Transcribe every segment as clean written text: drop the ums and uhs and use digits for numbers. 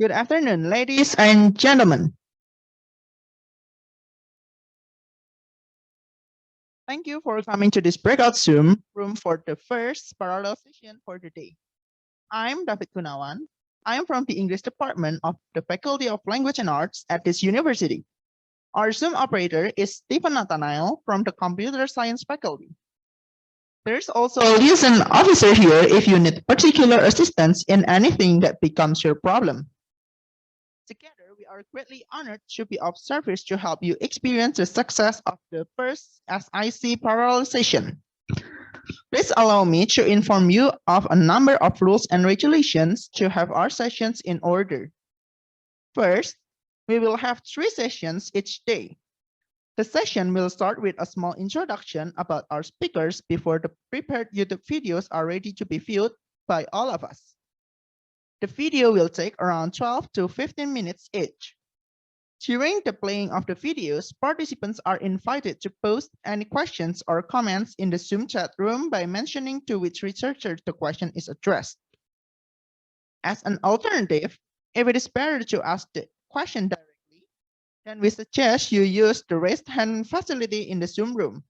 Good afternoon, ladies and gentlemen. Thank you for coming to this breakout Zoom room for the first parallel session for the day. I'm David Gunawan. I'm from the English department of the Faculty of Language and Arts at this university. Our Zoom operator is Stephen Nathaniel from the Computer Science faculty. There's also a liaison officer here if you need particular assistance in anything that becomes your problem. Together, we are greatly honored to be of service to help you experience the success of the first SIC parallel session. Please allow me to inform you of a number of rules and regulations to have our sessions in order. First, we will have 3 sessions each day. The session will start with a small introduction about our speakers before the prepared YouTube videos are ready to be viewed by all of us. The video will take around 12 to 15 minutes each. During the playing of the videos, participants are invited to post any questions or comments in the Zoom chat room by mentioning to which researcher the question is addressed. As an alternative, if it is better to ask the question directly, then we suggest you use the raised hand facility in the Zoom room.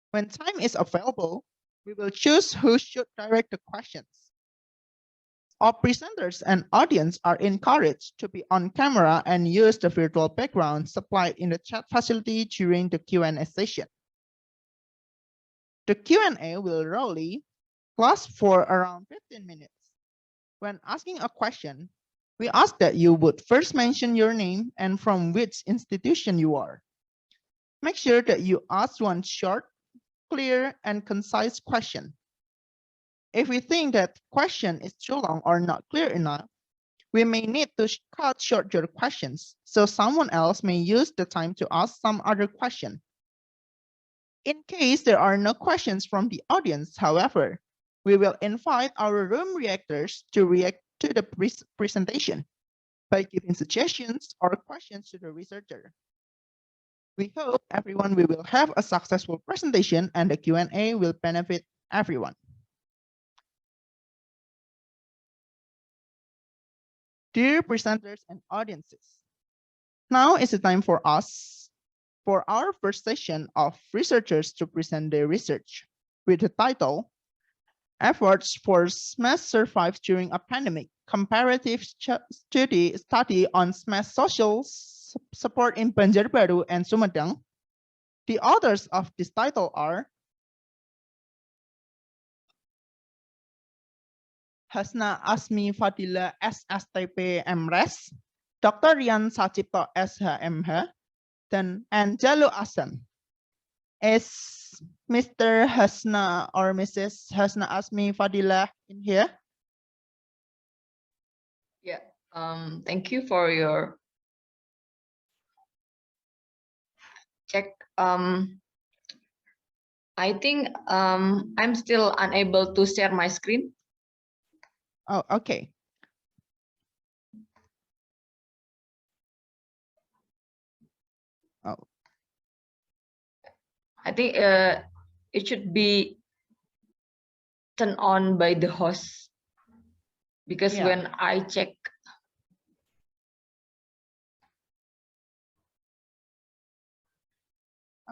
When time is available, we will choose who should direct the questions. All presenters and audience are encouraged to be on camera and use the virtual background supplied in the chat facility during the Q&A session. The Q&A will roughly last for around 15 minutes. When asking a question, we ask that you would first mention your name and from which institution you are. Make sure that you ask one short, clear, and concise question. If we think that question is too long or not clear enough, we may need to cut short your questions, so someone else may use the time to ask some other question. In case there are no questions from the audience, however, we will invite our room reactors to react to the presentation by giving suggestions or questions to the researcher. We hope everyone will have a successful presentation and the Q&A will benefit everyone. Dear presenters and audiences, now is the time for our first session of researchers to present their research with the title, Efforts for SMES Survive During a Pandemic, Comparative Study on SMES Social Support in Banjarbaru and Sumedang. The authors of this title are Hasna, Azmi, Fadhilah, S.Stp, M.Res, Dr. Rian, Sacipto, S.H.M.H, and Jalu Azam. Is Mr. Hasna or Mrs. Hasna, Azmi, Fadhilah in here? Yeah, thank you for your check. I think I'm still unable to share my screen. Oh, okay. Oh. I think it should be turned on by the host because when I check.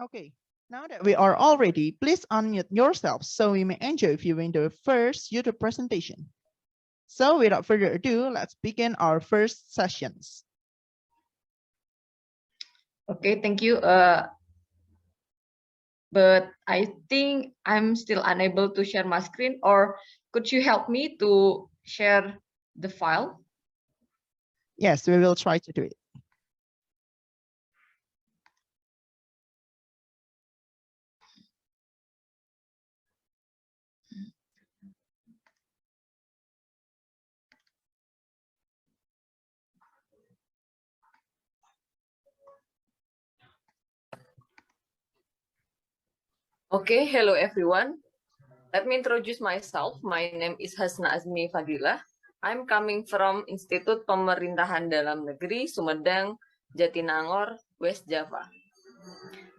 Okay, now that we are all ready, please unmute yourselves so we may enjoy viewing the first YouTube presentation. So without further ado, let's begin our first sessions. Okay, thank you. But I think I'm still unable to share my screen, or could you help me to share the file? Yes, we will try to do it. Okay, hello everyone. Let me introduce myself. My name is Hasna Azmi Fadhilah. I'm coming from Institut Pemerintahan Dalam Negeri, Sumedang, Jatinangor, West Java.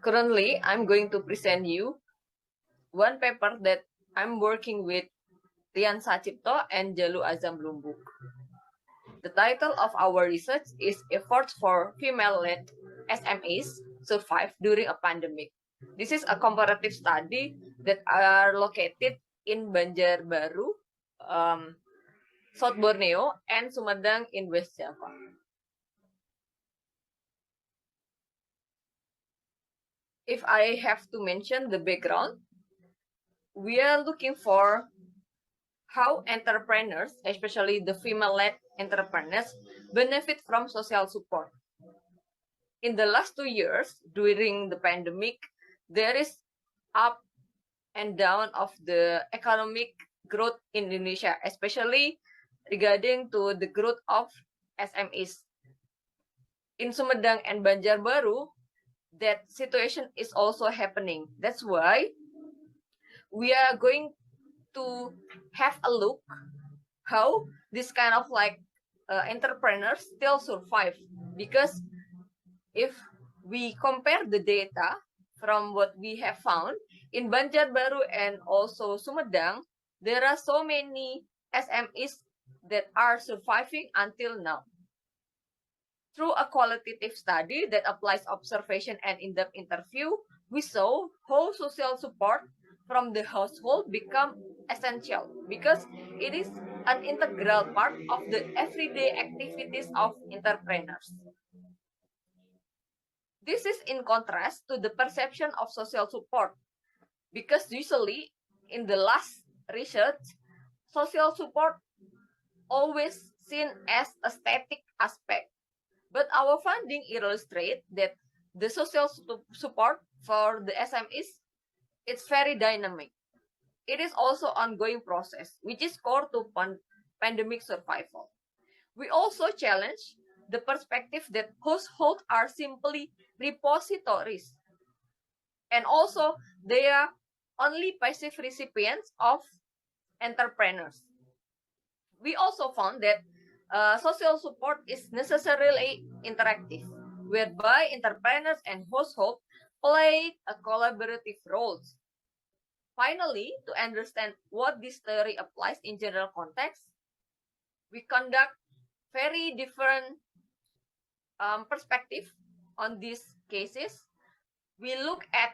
Currently, I'm going to present you one paper that I'm working with Rian Sacipto and Jalu Azam Lumbuk. The title of our research is Efforts for Female-Led SMEs Survive During a Pandemic. This is a comparative study that are located in Banjarbaru, South Borneo, and Sumedang in West Java. If I have to mention the background, we are looking for how entrepreneurs, especially the female-led entrepreneurs, benefit from social support. In the last 2 years, during the pandemic, there is up and down of the economic growth in Indonesia, especially regarding to the growth of SMEs. In Sumedang and Banjarbaru, that situation is also happening. That's why we are going to have a look how this kind of entrepreneurs still survive, because if we compare the data from what we have found in Banjarbaru and also Sumedang, there are so many SMEs that are surviving until now. Through a qualitative study that applies observation and in-depth interview, we saw how social support from the household become essential because it is an integral part of the everyday activities of entrepreneurs. This is in contrast to the perception of social support, because usually in the last research, social support always seen as a static aspect. But our finding illustrates that the social support for the SMEs is very dynamic. It is also ongoing process, which is core to pandemic survival. We also challenge the perspective that households are simply repositories, and also they are only passive recipients of entrepreneurs. We also found that social support is necessarily interactive, whereby entrepreneurs and households play a collaborative roles. Finally, to understand what this theory applies in general context, we conduct very different perspective on these cases. We look at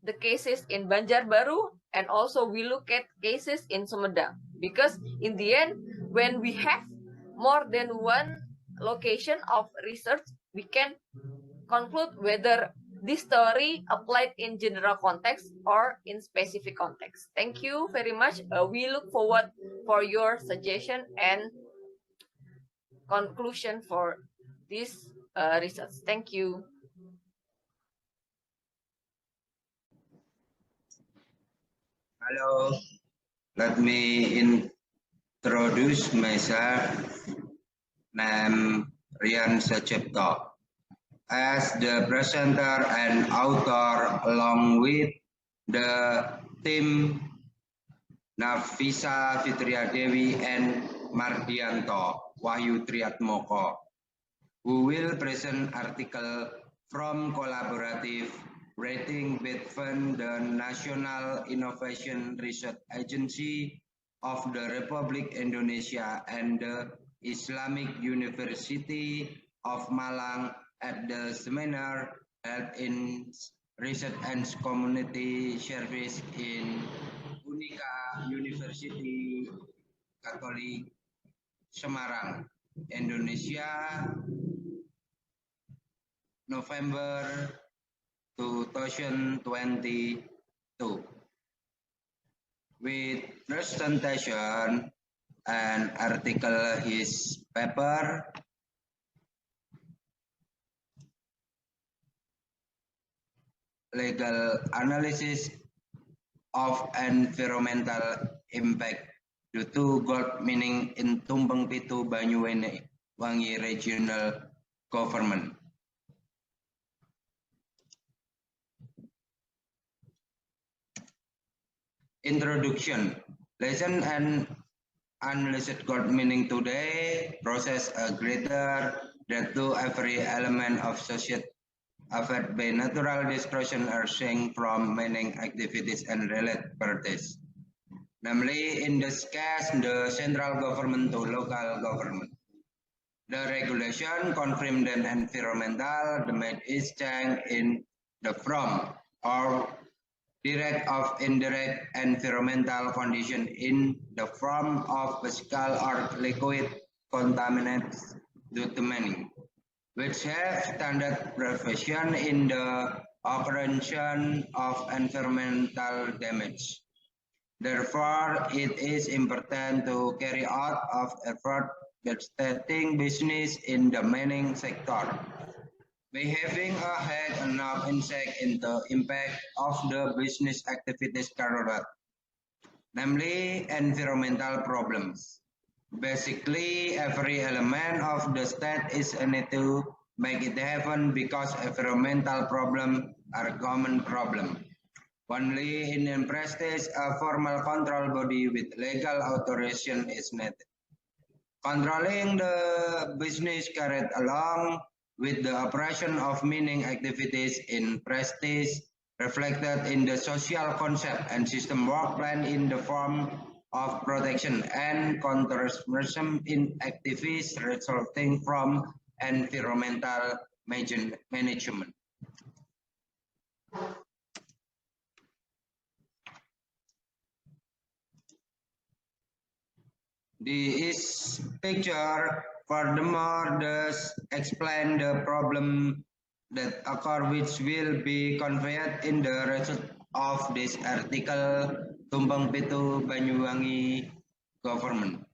the cases in Banjarbaru and also we look at cases in Sumedang, because in the end, when we have more than one location of research, we can conclude whether this theory applied in general context or in specific context. Thank you very much. We look forward for your suggestion and conclusion for this research. Thank you. Hello, let me introduce myself. Name Rian Sacipto. As the presenter and author, along with the team Nafisa Fitria Dewi and Mardianto Wahyu Triatmoko, who will present article from collaborative rating between the National Innovation Research Agency of the Republic Indonesia and the Islamic University of Malang at the seminar held in Research and Community Service in Unika University Katolik Semarang, Indonesia, November 2022. With presentation and article his paper, legal analysis of environmental impact due to gold mining in Tumbang Pitu Banyuwangi Regional Government. Introduction. Lesson and unlisted gold mining today process a greater than to every element of society affected by natural destruction arising from mining activities and related parties. namely in this case the central government to local government. The regulation confirmed the environmental damage is changed in the from or direct of indirect environmental condition in the form of physical or liquid contaminants due to mining, which have standard provision in the occurrence of environmental damage. Therefore, it is important to carry out of effort that starting business in the mining sector by having a head enough insight into impact of the business activities carried out, namely environmental problems. Basically, every element of the state is need to make it happen because environmental problems are a common problem. Only in practice, a formal control body with legal authorization is needed. Controlling the business carried along with the operation of mining activities in practice reflected in the social concept and system work plan in the form of protection and countermeasures in activities resulting from environmental management. This picture furthermore does explain the problem that occur which will be conveyed in the result of this article Tumpang Pitu Banyuwangi government.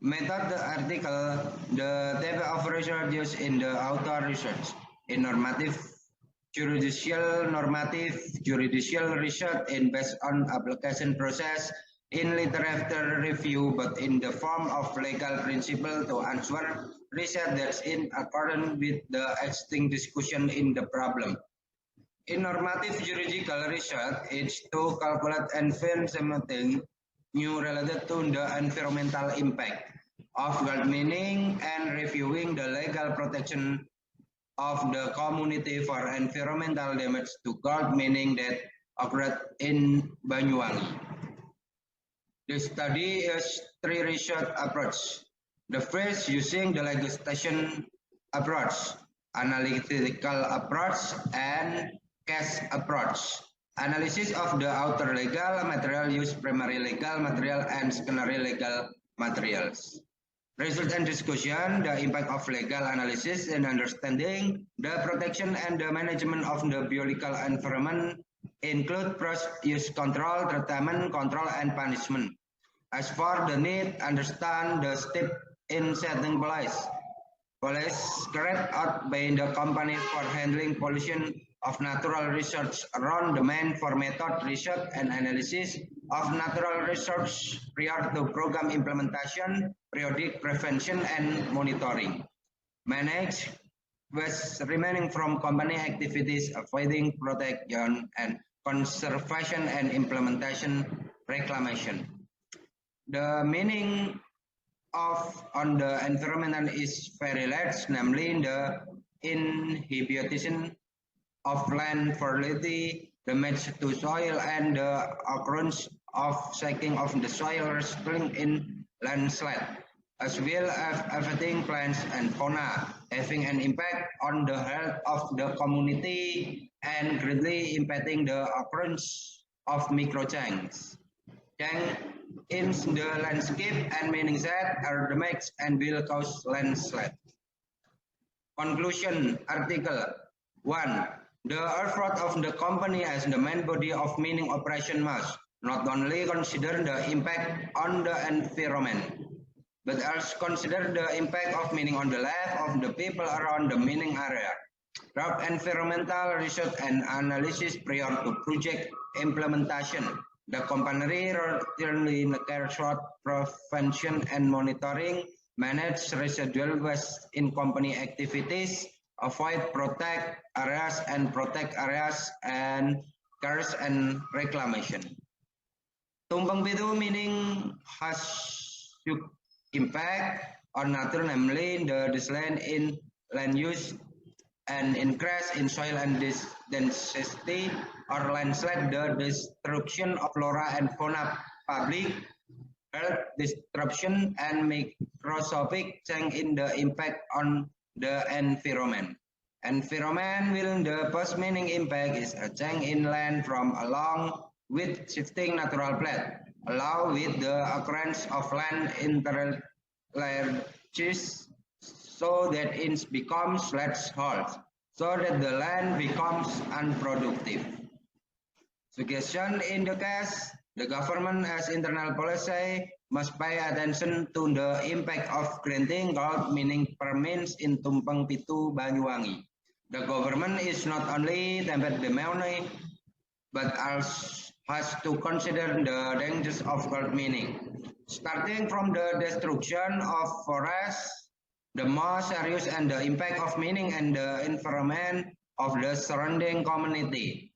Method the article, the type of research used in the author research in normative judicial research in based on application process in literature review but in the form of legal principle to answer research that's in accordance with the existing discussion in the problem. In normative juridical research, it's to calculate and find something new related to the environmental impact of gold mining and reviewing the legal protection of the community for environmental damage to gold mining that occurred in Banyuwangi. The study is three research approach. The first using the legislation approach, analytical approach, and case approach. Analysis of the outer legal material use primary legal material and secondary legal materials. Result and discussion, the impact of legal analysis and understanding the protection and the management of the biological environment include use control, treatment, control, and punishment. As for the need, understand the step in setting policy carried out by the company for handling pollution of natural resources around the main for method research and analysis of natural resources prior to program implementation, periodic prevention and monitoring. Manage waste remaining from company activities, avoiding protection and conservation and implementation reclamation. The meaning of on the environment is very large, namely the inhibition of land fertility, damage to soil, and the occurrence of sinking of the soil resulting in landslide, as well as affecting plants and fauna, having an impact on the health of the community and greatly impacting the occurrence of microchanges. In the landscape and meaning that are the mix and will cause landslide. Conclusion article 1. The effort of the company as the main body of mining operation must not only consider the impact on the environment, but also consider the impact of mining on the life of the people around the mining area. Through environmental research and analysis prior to project implementation, the company routinely carries out prevention and monitoring, manage residual waste in company activities, avoid protect areas and cars and reclamation. Tumpang Pitu meaning has impact on nature, namely the land in land use an increase in soil and density or landslide, the destruction of flora and fauna, public health disruption, and microscopic change in the impact on the environment. Environment will the first meaning impact is a change in land from along with shifting natural plate, allow with the occurrence of land interlaces so that it becomes less halt, so that the land becomes unproductive. Suggestion in the case, the government as internal policy must pay attention to the impact of granting gold mining permits in Tumpeng Pitu, Banyuwangi. The government is not only tempered the money, but also has to consider the dangers of gold mining. Starting from the destruction of forests, the most serious and the impact of mining and the environment of the surrounding community.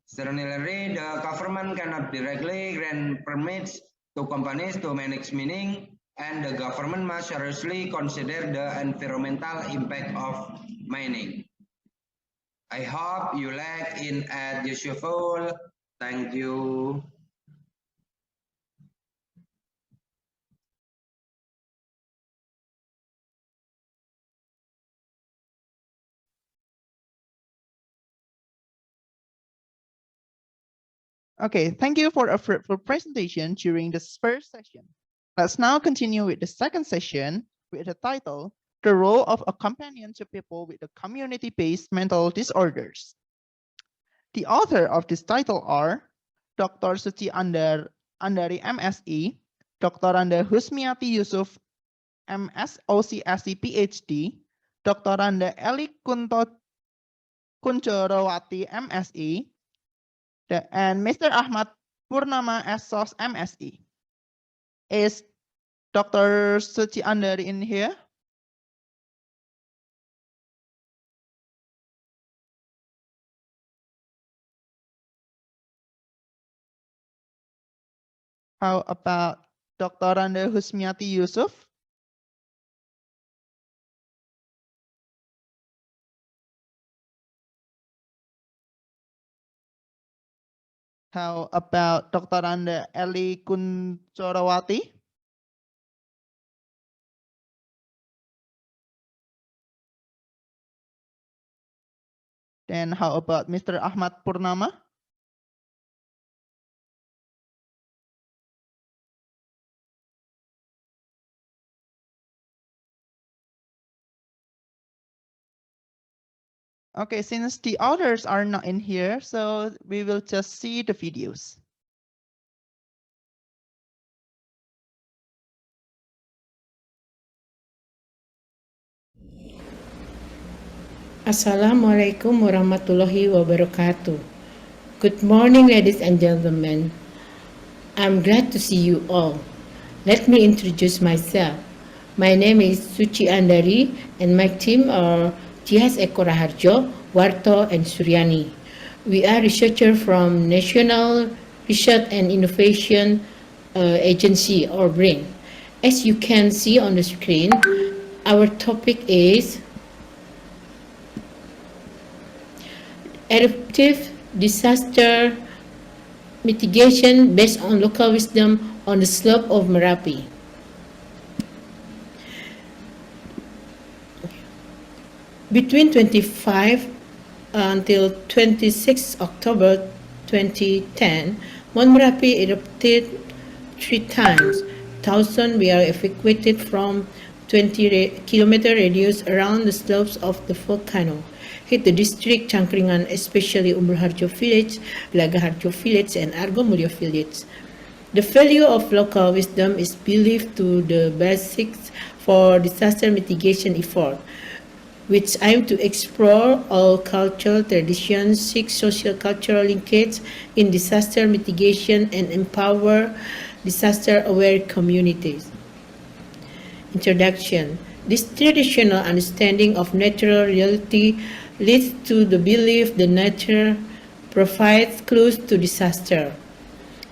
Similarly, the government cannot directly grant permits to companies to manage mining, and the government must seriously consider the environmental impact of mining. I hope you like in at Yusuf. Thank you. Okay, thank you for a fruitful presentation during this first session. Let's now continue with the second session with the title, The Role of a Companion to People with the Community-Based Mental Disorders. The author of this title are Dr. Soetji Andari, M.Si, Dr. Husmiati Yusuf, M.Soc.Sc.PhD, Dr. Elly Kuntjorowati, M.Si, and Mr. Akhmad Purnama, S.Sos, M.Si. Is Dr. Soetji Andari in here? How about Dr. Husmiati Yusuf? How about Dr. Elly Kuntjorowati? Then how about Mr. Akhmad Purnama? Okay, since the others are not in here, so we will just see the videos. Assalamualaikum warahmatullahi wabarakatuh. Good morning, ladies and gentlemen. I'm glad to see you all. Let me introduce myself. My name is Soetji Andari, and my team are Tias Eko Raharjo, Warto, and Suryani. We are researchers from National Research and Innovation Agency, or BRIN. As you can see on the screen, our topic is adaptive disaster mitigation based on local wisdom on the slope of Merapi. Between 25 until 26 October 2010, Mount Merapi erupted 3 times. Thousands were evacuated from 20-kilometer radius around the slopes of the volcano. Hit the district Cangkringan, especially Umberharjo village, Lagaharjo village, and Argomulyo village. The value of local wisdom is believed to the basics for disaster mitigation effort, which aim to explore all cultural traditions, seek social-cultural linkage in disaster mitigation, and empower disaster-aware communities. Introduction. This traditional understanding of natural reality leads to the belief that nature provides clues to disaster.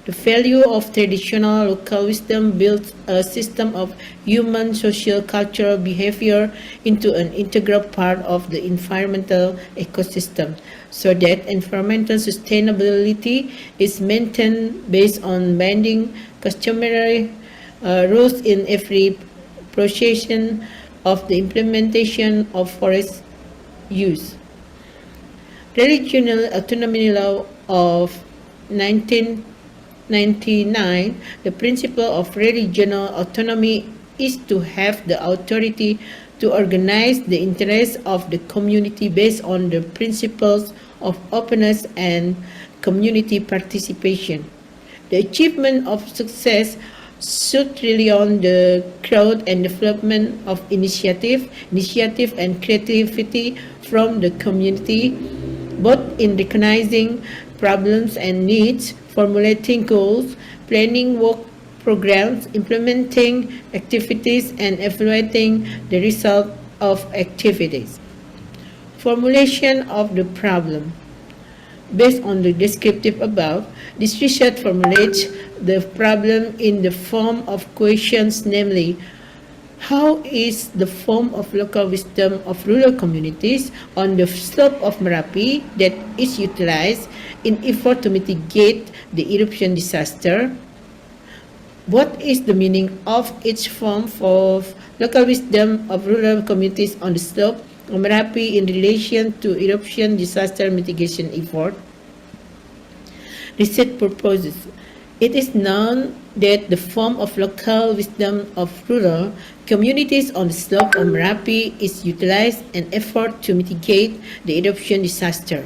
The value of traditional local wisdom builds a system of human social cultural behavior into an integral part of the environmental ecosystem, so that environmental sustainability is maintained based on binding customary rules in every process of the implementation of forest use. Regional Autonomy Law of 1999, the principle of regional autonomy is to have the authority to organize the interests of the community based on the principles of openness and community participation. The achievement of success should rely on the growth and development of initiative and creativity from the community, both in recognizing problems and needs, formulating goals, planning work programs, implementing activities, and evaluating the result of activities. Formulation of the problem. Based on the descriptive above, this research formulates the problem in the form of questions, namely, how is the form of local wisdom of rural communities on the slope of Merapi that is utilized in effort to mitigate the eruption disaster? What is the meaning of each form of local wisdom of rural communities on the slope of Merapi in relation to eruption disaster mitigation effort? Research purposes. It is known that the form of local wisdom of rural communities on the slope of Merapi is utilized in effort to mitigate the eruption disaster.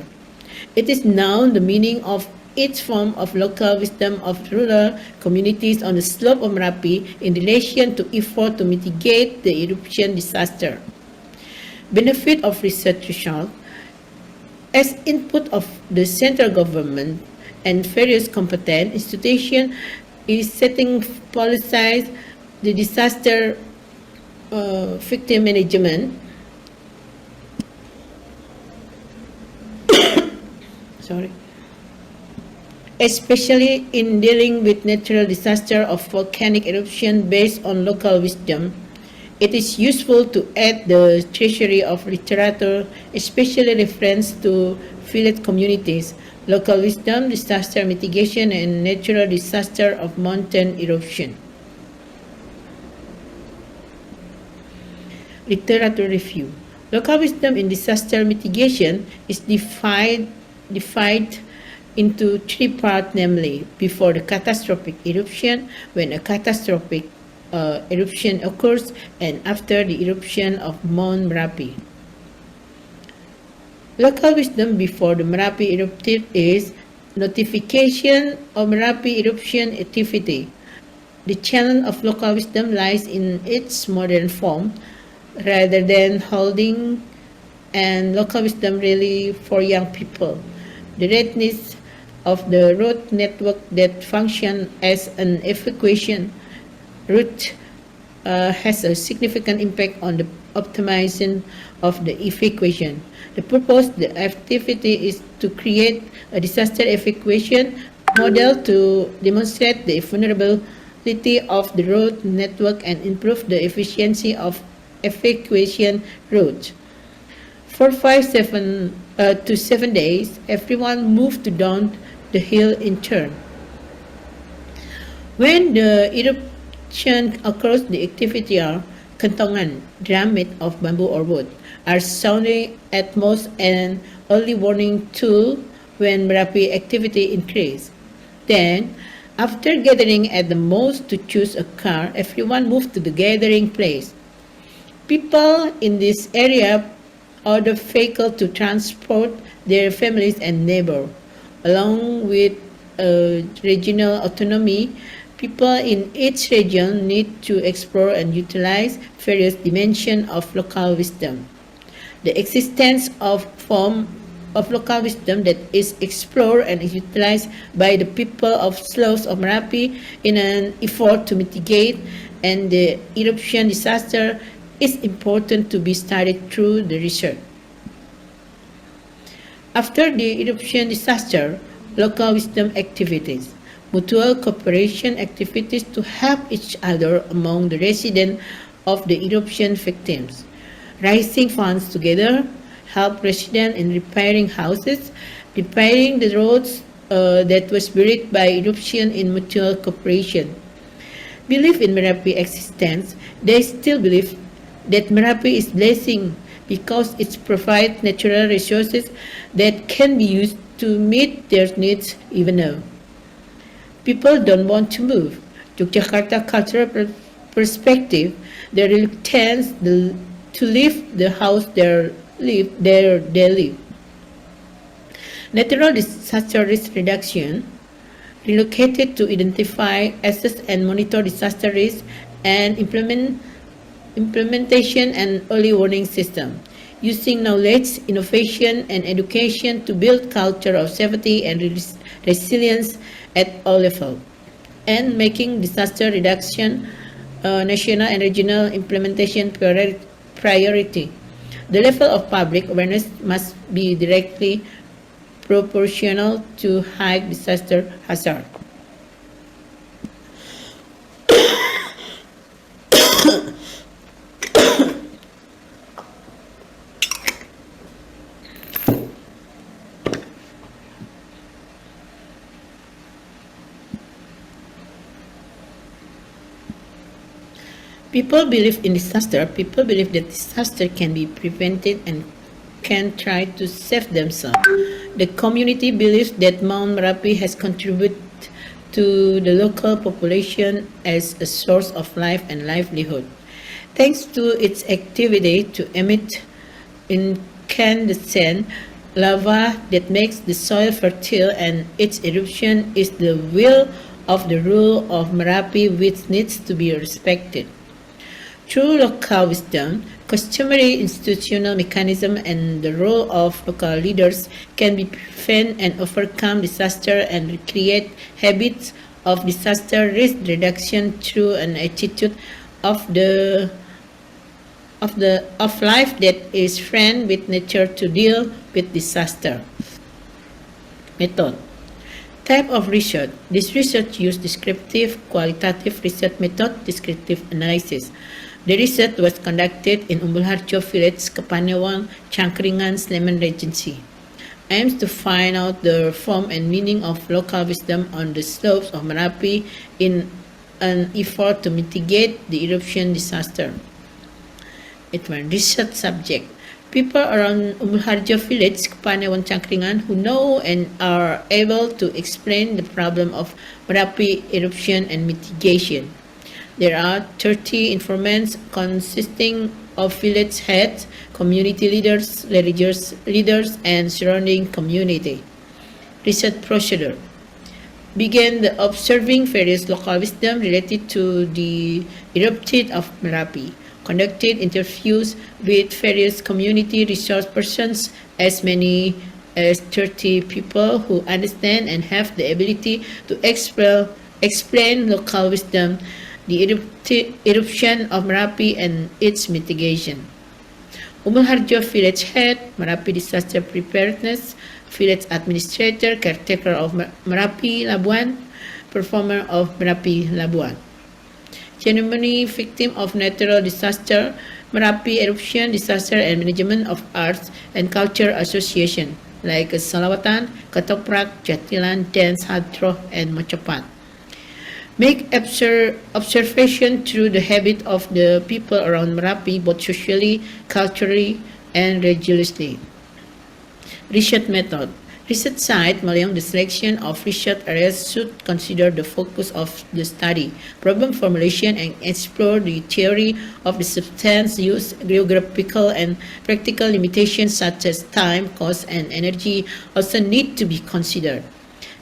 It is known the meaning of each form of local wisdom of rural communities on the slope of Merapi in relation to effort to mitigate the eruption disaster. Benefit of research result. As input of the central government and various competent institutions is setting policies, the disaster victim management, especially in dealing with natural disaster of volcanic eruption based on local wisdom. It is useful to add the treasury of literature, especially reference to village communities, local wisdom, disaster mitigation, and natural disaster of mountain eruption. Literature review. Local wisdom in disaster mitigation is divided into three parts, namely, before the catastrophic eruption, when a catastrophic eruption occurs, and after the eruption of Mount Merapi. Local wisdom before the Merapi erupted is notification of Merapi eruption activity. The challenge of local wisdom lies in its modern form, rather than holding and local wisdom really for young people. The readiness of the road network that function as an evacuation route has a significant impact on the optimization of the evacuation. The purpose of the activity is to create a disaster evacuation model to demonstrate the vulnerability of the road network and improve the efficiency of evacuation routes. For 5 to 7 days, everyone moved down the hill in turn. When the eruption occurs, the activity are kentongan, drum made of bamboo or wood, are sounding at most an early warning tool when Merapi activity increases. Then, after gathering at the most to choose a car, everyone moved to the gathering place. People in this area order vehicle to transport their families and neighbors. Along with regional autonomy, people in each region need to explore and utilize various dimensions of local wisdom. The existence of form of local wisdom that is explored and is utilized by the people of slopes of Merapi in an effort to mitigate and the eruption disaster is important to be studied through the research. After the eruption disaster, local wisdom activities. mutual cooperation activities to help each other among the residents of the eruption victims, raising funds together, help residents in repairing houses, repairing the roads that was buried by eruption in mutual cooperation. Believe in Merapi existence, they still believe that Merapi is blessing because it provides natural resources that can be used to meet their needs even now. People don't want to move. Yogyakarta cultural perspective, the reluctance to leave the house they live. Natural disaster risk reduction, relocated to identify, assess and monitor disaster risk and implementation and early warning system, using knowledge, innovation and education to build culture of safety and resilience at all levels, and making disaster reduction national and regional implementation priority. The level of public awareness must be directly proportional to high disaster hazard. People believe in disaster. People believe that disaster can be prevented and can try to save themselves. The community believes that Mount Merapi has contributed to the local population as a source of life and livelihood. Thanks to its activity to emit incandescent lava that makes the soil fertile, and its eruption is the will of the rule of Merapi, which needs to be respected. Through local wisdom, customary institutional mechanism and the role of local leaders can be prevent and overcome disaster and create habits of disaster risk reduction through an attitude of life that is friend with nature to deal with disaster. Method. Type of research. This research uses descriptive, qualitative research method, descriptive analysis. The research was conducted in Umbul Harjo village, Kepanewang, Cangkringan, Sleman Regency. Aims to find out the form and meaning of local wisdom on the slopes of Merapi in an effort to mitigate the eruption disaster. It was research subject. People around Umbul Harjo village, Kepanewang, Cangkringan, who know and are able to explain the problem of Merapi eruption and mitigation. There are 30 informants consisting of village heads, community leaders, religious leaders, and surrounding community. Research procedure. Began the observing various local wisdom related to the eruption of Merapi. Conducted interviews with various community resource persons, as many as 30 people who understand and have the ability to explain local wisdom, the eruption of Merapi and its mitigation. Umbul Harjo village head, Merapi disaster preparedness, village administrator, caretaker of Merapi Labuan, performer of Merapi Labuan. Genuine victim of natural disaster, Merapi eruption disaster and management of arts and culture association like Salawatan, Ketoprak, Jatilan, Dance, Hadroh, and Mocopat. Make observation through the habit of the people around Merapi, both socially, culturally, and religiously. Research method. Research site melalui the selection of research areas should consider the focus of the study, problem formulation, and explore the theory of the substance use, geographical and practical limitations such as time, cost, and energy also need to be considered.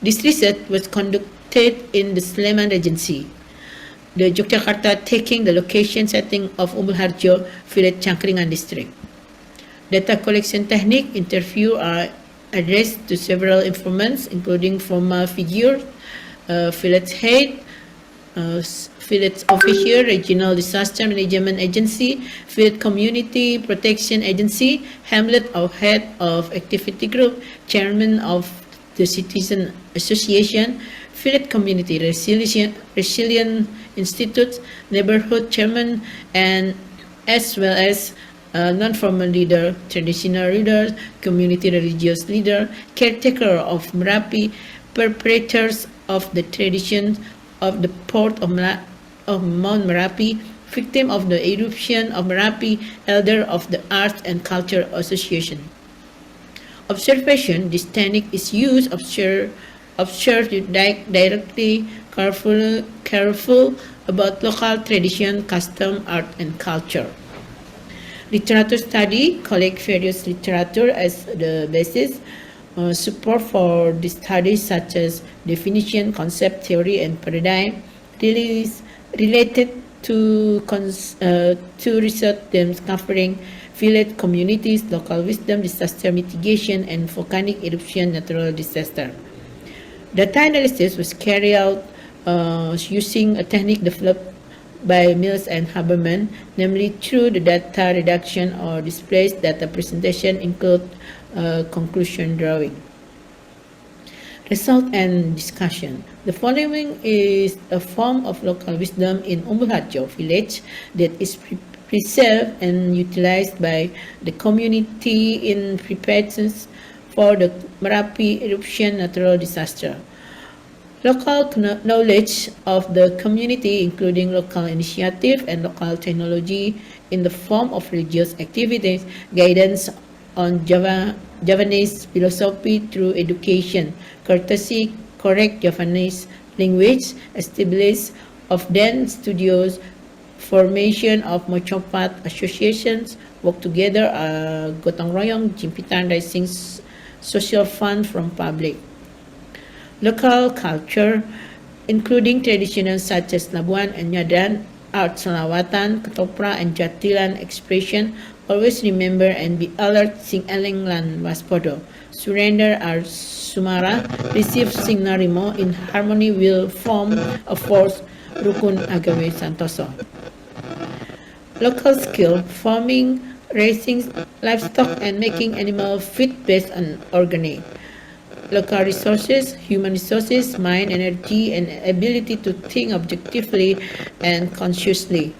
This research was conducted in the Sleman Regency, the Yogyakarta taking the location setting of Umbul Harjo village Cangkringan district. Data collection technique interview are addressed to several informants, including formal figure, village head, village official, regional disaster management agency, village community protection agency, hamlet or head of activity group, chairman of the Citizen Association, Village Community Resilient Institute, neighborhood chairman, and as well as non-formal leader, traditional leader, community religious leader, caretaker of Merapi, perpetrators of the tradition of the port of Mount Merapi, victim of the eruption of Merapi, elder of the Arts and Culture Association. Observation, this technique is used observe directly, careful about local tradition, custom, art, and culture. Literature study, collect various literature as the basis. Support for the studies such as definition, concept, theory, and paradigm related to research themes covering village communities, local wisdom, disaster mitigation, and volcanic eruption natural disaster. Data analysis was carried out using a technique developed by Mills and Haberman, namely through the data reduction or displays data presentation include conclusion drawing. Result and discussion. The following is a form of local wisdom in Umbulharjo village that is preserved and utilized by the community in preparedness for the Merapi eruption natural disaster. Local knowledge of the community, including local initiative and local technology in the form of religious activities, guidance on Javanese philosophy through education, courtesy, correct Javanese language, establishment of dance studios, formation of Mocopat associations, work together, gotong royong, jimpitan, raising social fund from public. Local culture, including traditions such as Labuan and Nyadan, art Selawatan, Ketoprak, and Jatilan expression, always remember and be alert, sing eleng lan waspodo. Surrender our Sumara, receive sing narimo, in harmony will form a force, Rukun Agawe Santoso. Local skill, farming, raising livestock, and making animal feed based on organic. Local resources, human resources, mind, energy, and ability to think objectively and consciously.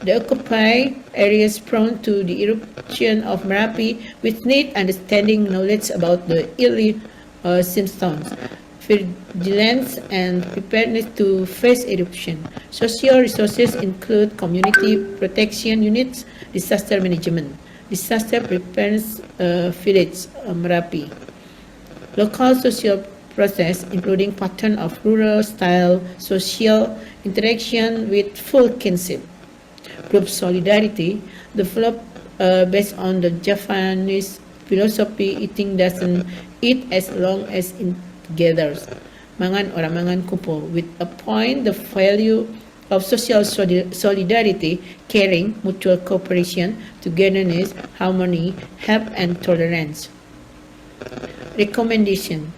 The occupied areas prone to the eruption of Merapi with need understanding knowledge about the early symptoms, vigilance, and preparedness to face eruption. Social resources include community protection units, disaster management, disaster preparedness village Merapi. Local social process, including pattern of rural-style social interaction with full kinship. Group solidarity, developed based on the Javanese philosophy, eating doesn't eat as long as it gathers. Mangan orang mangan kumpul, with a point the value of social solidarity, caring, mutual cooperation, togetherness, harmony, help, and tolerance. Recommendation.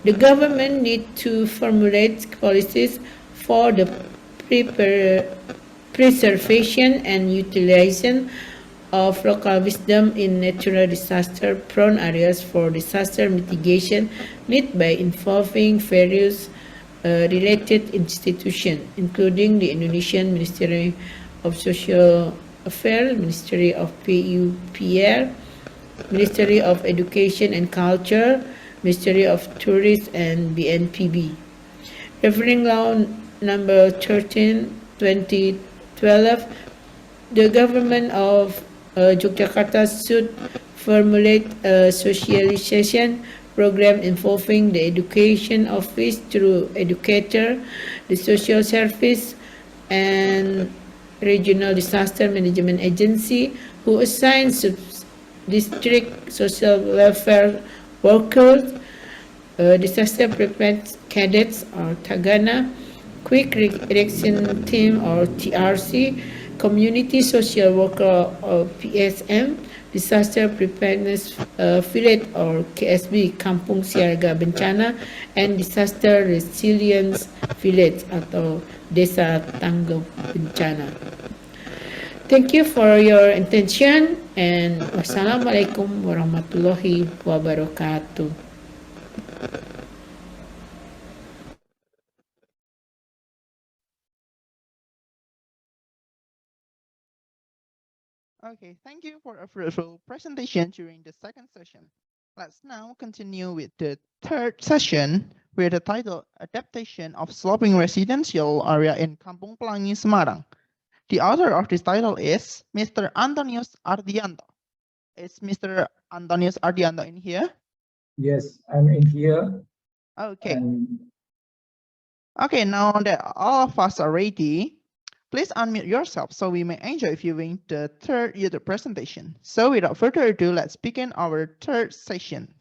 The government needs to formulate policies for the preservation and utilization of local wisdom in natural disaster-prone areas for disaster mitigation, made by involving various related institutions, including the Indonesian Ministry of Social Affairs, Ministry of PUPR, Ministry of Education and Culture, Ministry of Tourism, and BNPB. Referring Law Number 13, 2012, the government of Yogyakarta should formulate a socialization program involving the education office through educator, the social service, and regional disaster management agency, who assigns district social welfare workers, disaster prepared cadets or Tagana, quick reaction team or TRC, community social worker or PSM, disaster preparedness village or KSB, Kampung Siaga Bencana, and disaster resilience village atau Desa Tanggap Bencana. Thank you for your attention, and wassalamualaikum warahmatullahi wabarakatuh. Okay, thank you for a fruitful presentation during the second session. Let's now continue with the third session with the title Adaptation of Sloping Residential Area in Kampung Pelangi, Semarang. The author of this title is Mr. Antonius Ardianto. Is Mr. Antonius Ardianto in here? Yes, I'm in here. Okay. And Okay, now that all of us are ready, please unmute yourself so we may enjoy viewing the third YouTube presentation. So without further ado, let's begin our third session.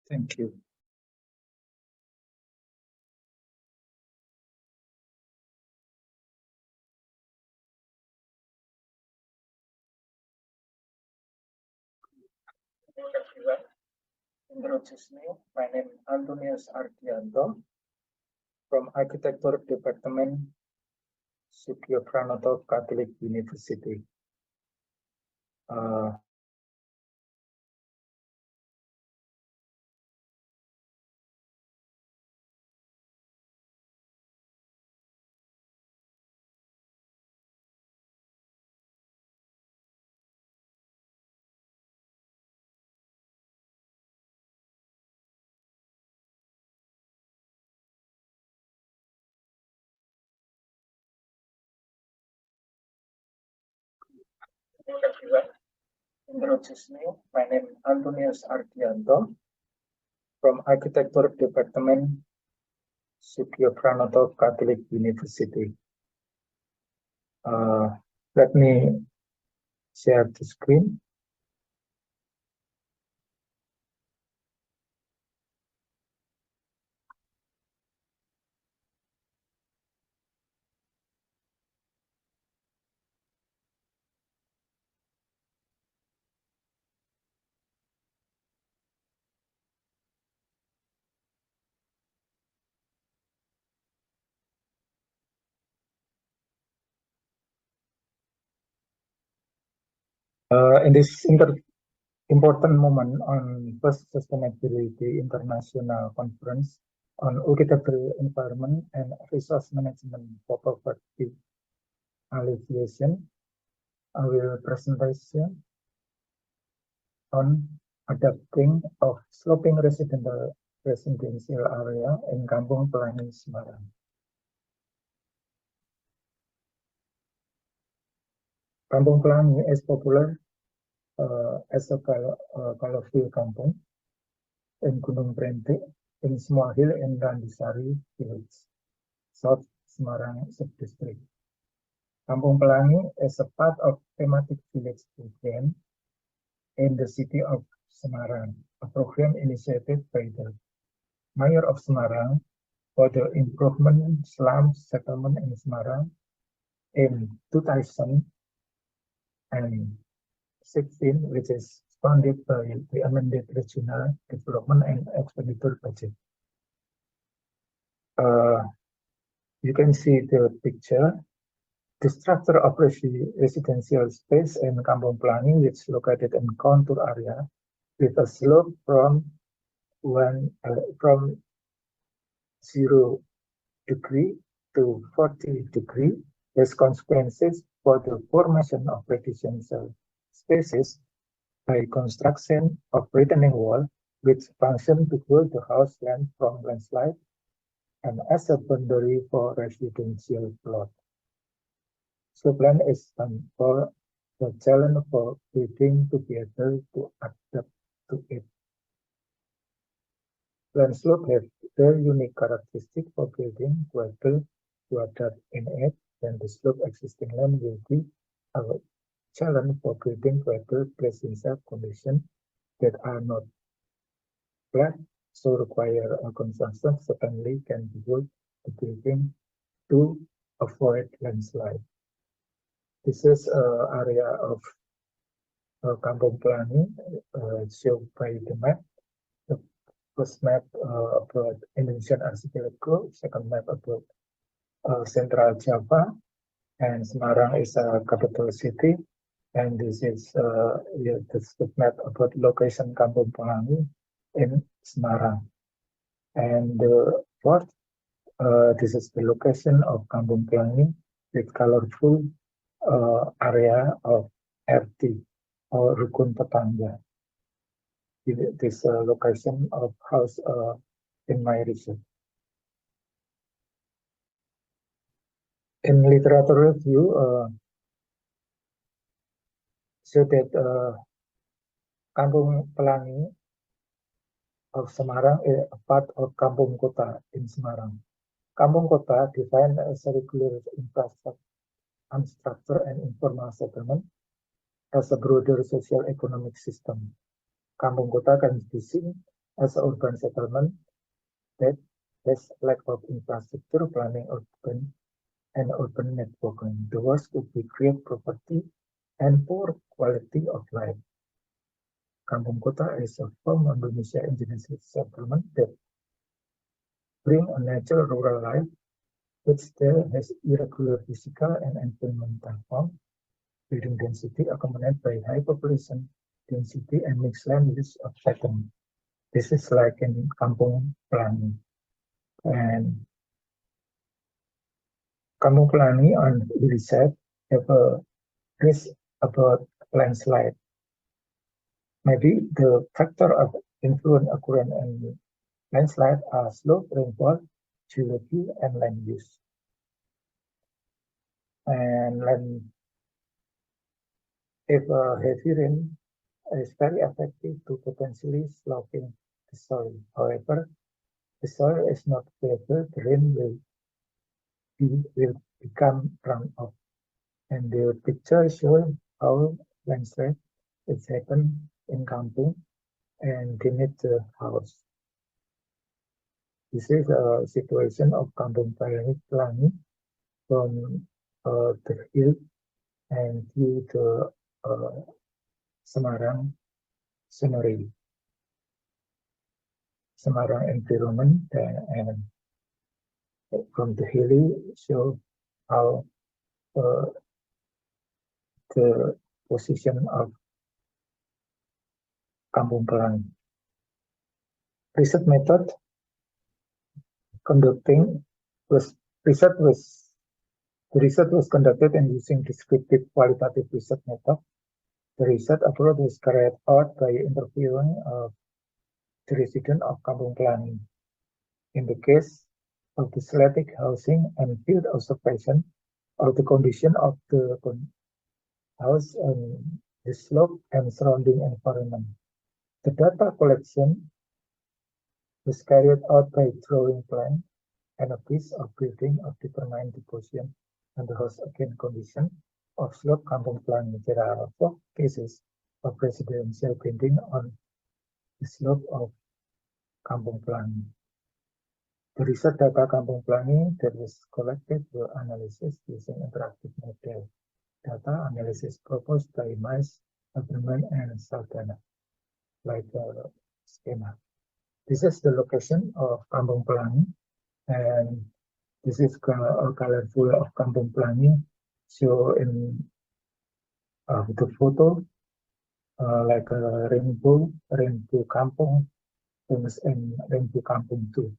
thank you. Hello everyone. Introduce me. My name is Antonius Ardianto from Architecture Department, Sukyo Pranoto Catholic University. Hello everyone. Introduce me. My name is Antonius Ardianto from Architecture Department, Sukyo Pranoto Catholic University. Let me share the screen. In this important moment on first Sustainability International Conference on Equitable Environment and Resource Management for Poverty Alleviation, I will presentation on adapting of sloping residential area in Kampung Pelangi, Semarang. Kampung Pelangi is popular as a colorful kampung in Gunung Prentik, in small hill in Randisari village, South Semarang sub-district. Kampung Pelangi is a part of thematic village program in the city of Semarang, a program initiated by the Mayor of Semarang for the improvement slum settlement in Semarang in 2016, which is funded by the amended regional development and expenditure budget. You can see the picture. The structure of residential space in Kampung Pelangi, which is located in contour area with a slope from 0 degree to 40 degree, has consequences for the formation of residential spaces by construction of retaining wall, which function to hold the house land from landslide and as a boundary for residential plot. So plan is done for the challenge for building to be able to adapt to it. Land slope have their unique characteristic for building to able to adapt in it, then the slope existing land will be a challenge for building to able place in self conditions that are not flat, so require a construction certainly can be built the building to avoid landslide. This is area of Kampung Pelangi shown by the map. The first map about Indonesian archipelago, second map about Central Java, and Semarang is a capital city. And this is the map about location Kampung Pelangi in Semarang. And the fourth, this is the location of Kampung Pelangi with colorful area of RT or Rukun Tetangga. This location of house in my research. In literature review, so that Kampung Pelangi of Semarang is a part of Kampung Kota in Semarang. Kampung Kota defined as a regular infrastructure, unstructured and informal settlement as a broader social economic system. Kampung Kota can be seen as an urban settlement that has lack of infrastructure planning and urban networking. The worst would be great property and poor quality of life. Kampung Kota is a form of Indonesia indigenous settlement that bring a natural rural life, which still has irregular physical and environmental form, building density accompanied by high population density and mixed land use of settlement. This is like in Kampung Pelangi. And Kampung Pelangi on the side have a risk about landslide. Maybe the factor of influence occurring in landslide are slope, rainfall, geology, and land use. And if heavy rain is very effective to potentially sloping the soil. However, the soil is not stable, the rain will become runoff. And the picture shows how landslide is happen in Kampung and beneath the house. This is a situation of Kampung Pelangi from the hill and view the Semarang scenery, Semarang environment, and from the hilly show how the position of Kampung Pelangi. Research method research was conducted and using descriptive qualitative research method. The research approach was carried out by interviewing the resident of Kampung Pelangi. In the case of the static housing and field observation of the condition of the house and the slope and surrounding environment. The data collection was carried out by drawing plan and a piece of building of determine the position and the house again condition of slope Kampung Pelangi. There are 4 cases of residential building on the slope of Kampung Pelangi. The research data Kampung Pelangi that was collected were analysis using interactive model. Data analysis proposed by M.Si, Agreement, and Saldana, like a schema. This is the location of Kampung Pelangi, and this is a colorful of Kampung Pelangi. So in the photo, like a rainbow kampung, famous in rainbow kampung too.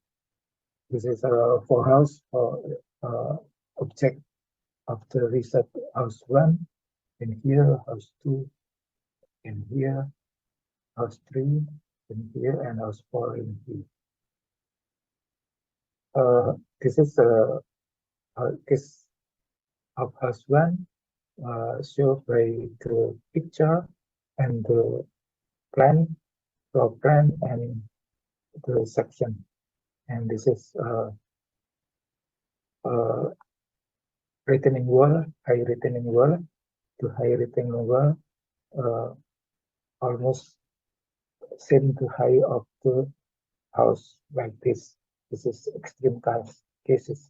This is a 4 house object of the research house 1, in here house 2, in here house 3, in here, and house 4 in here. This is a case of house 1 shown by the picture and the plan, floor plan, and the section. And this is retaining wall, high retaining wall to high retaining wall, almost same to high of the house like this. This is extreme cases,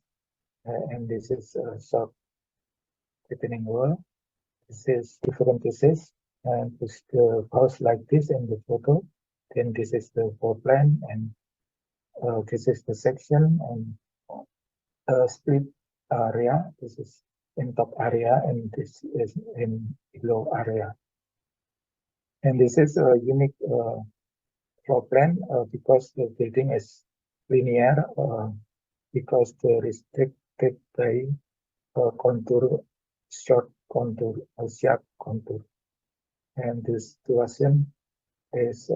and this is soft retaining wall. This is different cases, and this the house like this in the photo. Then this is the floor plan, and this is the section and split area. This is in top area, and this is in below area. And this is a unique floor plan because the building is linear because they restricted by contour, short contour, or sharp contour. And this situation is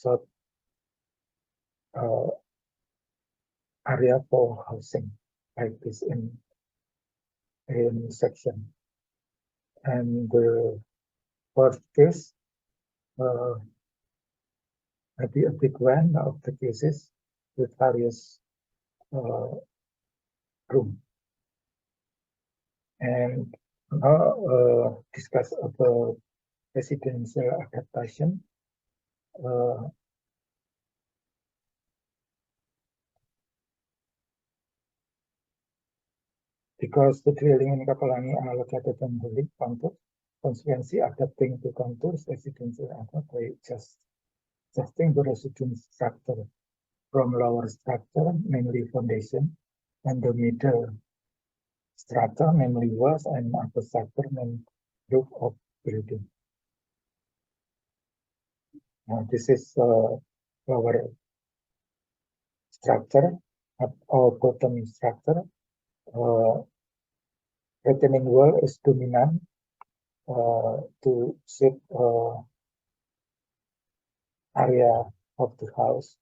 short area for housing, like this in section. And the fourth case, maybe a big one of the cases with various room. And now discuss about residential adaptation. Because the dwelling in Kapalangi are located on the contours, consequently adapting to contours residential adapt by adjusting the residence structure from lower structure, mainly foundation, and the middle structure, namely walls, and upper structure, mainly roof of building. This is lower structure or bottom structure. Retaining wall is dominant to shape area of the house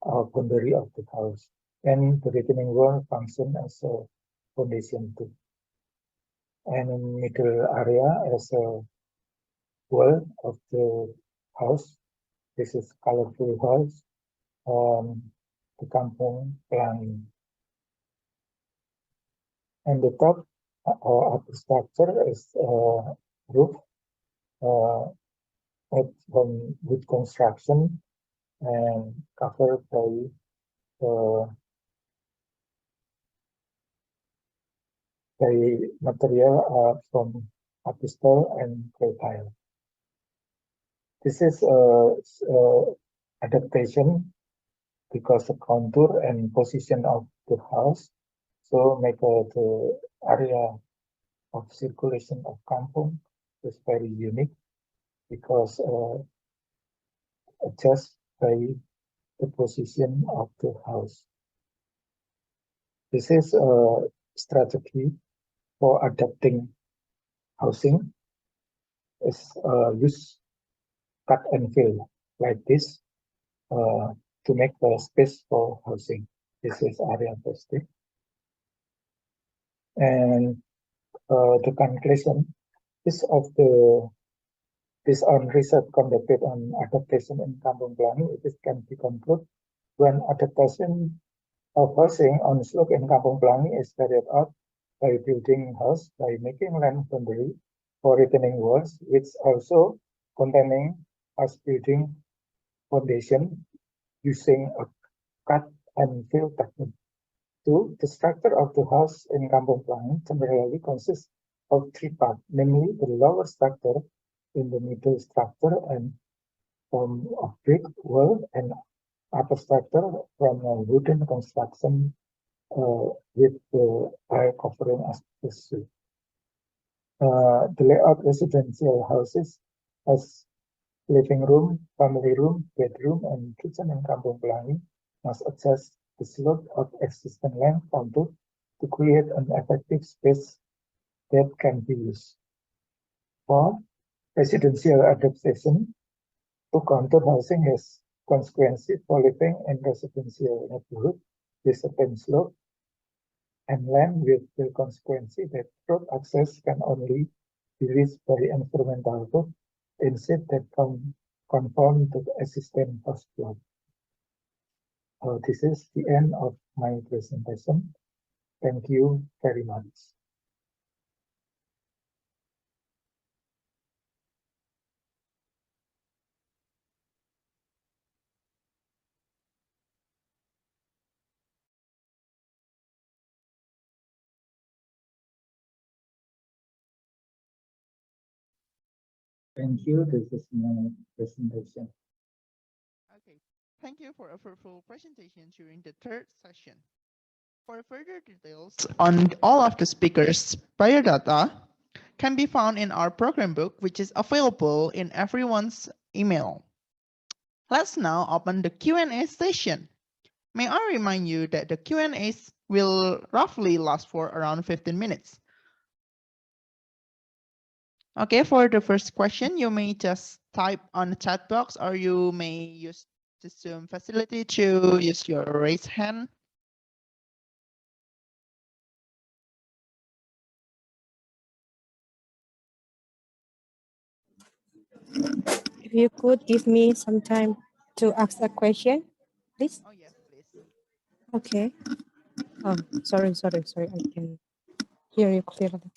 or boundary of the house, and the retaining wall function as a foundation too. And in middle area as a wall of the house. This is colorful house. The kampung pelangi. And the top or upper structure is roof from wood construction and covered by material from apistol and clay tile. This is adaptation because the contour and position of the house, so make the area of circulation of kampung is very unique because adjust by the position of the house. This is a strategy for adapting housing. Is use cut and fill like this to make the space for housing. This is area testing. And the conclusion is of this on research conducted on adaptation in kampung planning. It can be concluded when adaptation of housing on slope in kampung planning is carried out by building house by making land boundary for retaining walls, which also containing house building foundation using a cut and fill technique. 2. The structure of the house in kampung planning generally consists of 3 parts, namely the lower structure, in the middle structure, and from a brick wall, and upper structure from a wooden construction with the tile covering asbestos. The layout residential houses has living room, family room, bedroom, and kitchen in kampung planning must adjust the slope of existing land contour to create an effective space that can be used. For residential adaptation to contour housing has consequences for living in residential neighborhood with a steep slope and land with the consequence that road access can only be reached by instrumental road instead that conform to the existing house plan. This is the end of my presentation. Thank you very much. Thank you. This is my presentation. Okay, thank you for a fruitful presentation during the third session. For further details on all of the speakers' biodata can be found in our program book, which is available in everyone's email. Let's now open the Q&A session. May I remind you that the Q&As will roughly last for around 15 minutes. Okay, for the first question, you may just type on the chat box, or you may use the Zoom facility to use your raise hand. If you could give me some time to ask a question, please. Oh, yes, please. Okay. Oh, sorry. I can hear you clearly.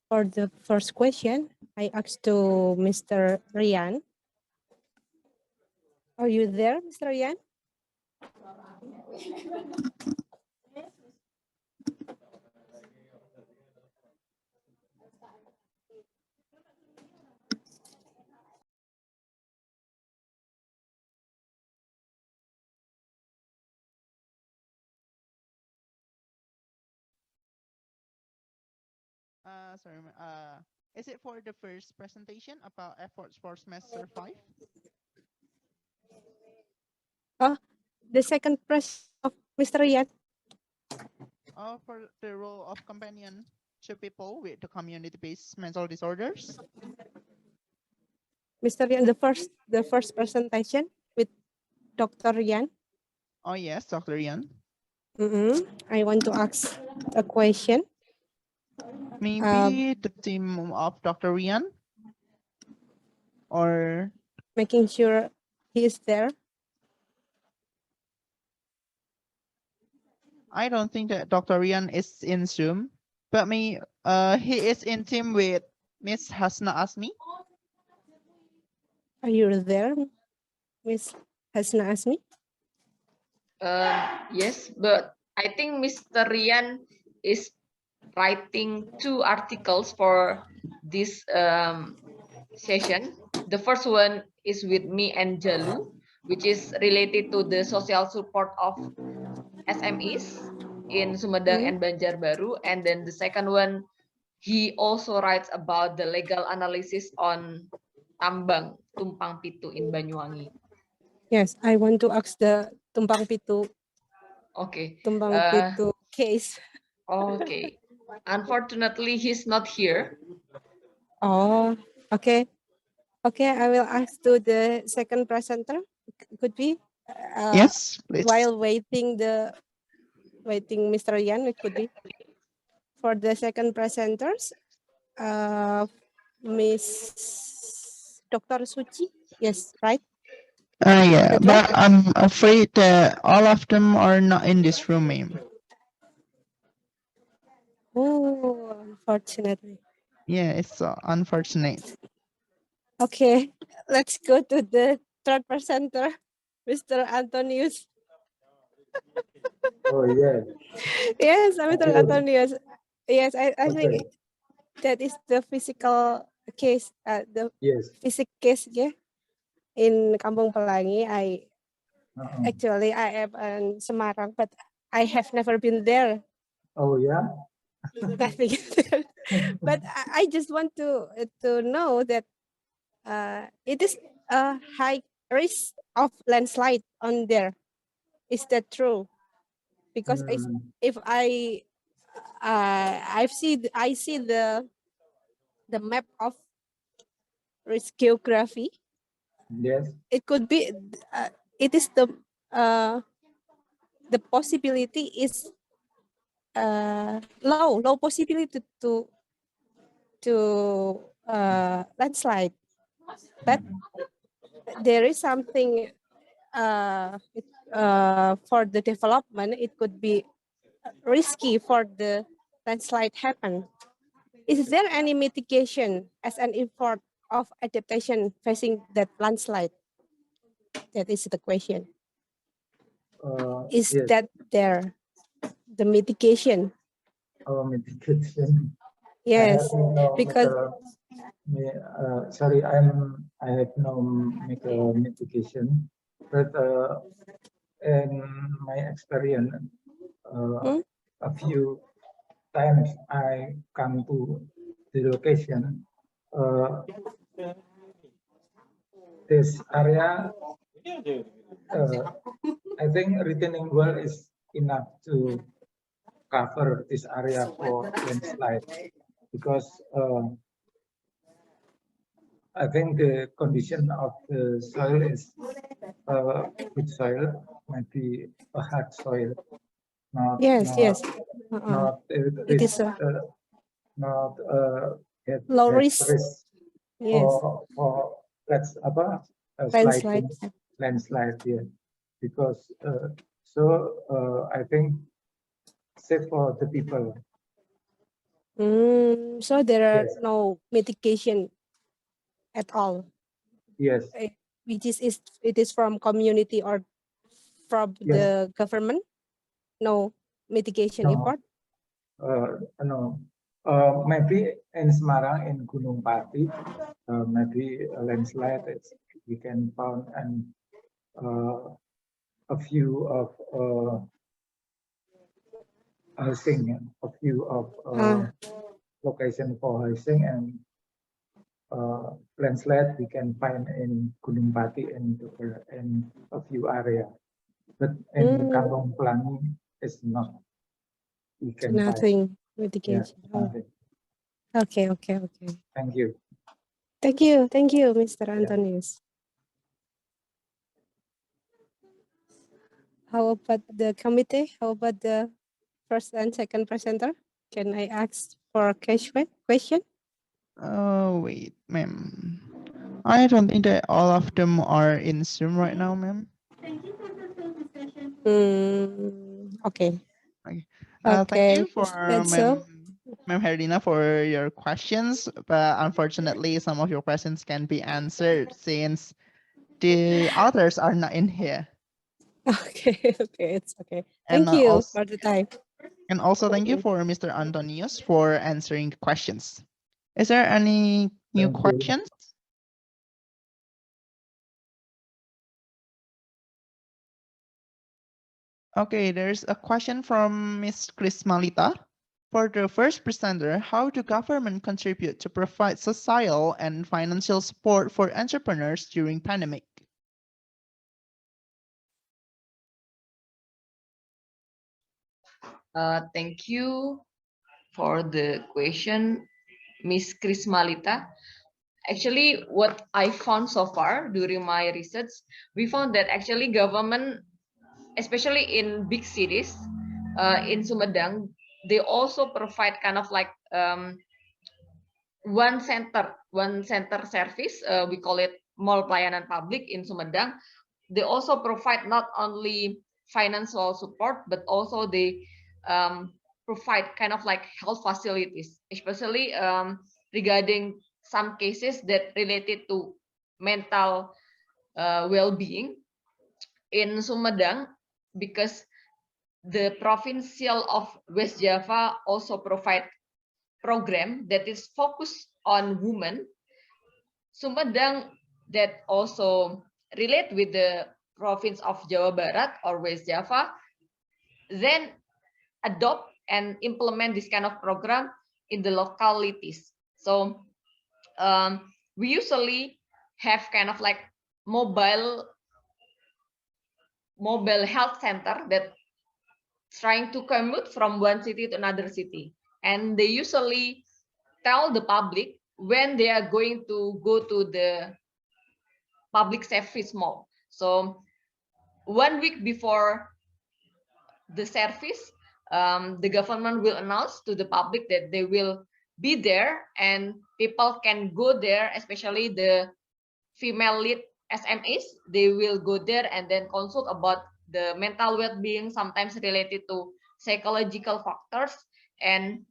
For the first question, I asked to Mr. Rian. Are you there, Mr. Rian? Sorry, is it for the first presentation about efforts for semester 5? The second press of Mr. Rian. For the role of companion to people with the community-based mental disorders? Mr. Rian, the first presentation with Dr. Rian. Oh, yes, Dr. Rian. I want to ask a question. Maybe the team of Dr. Rian? Or Making sure he is there. I don't think that Dr. Rian is in Zoom, but he is in team with Miss Hasna Azmi. Are you there, Miss Hasna Azmi? Yes, but I think Mr. Rian is writing 2 articles for this session. The first one is with me and Jalu, which is related to the social support of SMEs in Sumedang and Banjarbaru. And then the second one, he also writes about the legal analysis on tambang tumpang pitu in Banyuwangi. Yes, I want to ask the tumpang pitu case. Okay. Unfortunately, he's not here. Oh, okay. Okay, I will ask to the second presenter. Could be? Yes, please. While waiting Mr. Yan, it could be. For the second presenters, Miss Dr. Soetji. Yes, right? Yeah, but I'm afraid that all of them are not in this room, ma'am. Oh, unfortunately. Yeah, it's unfortunate. Okay, let's go to the third presenter, Mr. Antonius. Oh, yes. Yes, Mr. Okay. Antonius. Yes, I Okay. think that is the physical case, the Yes. physical case, yeah. In Kampung Pelangi, actually I am in Semarang, but I have never been there. Oh, yeah. Nothing. But I just want to know that it is a high risk of landslide on there. Is that true? Because if I see the map of risk geography. Yes. It could be. It is the possibility is low possibility to landslide, but there is something for the development. It could be risky for the landslide happen. Is there any mitigation as an effort of adaptation facing that landslide? That is the question. Is yes. that there, the mitigation? Oh, mitigation. Yes, because sorry, I have no mitigation, but in my experience, a few times I come to the location. This area I think retaining wall is enough to cover this area for landslide because I think the condition of the soil is good soil, might be a hard soil, not Yes, yes. not It is a not low have risk. risk Yes, for that's apa landslide. sliding landslide here because I think safe for the people. So there are Yes. no mitigation at all. Yes. Which is it is from community or from Yes. the government? No mitigation No. effort? No. Maybe in Semarang, in Gunung Pati, maybe a landslide. We can found a few of housing, a few of location for housing, and landslide we can find in Gunung Pati and in a few area, but in Kampung Pelangi it's not. We can Nothing find. mitigation. Yeah, nothing. Okay. Thank you. Thank you, Mr. Antonius. How about the committee? How about the first and second presenter? Can I ask for a question? Oh, wait, ma'am. I don't think that all of them are in Zoom right now, ma'am. Okay. Thank you for that's so. Ma'am Herlina for your questions, but unfortunately, some of your questions can be answered since the others are not in here. Okay, it's okay. And Thank you also, for the time. And also thank you for Mr. Antonius for answering the questions. Is there any new Thank you. questions? Okay, there's a question from Ms. Krismalita. For the first presenter, how do government contribute to provide societal and financial support for entrepreneurs during pandemic? Thank you for the question, Miss Krismalita. Actually, what I found so far during my research, we found that actually government, especially in big cities, in Sumedang, they also provide kind of like one center service. We call it Mall Pelayanan Publik in Sumedang. They also provide not only financial support, but also they provide kind of like health facilities, especially regarding some cases that related to mental well-being in Sumedang, because the provincial of West Java also provide program that is focused on women. Sumedang that also relate with the province of Jawa Barat or West Java, then adopt and implement this kind of program in the localities. So we usually have kind of like mobile health center that trying to commute from one city to another city, and they usually tell the public when they are going to go to the public service mall. So 1 week before the service, the government will announce to the public that they will be there, and people can go there, especially the female lead SMEs. They will go there and then consult about the mental well-being, sometimes related to psychological factors, and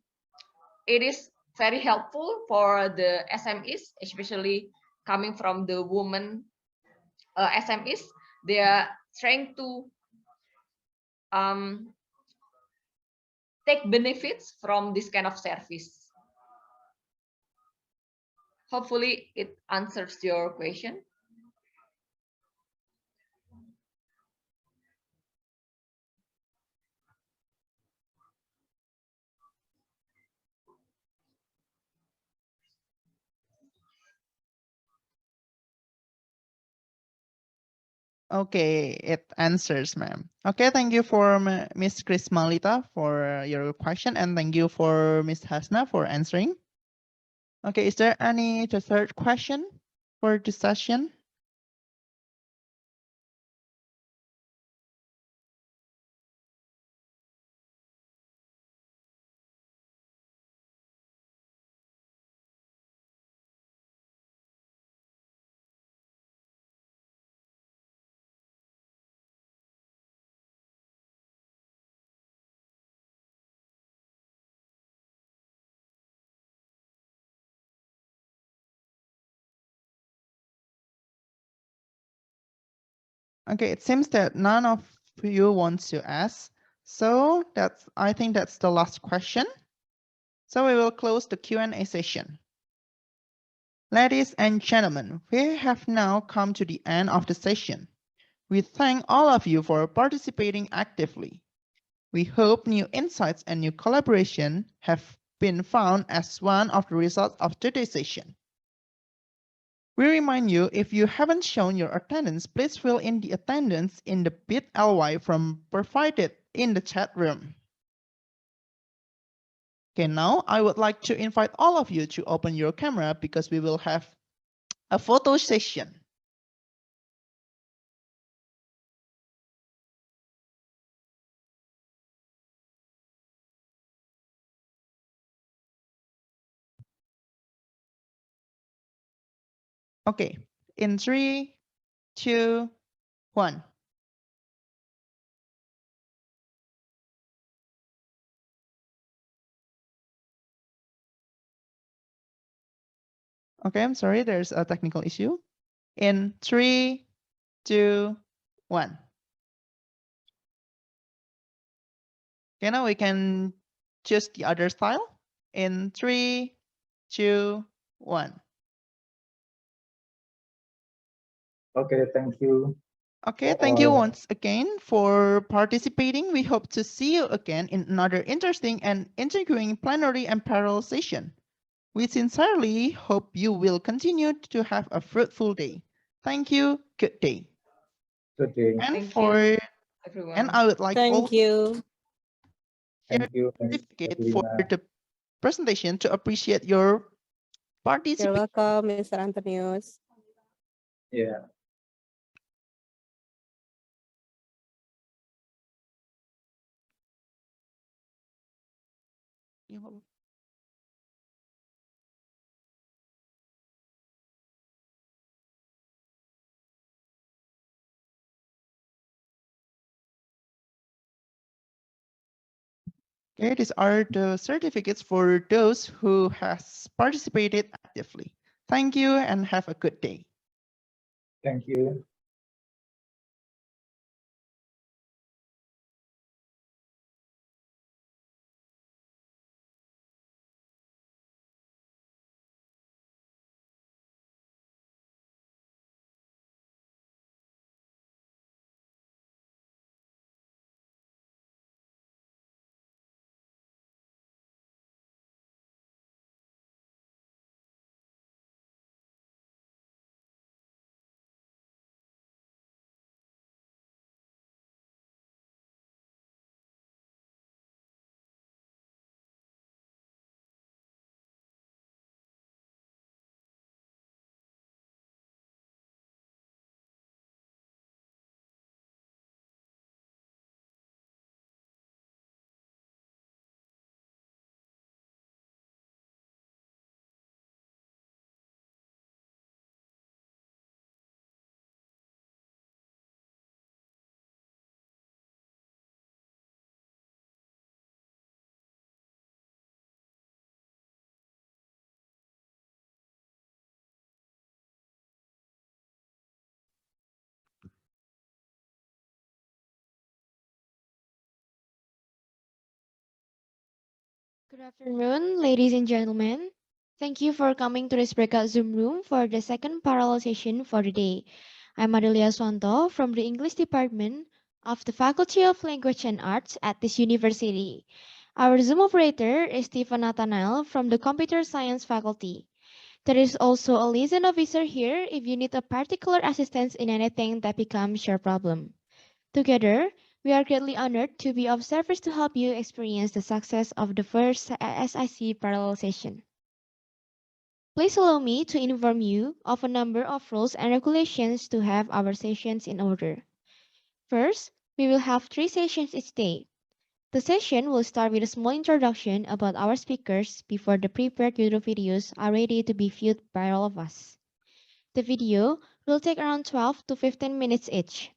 it is very helpful for the SMEs, especially coming from the women SMEs. They are trying to take benefits from this kind of service. Hopefully it answers your question. Okay, it answers, ma'am. Okay, thank you for Miss Krismalita for your question, and thank you for Miss Hasna for answering. Okay, is there any third question for this session? Okay, it seems that none of you wants to ask. So I think that's the last question. So we will close the Q&A session. Ladies and gentlemen, we have now come to the end of the session. We thank all of you for participating actively. We hope new insights and new collaboration have been found as one of the results of today's session. We remind you, if you haven't shown your attendance, please fill in the attendance in the bit.ly from provided in the chat room. Okay, now I would like to invite all of you to open your camera because we will have a photo session. Okay, in 3, 2, 1. Okay, I'm sorry, there's a technical issue. In 3, 2, 1. Okay, now we can choose the other style. In 3, 2, 1. Okay, thank you. Okay, thank you once again for participating. We hope to see you again in another interesting and intriguing plenary and parallel session. We sincerely hope you will continue to have a fruitful day. Thank you. Good day. Good day. And Thank for you, everyone. and I would like all Thank you. Thank you, certificate for Herlina. the presentation to appreciate your You're participation. welcome, Mr. Antonius. Yeah. Okay, these are the certificates for those who has participated actively. Thank you and have a good day. Thank you. Good afternoon, ladies and gentlemen. Thank you for coming to this breakout Zoom room for the second parallel session for the day. I'm Adelia Swanto from the English Department of the Faculty of Language and Arts at this university. Our Zoom operator is Stephen Nathanael from the Computer Science faculty. There is also a liaison officer here if you need a particular assistance in anything that becomes your problem. Together, we are greatly honored to be of service to help you experience the success of the first SIC parallel session. Please allow me to inform you of a number of rules and regulations to have our sessions in order. First, we will have 3 sessions each day. The session will start with a small introduction about our speakers before the prepared YouTube videos are ready to be viewed by all of us. The video will take around 12 to 15 minutes each.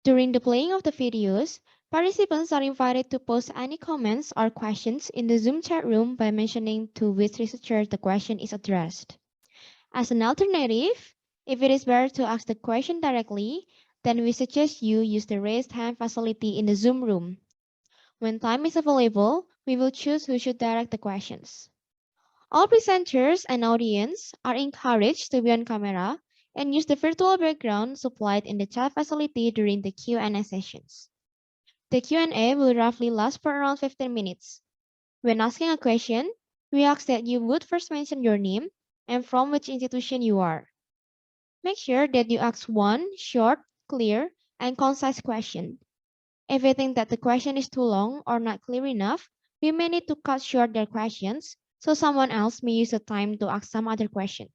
During the playing of the videos, participants are invited to post any comments or questions in the Zoom chat room by mentioning to which researcher the question is addressed. As an alternative, if it is better to ask the question directly, then we suggest you use the raise hand facility in the Zoom room. When time is available, we will choose who should direct the questions. All presenters and audience are encouraged to be on camera and use the virtual background supplied in the chat facility during the Q&A sessions. The Q&A will roughly last for around 15 minutes. When asking a question, we ask that you would first mention your name and from which institution you are. Make sure that you ask one short, clear, and concise question. If you think that the question is too long or not clear enough, we may need to cut short their questions so someone else may use the time to ask some other question.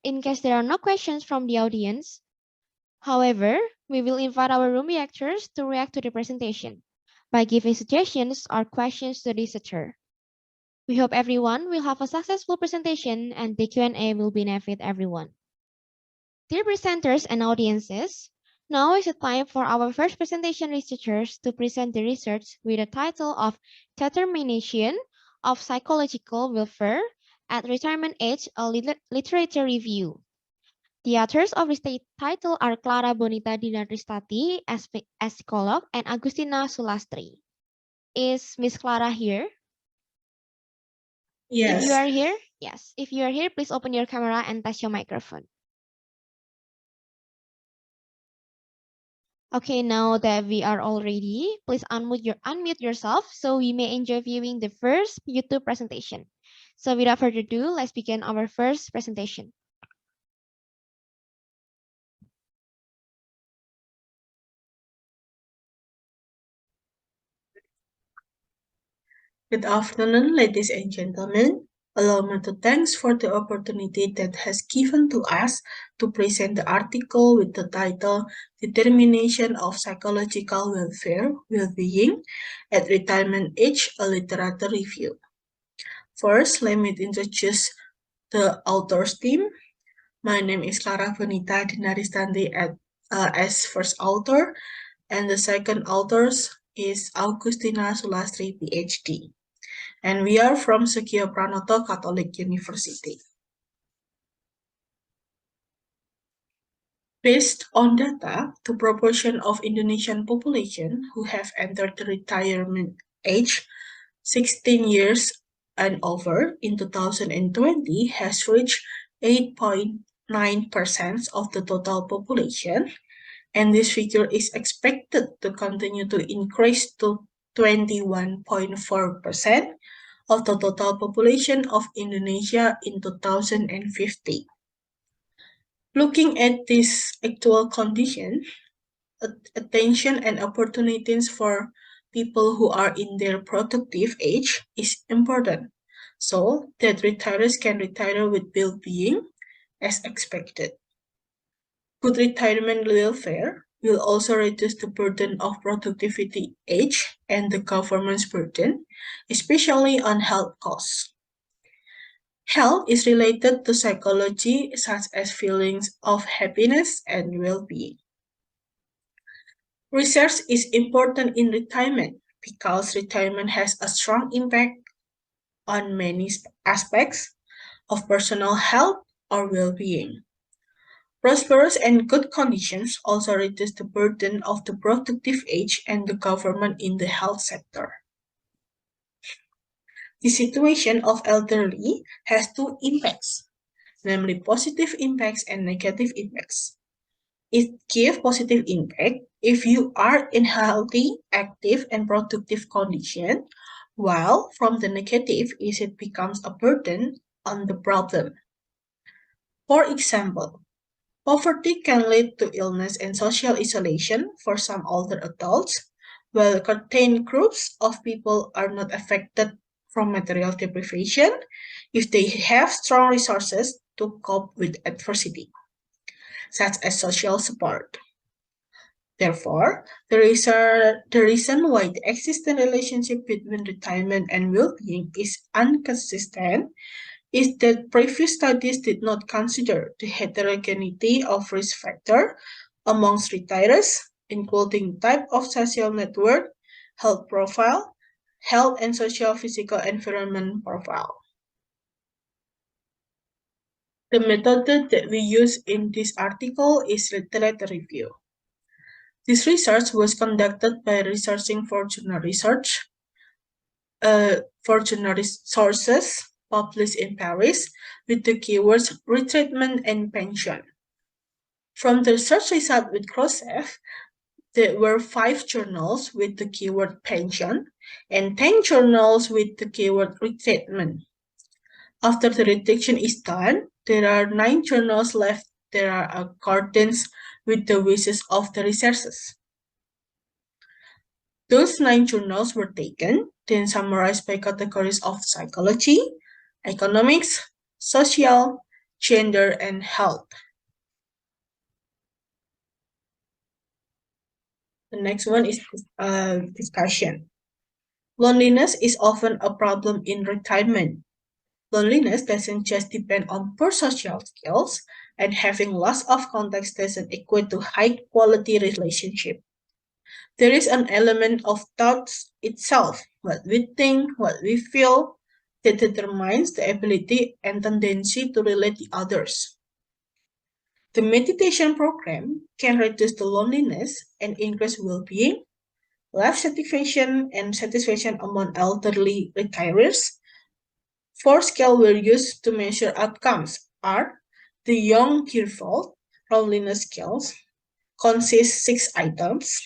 In case there are no questions from the audience, however, we will invite our room reactors to react to the presentation by giving suggestions or questions to the researcher. We hope everyone will have a successful presentation and the Q&A will benefit everyone. Dear presenters and audiences, now is the time for our first presentation researchers to present the research with the title of Determination of Psychological Welfare at Retirement Age, a Literature Review. The authors of this title are Clara Bonita Dinaristati as psychologist and Agustina Sulastri. Is Miss Clara here? Yes. If you are here, yes. If you are here, please open your camera and touch your microphone. Okay, now that we are all ready, please unmute yourself so we may enjoy viewing the first YouTube presentation. So without further ado, let's begin our first presentation. Good afternoon, ladies and gentlemen. Allow me to thank for the opportunity that has given to us to present the article with the title Determination of Psychological Welfare, Well-being at Retirement Age, a Literature Review. First, let me introduce the author's team. My name is Clara Bonita Dinaristandi as first author, and the second author is Agustina Sulastri, PhD. And we are from Sekio Pranoto Catholic University. Based on data, the proportion of Indonesian population who have entered the retirement age 16 years and over in 2020 has reached 8.9% of the total population, and this figure is expected to continue to increase to 21.4% of the total population of Indonesia in 2050. Looking at this actual condition, attention and opportunities for people who are in their productive age is important, so that retirees can retire with well-being as expected. Good retirement welfare will also reduce the burden of productivity age and the government's burden, especially on health costs. Health is related to psychology such as feelings of happiness and well-being. Research is important in retirement because retirement has a strong impact on many aspects of personal health or well-being. Prosperous and good conditions also reduce the burden of the productive age and the government in the health sector. The situation of elderly has two impacts, namely positive impacts and negative impacts. It gives positive impact if you are in healthy, active, and productive condition, while from the negative is it becomes a burden on the problem. For example, poverty can lead to illness and social isolation for some older adults, while certain groups of people are not affected from material deprivation if they have strong resources to cope with adversity, such as social support. Therefore, the reason why the existing relationship between retirement and well-being is inconsistent is that previous studies did not consider the heterogeneity of risk factor amongst retirees, including type of social network, health profile, health and social physical environment profile. The method that we use in this article is literature review. This research was conducted by researching for journal sources published in Paris with the keywords retreatment and pension. From the research result with cross-check, there were 5 journals with the keyword pension and 10 journals with the keyword retreatment. After the reduction is done, there are 9 journals left that are accordance with the wishes of the researchers. Those 9 journals were taken, then summarized by categories of psychology, economics, social, gender, and health. The next one is discussion. Loneliness is often a problem in retirement. Loneliness doesn't just depend on poor social skills, and having loss of context doesn't equate to high-quality relationship. There is an element of thoughts itself, what we think, what we feel, that determines the ability and tendency to relate to others. The meditation program can reduce the loneliness and increase well-being, life satisfaction, and satisfaction among elderly retirees. 4 scales were used to measure outcomes are the Young Kirvold loneliness scales, consists 6 items,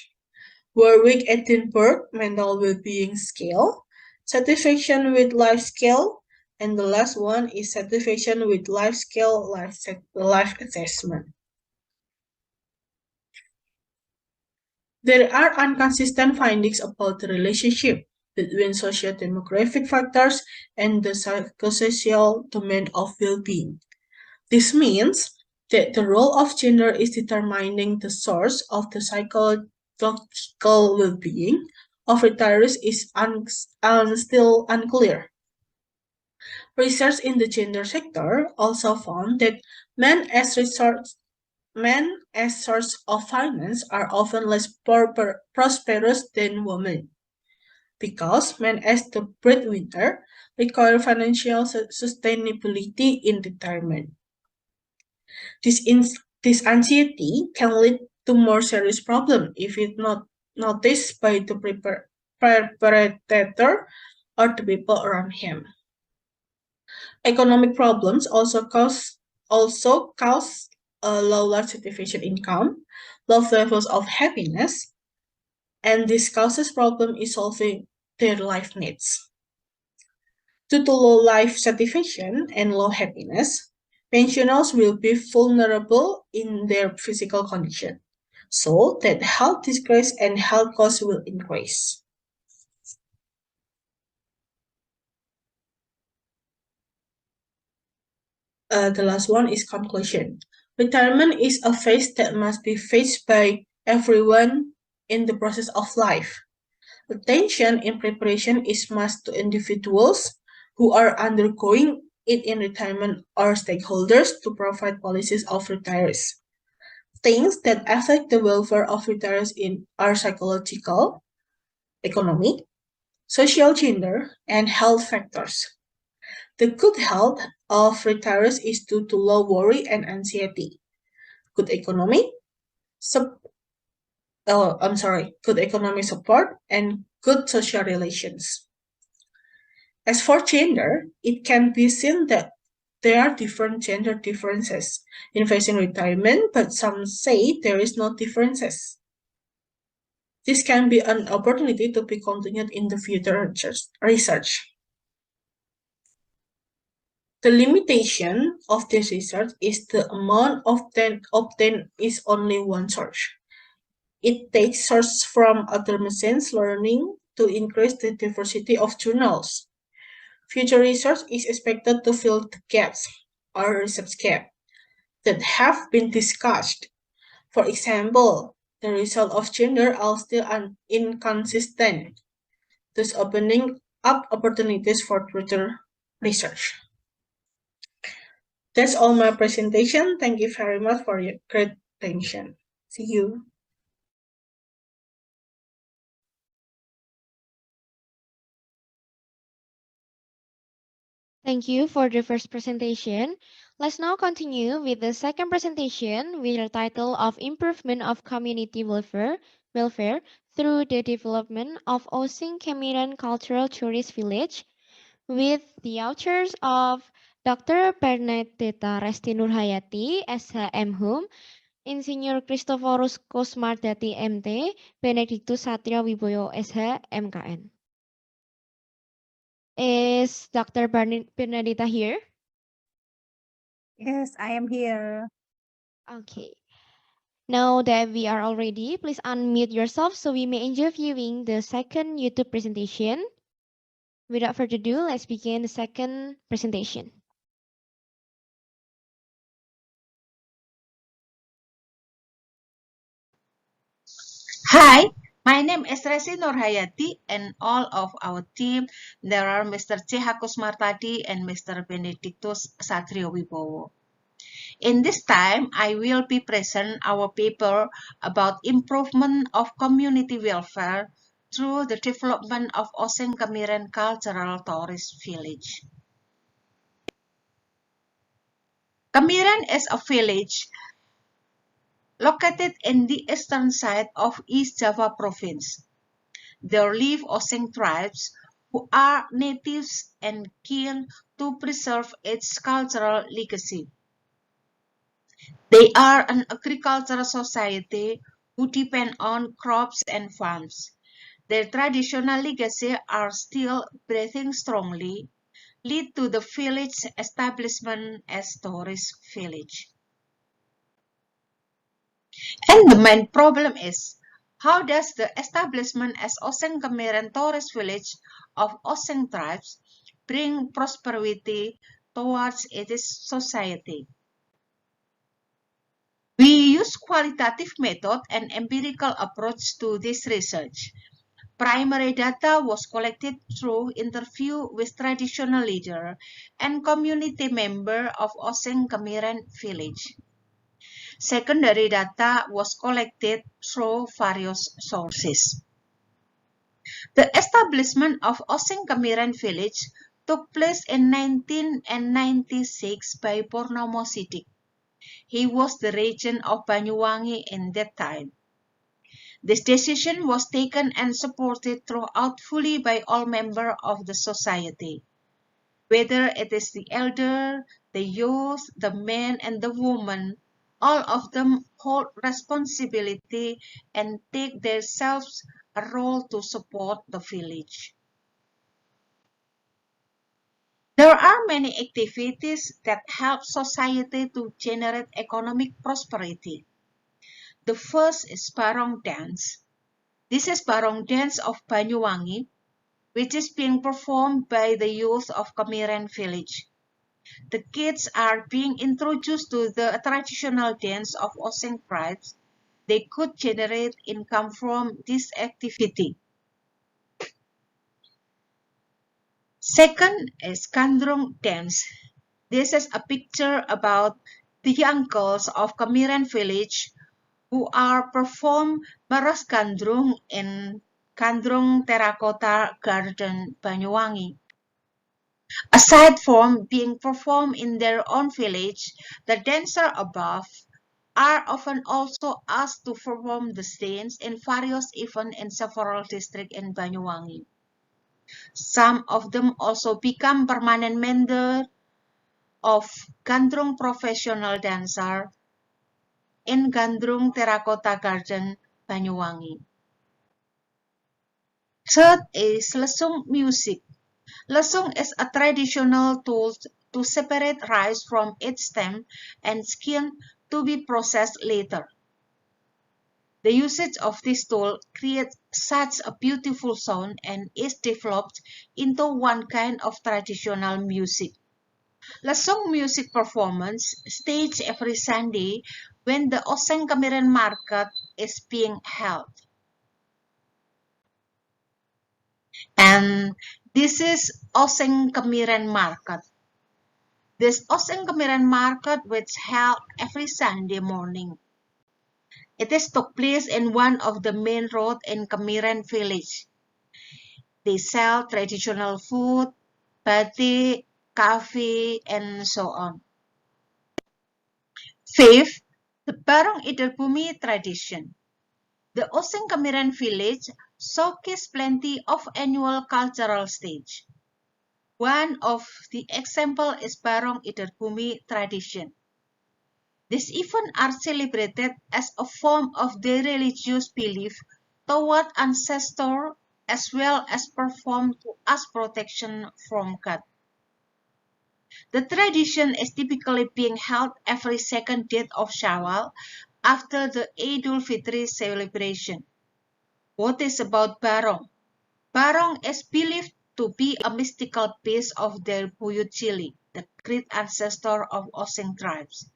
Warwick-Edinburgh mental well-being scale, satisfaction with life scale, and the last one is satisfaction with life scale life assessment. There are inconsistent findings about the relationship between socio-demographic factors and the psychosocial domain of well-being. This means that the role of gender is determining the source of the psychological well-being of retirees is still unclear. Research in the gender sector also found that men as source of finance are often less prosperous than women, because men as the breadwinner require financial sustainability in retirement. This anxiety can lead to more serious problems if it's not noticed by the perpetrator or the people around him. Economic problems also cause low life satisfaction income, low levels of happiness, and this causes problem in solving their life needs. Due to low life satisfaction and low happiness, pensioners will be vulnerable in their physical condition, so that health disgrace and health costs will increase. The last one is conclusion. Retirement is a phase that must be faced by everyone in the process of life. Attention in preparation is must to individuals who are undergoing it in retirement or stakeholders to provide policies of retirees. Things that affect the welfare of retirees are psychological, economic, social, gender, and health factors. The good health of retirees is due to low worry and anxiety. Good economic support and good social relations. As for gender, it can be seen that there are different gender differences in facing retirement, but some say there is no differences. This can be an opportunity to be continued in the future research. The limitation of this research is the amount obtained is only one source. It takes sources from other machine learning to increase the diversity of journals. Future research is expected to fill the gaps or research gap that have been discussed. For example, the result of gender are still inconsistent, thus opening up opportunities for future research. That's all my presentation. Thank you very much for your great attention. See you. Thank you for the first presentation. Let's now continue with the second presentation with the title of Improvement of Community Welfare through the Development of Osing Kemiren Cultural Tourist Village with the authors of Dr. Bernadetta Resti Nurhayati, SH.M. Hum, Insinyur Christophorus Kusmardati, MT, Benedictus Satrio Wibowo, SH, MKN. Is Dr. Bernadetta here? Yes, I am here. Okay. Now that we are all ready, please unmute yourself so we may enjoy viewing the second YouTube presentation. Without further ado, let's begin the second presentation. Hi, my name is Resi Nurhayati and all of our team, there are Mr. C. Kusmartadi and Mr. Benedictus Satrio Wibowo. In this time, I will be present our paper about improvement of community welfare through the development of Osing Kemiren Cultural Tourist Village. Kemiren is a village located in the eastern side of East Java province. There live Osing tribes who are natives and keen to preserve its cultural legacy. They are an agricultural society who depend on crops and farms. Their traditional legacy are still breathing strongly, lead to the village establishment as tourist village. And the main problem is, how does the establishment as Osing Kemiren Tourist Village of Osing tribes bring prosperity towards its society? We use qualitative method and empirical approach to this research. Primary data was collected through interview with traditional leader and community member of Osing Kemiren village. Secondary data was collected through various sources. The establishment of Osing Kemiren village took place in 1996 by Purnama Sidik. He was the regent of Banyuwangi in that time. This decision was taken and supported throughout fully by all members of the society. Whether it is the elder, the youth, the men and the women, all of them hold responsibility and take themselves a role to support the village. There are many activities that help society to generate economic prosperity. The first is Barong Dance. This is Barong Dance of Banyuwangi, which is being performed by the youth of Kemiren village. The kids are being introduced to the traditional dance of Osing tribes. They could generate income from this activity. Second is Gandrung Dance. This is a picture about the uncles of Kemiren village who are perform Maras Gandrung in Gandrung Terracotta Garden, Banyuwangi. Aside from being performed in their own village, the dancers above are often also asked to perform the dance in various events in several districts in Banyuwangi. Some of them also become permanent member of Gandrung professional dancer in Gandrung Terracotta Garden, Banyuwangi. Third is Lesung music. Lesung is a traditional tool to separate rice from its stem and skin to be processed later. The usage of this tool creates such a beautiful sound and is developed into one kind of traditional music. The song music performance staged every Sunday when the Oseng Kemiren market is being held. And this is Oseng Kemiren market. This Oseng Kemiren market which held every Sunday morning. It is took place in one of the main road in Kemiren village. They sell traditional food, batik, coffee, and so on. Fifth, the Barong Ederbumi tradition. The Oseng Kemiren village showcases plenty of annual cultural stage. One of the example is Barong Ederbumi tradition. These events are celebrated as a form of their religious belief toward ancestors as well as performed to ask protection from God. The tradition is typically being held every second day of Shawwal after the Idul Fitri celebration. What is about Barong? Barong is believed to be a mystical piece of their Buyut Cili, the great ancestor of Oseng tribes.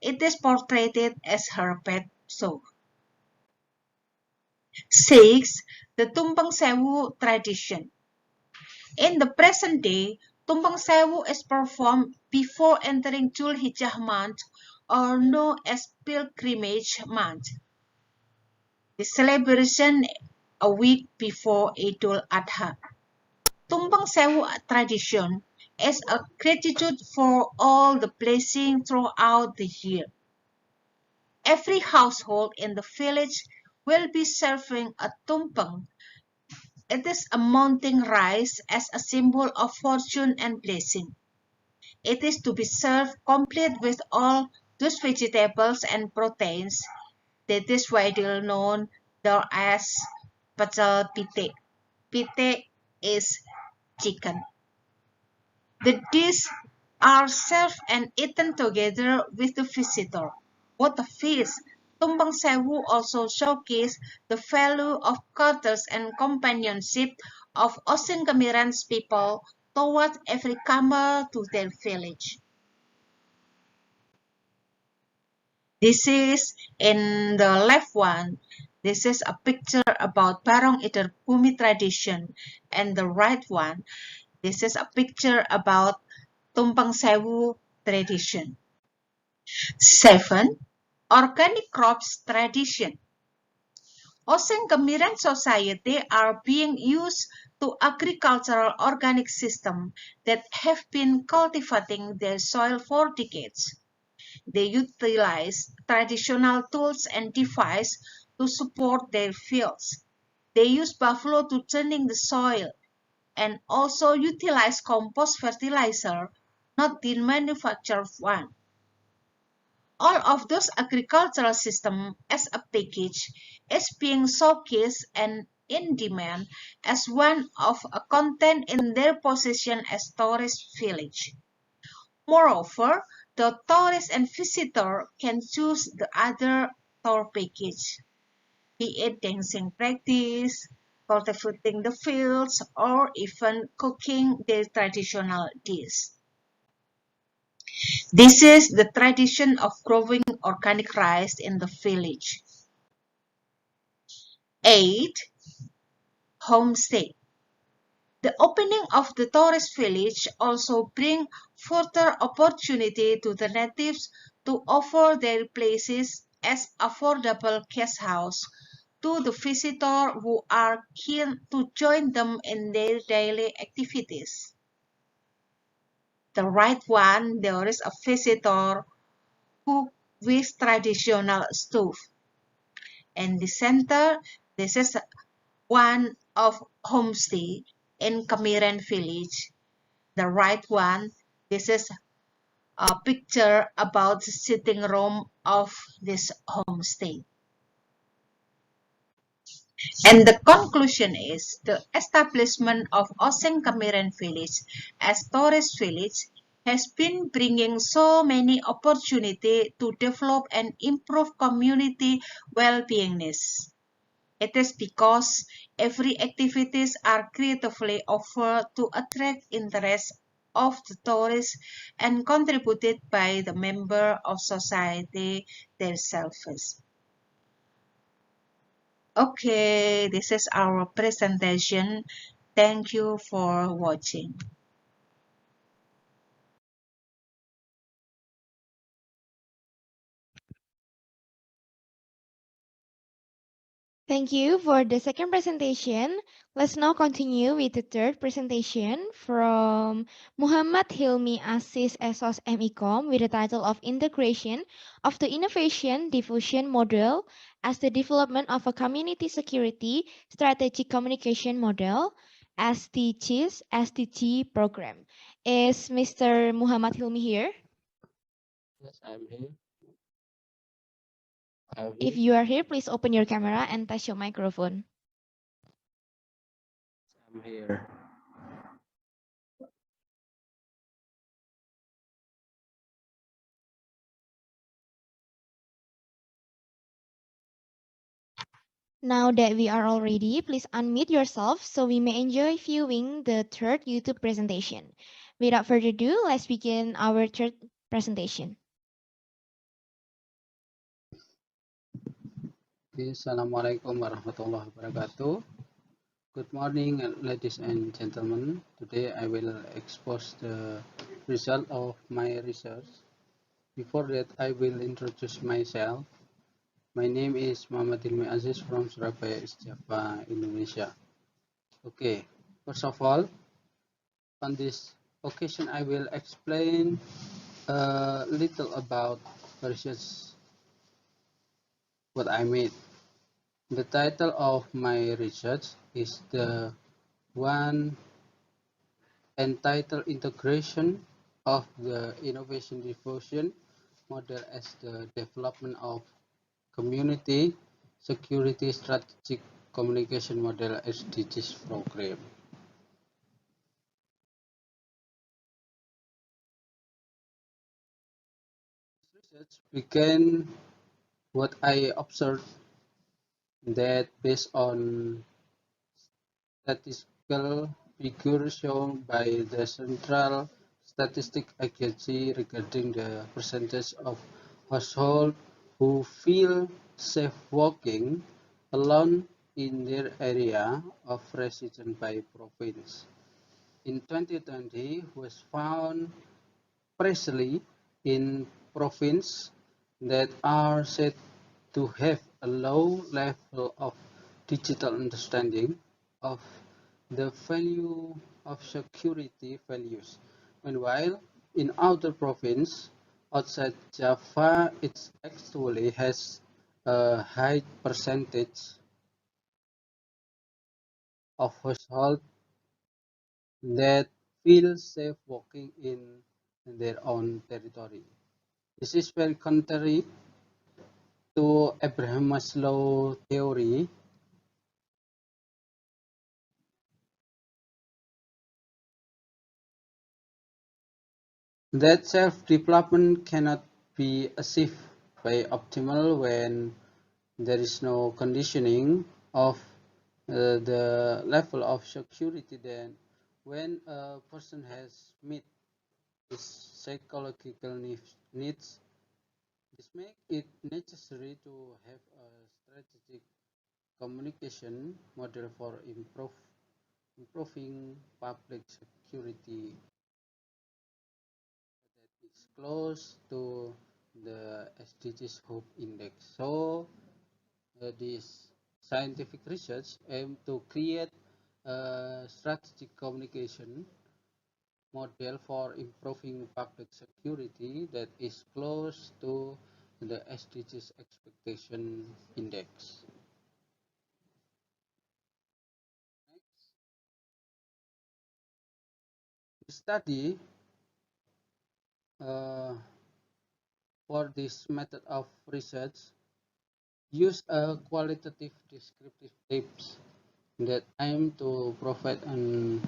It is portrayed as her pet soul. 6. The Tumpeng Sewu tradition. In the present day, Tumpeng Sewu is performed before entering Dhul Hijjah month or known as pilgrimage month. The celebration a week before Idul Adha. Tumpeng Sewu tradition is a gratitude for all the blessings throughout the year. Every household in the village will be serving a tumpeng. It is a mounting rice as a symbol of fortune and blessing. It is to be served complete with all those vegetables and proteins. That is widely known as pecel pite. Pite is chicken. The dishes are served and eaten together with the visitor. What a feast! Tumpeng Sewu also showcases the value of courtesy and companionship of Oseng Kemiren's people towards every comer to their village. This is in the left one. This is a picture about Barong Ederbumi tradition, and the right one. This is a picture about Tumpeng Sewu tradition. 7. Organic crops tradition. Oseng Kemiren society are being used to agricultural organic system that have been cultivating their soil for decades. They utilize traditional tools and devices to support their fields. They use buffalo to turning the soil and also utilize compost fertilizer, not the manufactured one. All of those agricultural systems as a package is being showcased and in demand as one of a content in their possession as tourist village. Moreover, the tourist and visitor can choose the other tour package, be it dancing practice, cultivating the fields, or even cooking their traditional dish. This is the tradition of growing organic rice in the village. 8. Homestay. The opening of the tourist village also brings further opportunity to the natives to offer their places as affordable guest house to the visitor who are keen to join them in their daily activities. The right one, there is a visitor cook with traditional stove. And the center, this is one of homestay in Kemiren village. The right one, this is a picture about the sitting room of this homestay. And the conclusion is the establishment of Oseng Kemiren village as tourist village has been bringing so many opportunities to develop and improve community well-beingness. It is because every activities are creatively offered to attract interest of the tourists and contributed by the member of society themselves. Okay, this is our presentation. Thank you for watching. Thank you for the second presentation. Let's now continue with the third presentation from Muhammad Hilmi Asis S.Sos MECOM with the title of Integration of the Innovation Diffusion Model as the Development of a Community Security Strategic Communication Model, SDGs, SDG Program. Is Mr. Muhammad Hilmi here? Yes, I'm here. I'm If here. you are here, please open your camera and touch your microphone. I'm here. Now that we are all ready, please unmute yourself so we may enjoy viewing the third YouTube presentation. Without further ado, let's begin our third presentation. Okay, Assalamualaikum warahmatullahi wabarakatuh. Good morning, ladies and gentlemen. Today I will expose the result of my research. Before that, I will introduce myself. My name is Muhammad Hilmi Aziz from Surabaya, Java, Indonesia. Okay, first of all, on this occasion, I will explain a little about research what I made. The title of my research is the one entitled Integration of the Innovation Diffusion Model as the Development of Community Security Strategic Communication Model SDGs Program. Research began what I observed that based on statistical figures shown by the Central Statistic Agency regarding the percentage of households who feel safe walking alone in their area of residence by province. In 2020, was found precisely in provinces that are said to have a low level of digital understanding of the value of security values. Meanwhile, in other provinces outside Java, it actually has a high percentage of households that feel safe walking in their own territory. This is very contrary to Abraham Maslow theory that self-development cannot be achieved by optimal when there is no conditioning of the level of security. Then when a person has met his psychological needs, this makes it necessary to have a strategic communication model for improving public security that is close to the SDGs Hope Index. So this scientific research aims to create a strategic communication model for improving public security that is close to the SDGs expectation index. The study for this method of research use a qualitative descriptive tips that aim to provide an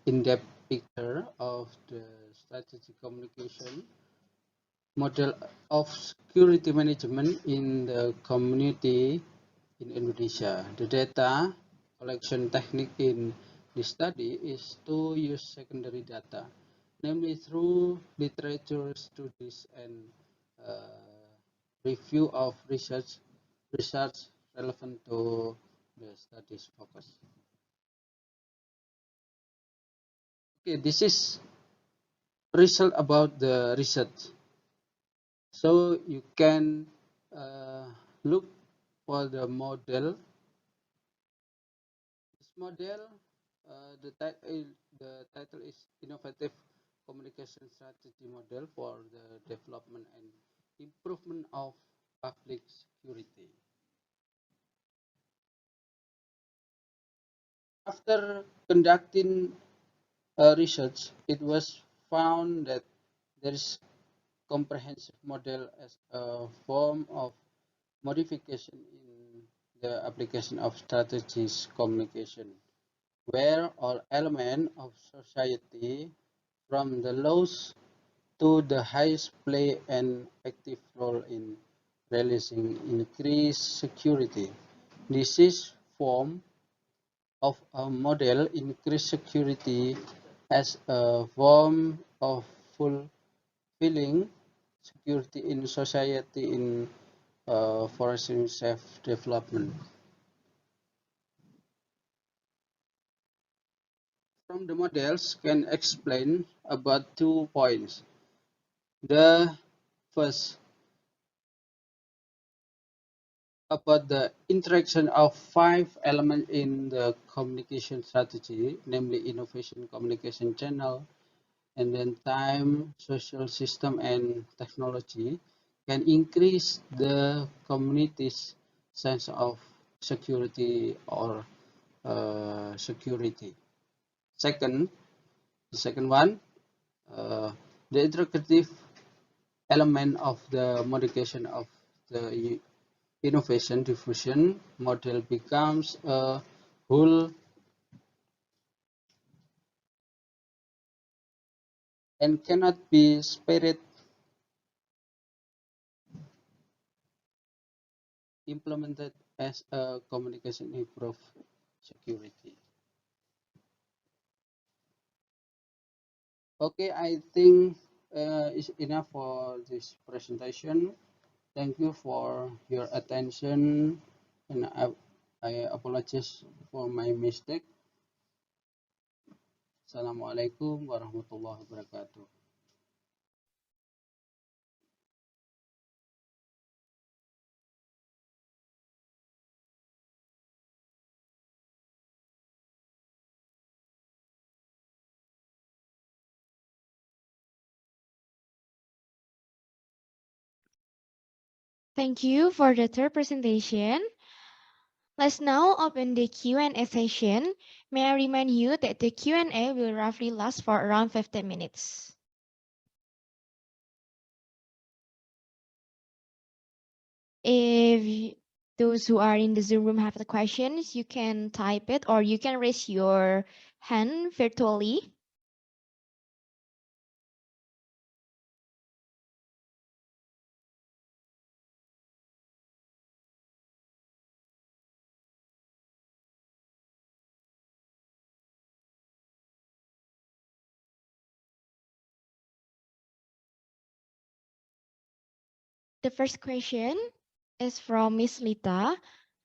in-depth picture of the strategic communication, model of security management in the community in Indonesia. The data collection technique in this study is to use secondary data, namely through literature studies and review of research relevant to the study's focus. Okay, this is result about the research. So you can look for the model. This model, the title is Innovative Communication Strategy Model for the Development and Improvement of Public Security. After conducting research, it was found that there is comprehensive model as a form of modification in the application of strategies communication, where all elements of society, from the lowest to the highest, play an active role in realizing increased security. This is form of a model increased security as a form of fulfilling security in society in fostering safe development. From the models can explain about 2 points. The first, about the interaction of 5 elements in the communication strategy, namely innovation, communication channel, and then time, social system, and technology, can increase the community's sense of security or security. The second one, the interactive element of the modification of the innovation diffusion model becomes a whole and cannot be spared, implemented as a communication improve security. Okay, I think it's enough for this presentation. Thank you for your attention, and I apologize for my mistake. Assalamualaikum warahmatullahi wabarakatuh. Thank you for the third presentation. Let's now open the Q&A session. May I remind you that the Q&A will roughly last for around 15 minutes. If those who are in the Zoom room have the questions, you can type it or you can raise your hand virtually. The first question is from Miss Lita.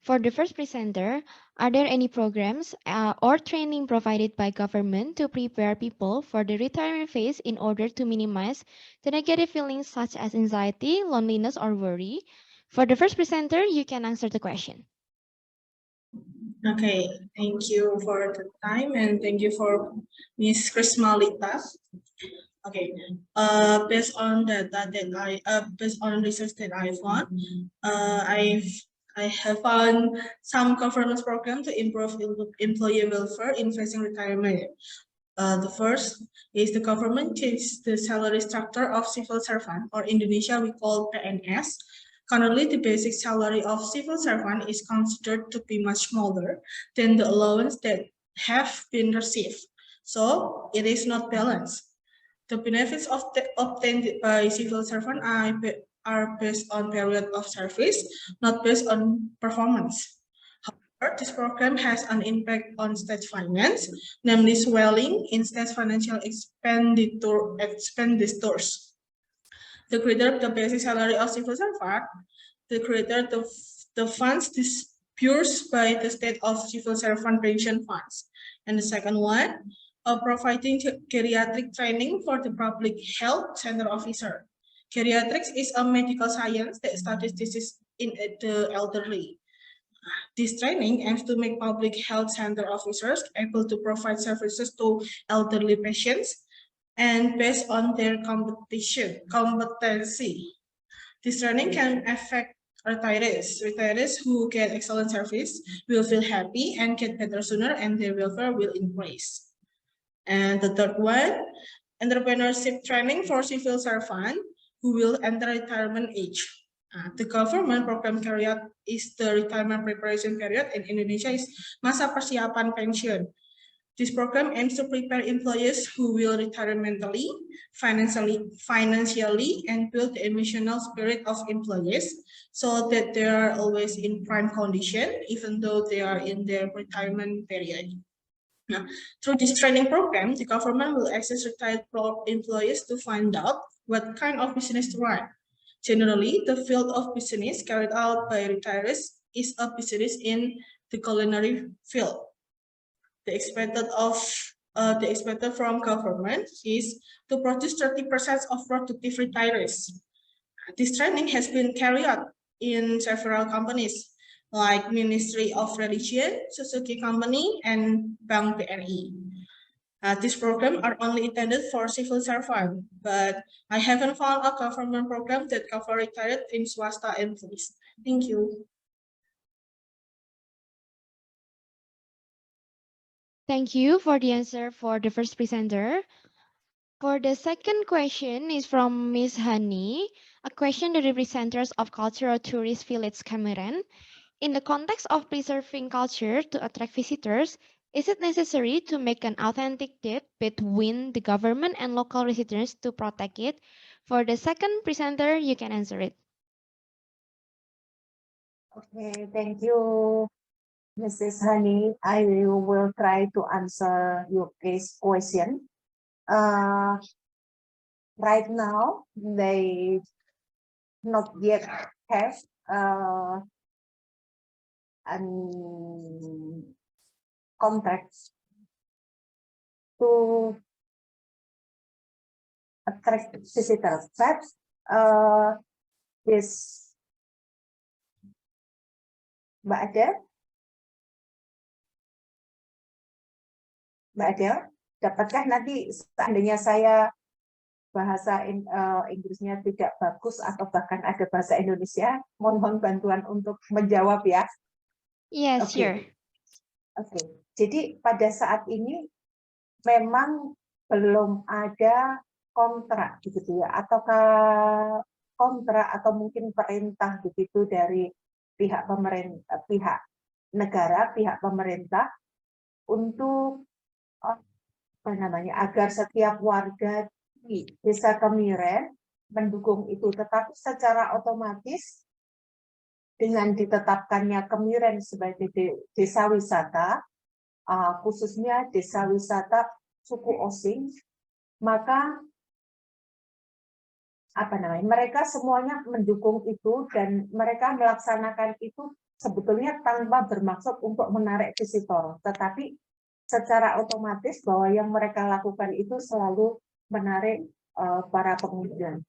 For the first presenter, are there any programs or training provided by government to prepare people for the retirement phase in order to minimize the negative feelings such as anxiety, loneliness, or worry? For the first presenter, you can answer the question. Okay, thank you for the time and thank you for Miss Krismalita. Okay, based on data that based on research that I found, I have found some governance program to improve employee welfare in facing retirement. The first is the government changed the salary structure of civil servant, or in Indonesia we call PNS. Currently, the basic salary of civil servant is considered to be much smaller than the allowance that have been received. So it is not balanced. The benefits obtained by civil servant are based on period of service, not based on performance. However, this program has an impact on state finance, namely swelling in state financial expenditures. The greater the basic salary of civil servant, the greater the funds disbursed by the state of civil servant pension funds. And the second one, providing geriatric training for the public health center officer. Geriatrics is a medical science that studies disease in the elderly. This training aims to make public health center officers able to provide services to elderly patients and based on their competency. This training can affect retirees. Retirees who get excellent service will feel happy and get better sooner, and their welfare will increase. And the third one, entrepreneurship training for civil servant who will enter retirement age. The government program period is the retirement preparation period in Indonesia is masa persiapan pensiun. This program aims to prepare employees who will retire mentally, financially, and build the emotional spirit of employees so that they are always in prime condition, even though they are in their retirement period. Now, through this training program, the government will access retired employees to find out what kind of business to run. Generally, the field of business carried out by retirees is a business in the culinary field. The expected from government is to produce 30% of productive retirees. This training has been carried out in several companies like Ministry of Religion, Suzuki Company, and Bank BRI. This program are only intended for civil servants, but I haven't found a government program that cover retired in swasta employees. Thank you. Thank you for the answer for the first presenter. For the second question is from Ms. Hani, a question to the presenters of Cultural Tourist Village Cameron. In the context of preserving culture to attract visitors, is it necessary to make an authentic deal between the government and local residents to protect it? For the second presenter, you can answer it. Okay, thank you, Mrs. Hani. I will try to answer your question. Right now, they not yet have contracts to attract visitors. But this Mbak Adel, dapatkah nanti seandainya saya bahasa Inggrisnya tidak bagus atau bahkan ada bahasa Indonesia, mohon bantuan untuk menjawab ya. Yes, sure. Oke. Jadi pada saat ini memang belum ada kontrak begitu ya, ataukah kontrak atau mungkin perintah begitu dari pihak pemerintah, pihak negara, pihak pemerintah untuk agar setiap warga di Desa Kemiren mendukung itu, tetapi secara otomatis dengan ditetapkannya Kemiren sebagai desa wisata, khususnya desa wisata suku Osing, maka mereka semuanya mendukung itu dan mereka melaksanakan itu sebetulnya tanpa bermaksud untuk menarik visitor, tetapi secara otomatis bahwa yang mereka lakukan itu selalu menarik para pengunjung.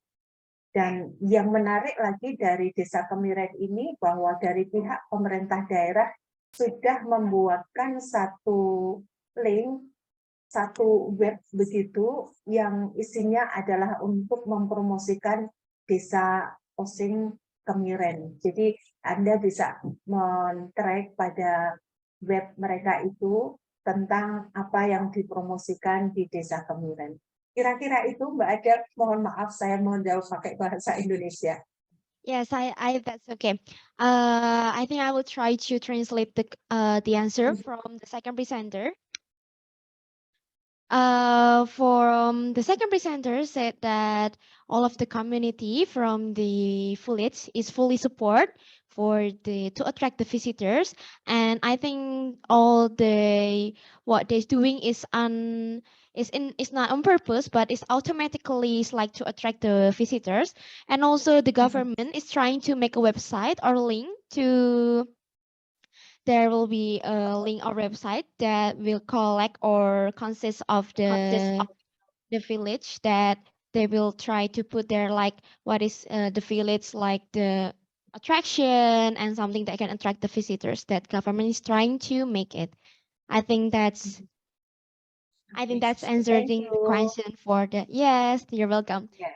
Dan yang menarik lagi dari Desa Kemiren ini bahwa dari pihak pemerintah daerah sudah membuatkan satu link, satu web begitu yang isinya adalah untuk mempromosikan Desa Osing Kemiren. Jadi Anda bisa men-track pada web mereka itu tentang apa yang dipromosikan di Desa Kemiren. Kira-kira itu Mbak Adel, mohon maaf saya menjawab pakai bahasa Indonesia. Yes, that's okay. I think I will try to translate the answer from the second presenter. For the second presenter said that all of the community from the village is fully support for to attract the visitors, and I think what they're doing is not on purpose, but it's automatically is like to attract the visitors, and also the government is trying to make a website or link to. There will be a link or website that will collect or consist of the village that they will try to put there, like what is the village, like the attraction and something that can attract the visitors that government is trying to make it. I think that's Thank answering the you. question for the. Yes, you're welcome. Yeah.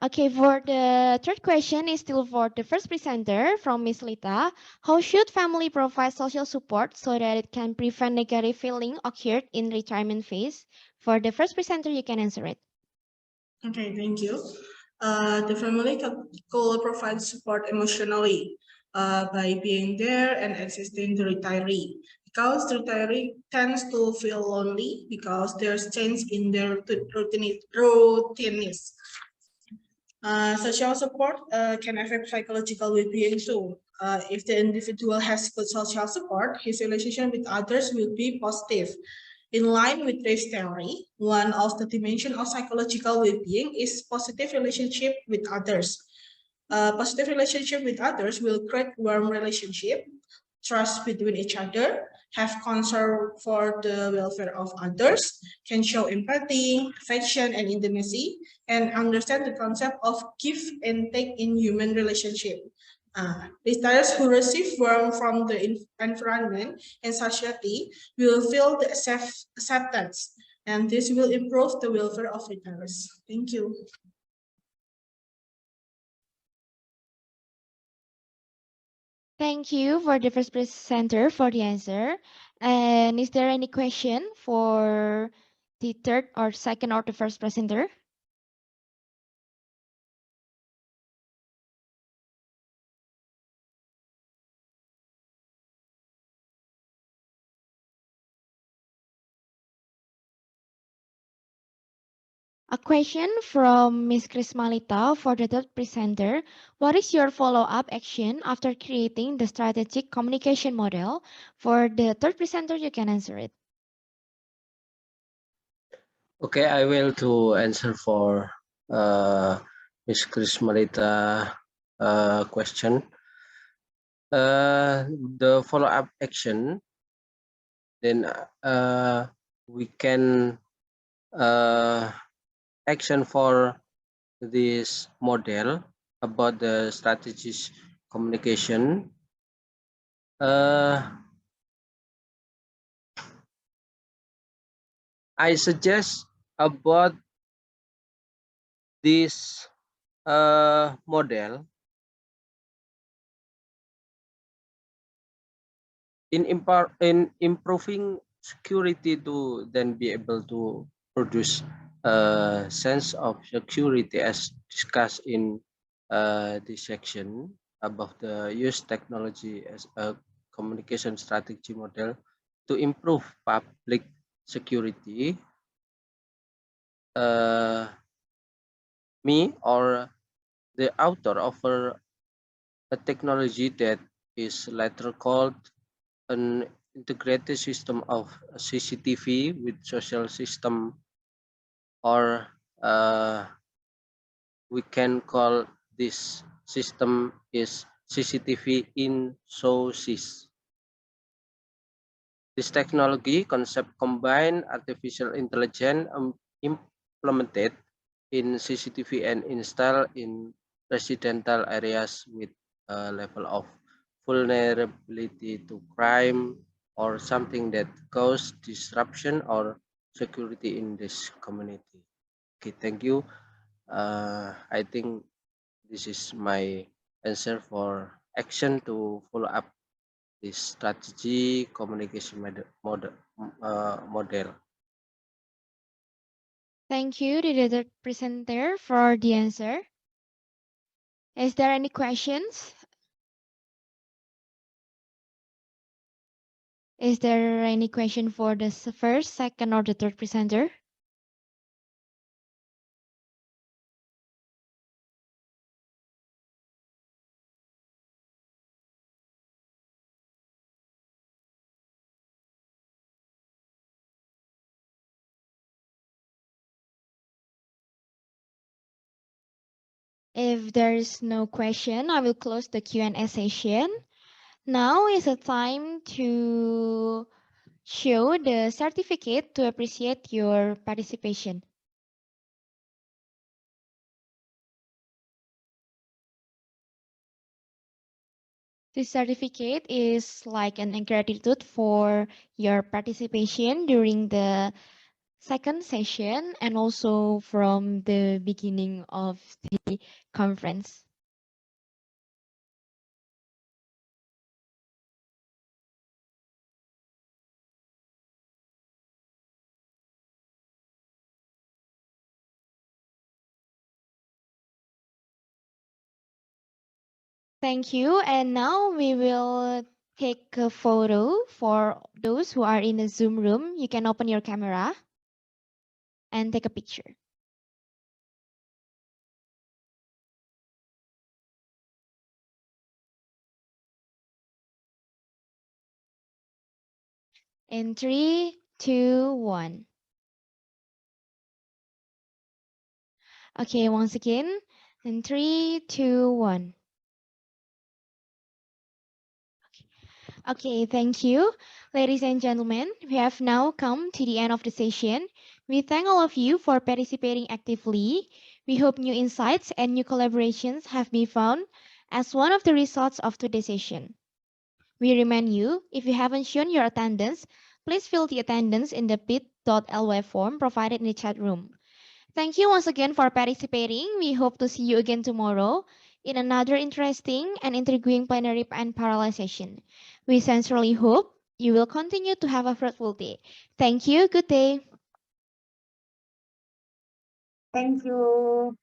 Okay, for the third question is still for the first presenter from Miss Lita. How should family provide social support so that it can prevent negative feeling occurred in retirement phase? For the first presenter, you can answer it. Okay, thank you. The family could provide support emotionally by being there and assisting the retiree. Because the retiree tends to feel lonely because there's change in their routines. Social support can affect psychological well-being too. If the individual has good social support, his relationship with others will be positive. In line with Ray's theory, one of the dimensions of psychological well-being is positive relationship with others. Positive relationship with others will create warm relationship, trust between each other, have concern for the welfare of others, can show empathy, affection, and intimacy, and understand the concept of give and take in human relationship. Retirees who receive warmth from the environment and society will feel the acceptance, and this will improve the welfare of retirees. Thank you. Thank you for the first presenter for the answer. And is there any question for the third or second or the first presenter? A question from Ms. Krismalita for the third presenter. What is your follow-up action after creating the strategic communication model? For the third presenter, you can answer it. Okay, I will to answer for Ms. Krismalita question. The follow-up action, then we can action for this model about the strategic communication. I suggest about this model in improving security to then be able to produce a sense of security as discussed in this section about the use technology as a communication strategy model to improve public security. Me or the author offer a technology that is later called an integrated system of CCTV with social system, or we can call this system is CCTV in SOSIS. This technology concept combine artificial intelligence implemented in CCTV and installed in residential areas with a level of vulnerability to crime or something that cause disruption or security in this community. Okay, thank you. I think this is my answer for action to follow up this strategy communication model. Thank you to the third presenter for the answer. Is there any questions? Is there any question for the first, second, or the third presenter? If there's no question, I will close the Q&A session. Now is the time to show the certificate to appreciate your participation. This certificate is like an gratitude for your participation during the second session and also from the beginning of the conference. Thank you. And now we will take a photo for those who are in the Zoom room. You can open your camera and take a picture. In 3, 2, 1. Okay, once again. In 3, 2, 1. Okay, thank you. Ladies and gentlemen, we have now come to the end of the session. We thank all of you for participating actively. We hope new insights and new collaborations have been found as one of the results of today's session. We remind you, if you haven't shown your attendance, please fill the attendance in the bit.ly form provided in the chat room. Thank you once again for participating. We hope to see you again tomorrow in another interesting and intriguing plenary and parallel session. We sincerely hope you will continue to have a fruitful day. Thank you. Good day. Thank you.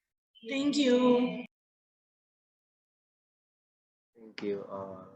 Thank you. Thank you all.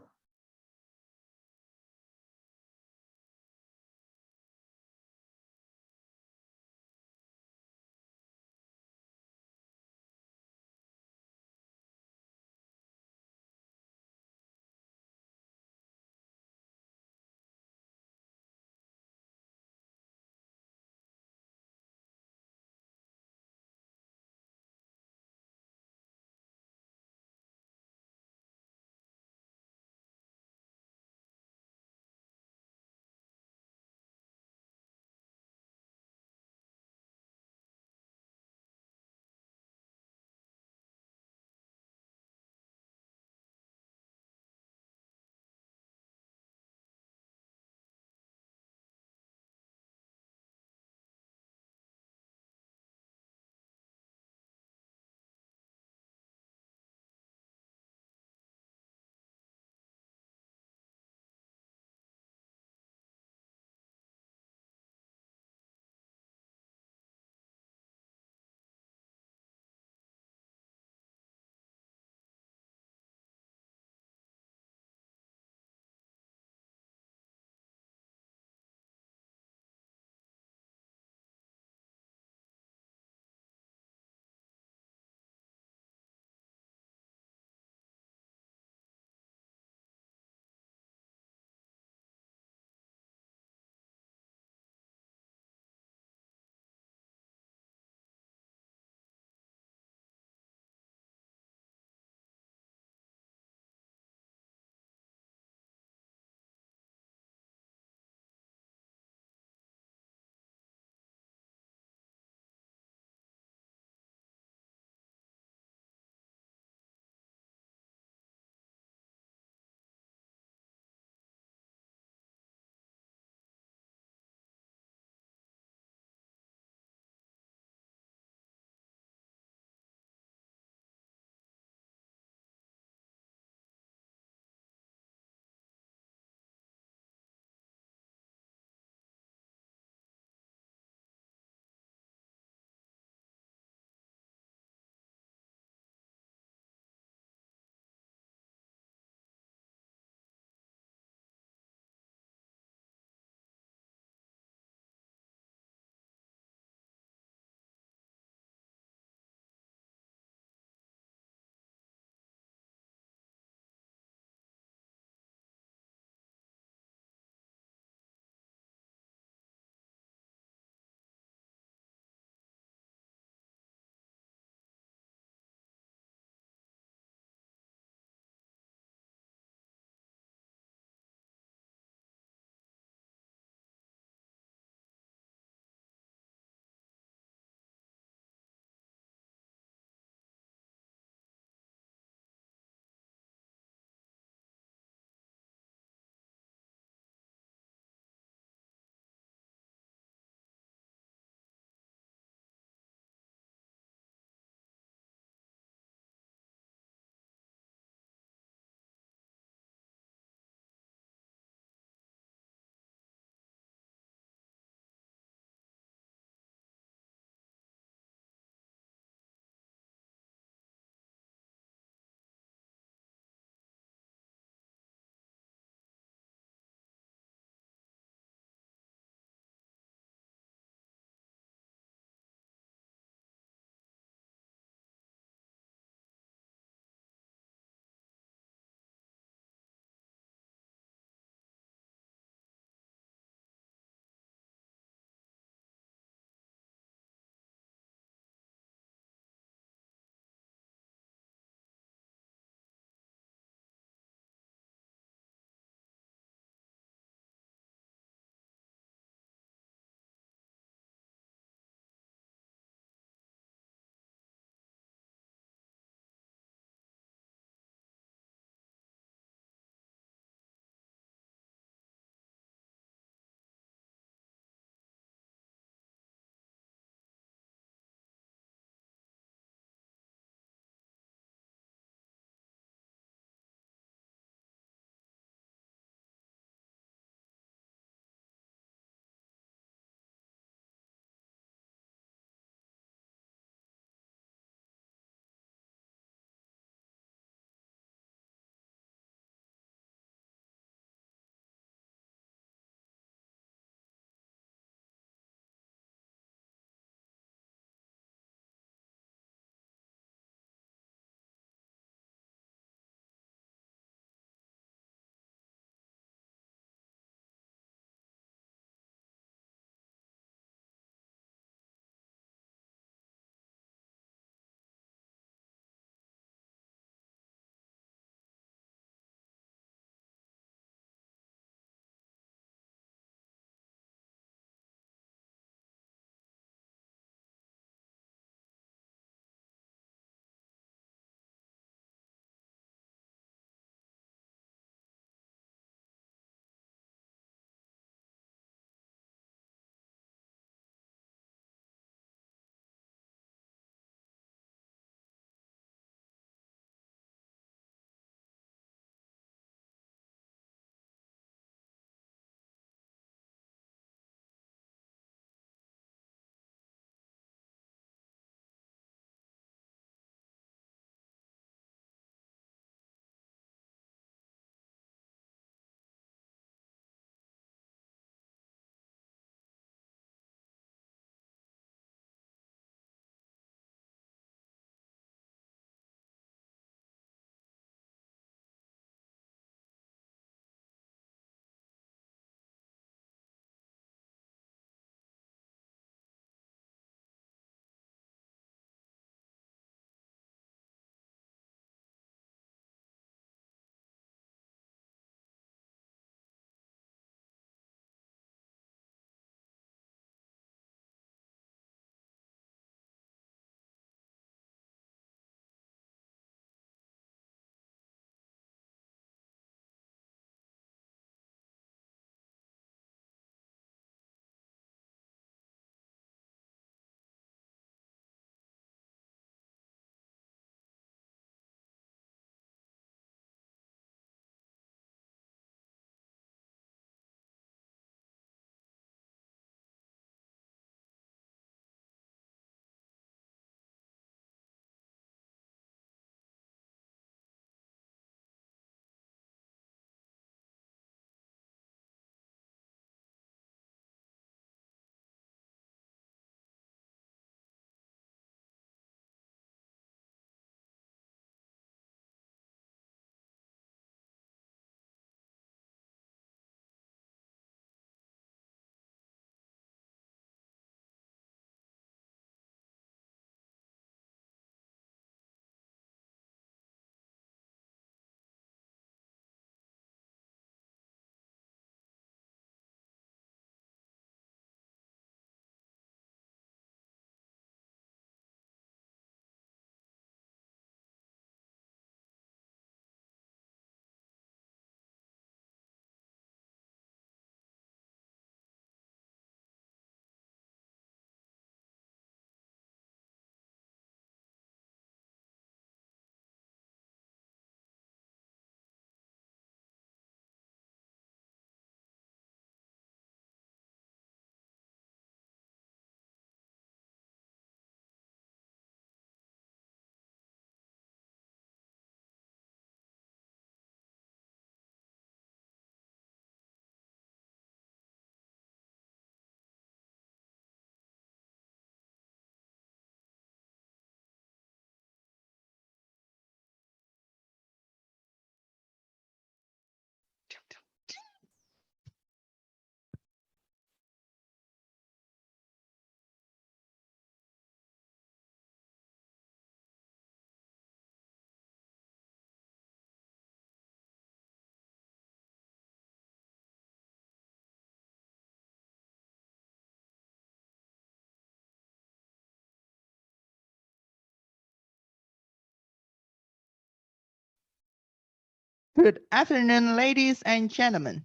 Good afternoon, ladies and gentlemen.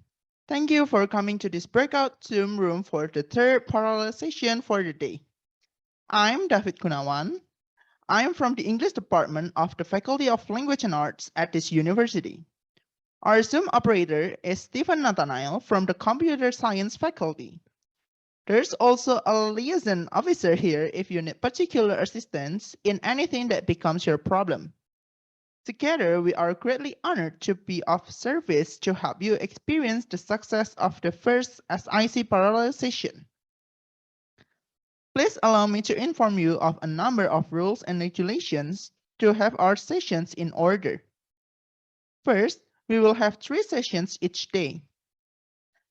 Thank you for coming to this breakout Zoom room for the third parallel session for the day. I'm David Kunawan. I'm from the English department of the Faculty of Language and Arts at this university. Our Zoom operator is Stephen Nathaniel from the Computer Science faculty. There's also a liaison officer here if you need particular assistance in anything that becomes your problem. Together, we are greatly honored to be of service to help you experience the success of the first SIC parallel session. Please allow me to inform you of a number of rules and regulations to have our sessions in order. First, we will have 3 sessions each day.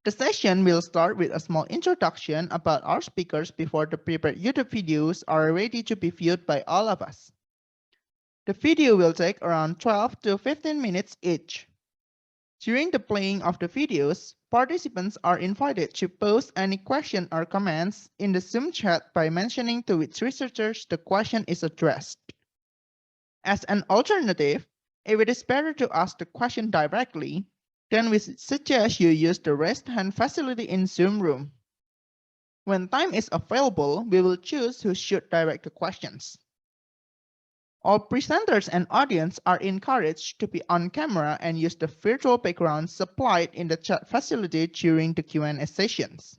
The session will start with a small introduction about our speakers before the prepared YouTube videos are ready to be viewed by all of us. The video will take around 12 to 15 minutes each. During the playing of the videos, participants are invited to post any question or comments in the Zoom chat by mentioning to which researchers the question is addressed. As an alternative, if it is better to ask the question directly, then we suggest you use the raised hand facility in Zoom room. When time is available, we will choose who should direct the questions. All presenters and audience are encouraged to be on camera and use the virtual background supplied in the chat facility during the Q&A sessions.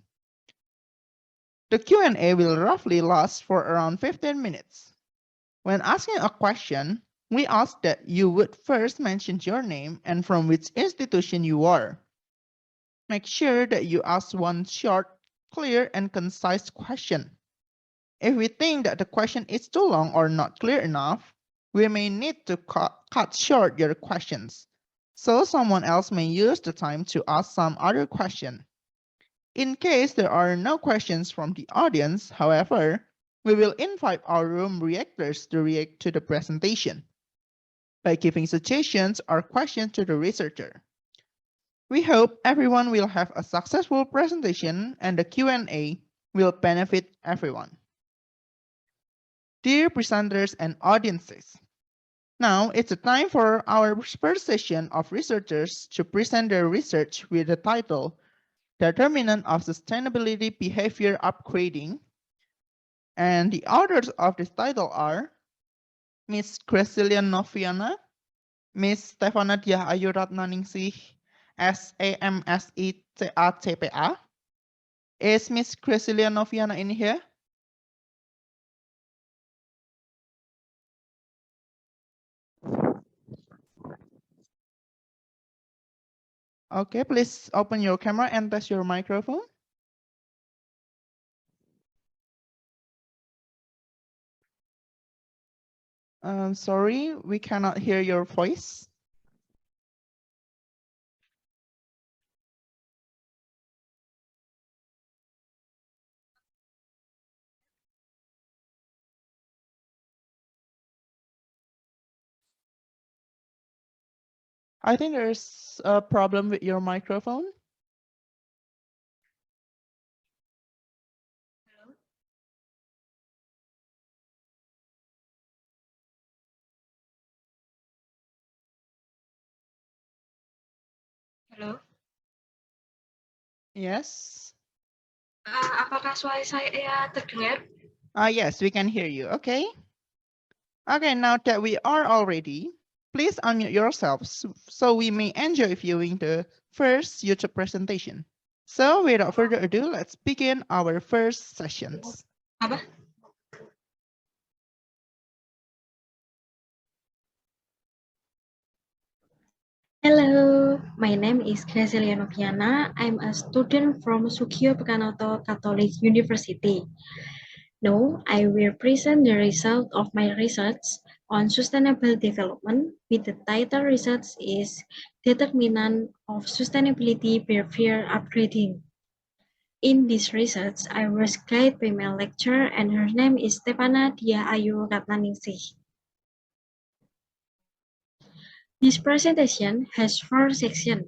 The Q&A will roughly last for around 15 minutes. When asking a question, we ask that you would first mention your name and from which institution you are. Make sure that you ask one short, clear, and concise question. If we think that the question is too long or not clear enough, we may need to cut short your questions, so someone else may use the time to ask some other question. In case there are no questions from the audience, however, we will invite our room reactors to react to the presentation by giving suggestions or questions to the researcher. We hope everyone will have a successful presentation and the Q&A will benefit everyone. Dear presenters and audiences, now it's the time for our first session of researchers to present their research with the title Determinant of Sustainability Behavior Upgrading. And the authors of this title are Ms. Gracilia Noviana, Ms. Stefana Dia Ayu Ratnaningsih, SAMSECACPA. Is Ms. Gracilia Noviana in here? Okay, please open your camera and test your microphone. Sorry, we cannot hear your voice. I think there's a problem with your microphone. Halo, Yes. apakah suara saya terdengar? Yes, we can hear you. Okay. Okay, now that we are all ready, please unmute yourselves so we may enjoy viewing the first YouTube presentation. So without further ado, let's begin our first sessions. Apa? Hello, my name is Gracilia Noviana. I'm a student from Sukio Pekanoto Catholic University. Now, I will present the result of my research on sustainable development with the title research is Determinant of Sustainability Behavior Upgrading. In this research, I was guided by my lecturer and her name is Stefana Dia Ayu Ratnaningsih. This presentation has 4 sections.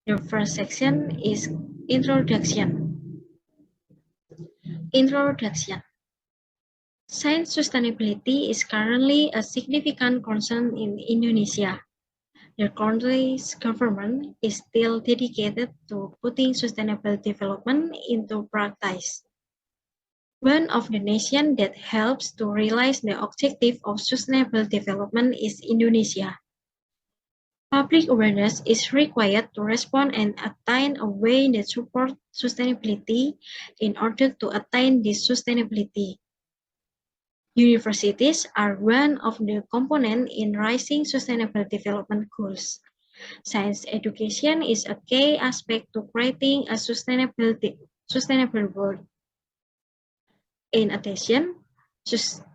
The first section is Introduction. Introduction. Science sustainability is currently a significant concern in Indonesia. the country's government is still dedicated to putting sustainable development into practice. One of the nations that helps to realize the objective of sustainable development is Indonesia. Public awareness is required to respond and attain a way that supports sustainability in order to attain this sustainability. Universities are one of the components in raising sustainable development goals. Science education is a key aspect to creating a sustainable world. In addition,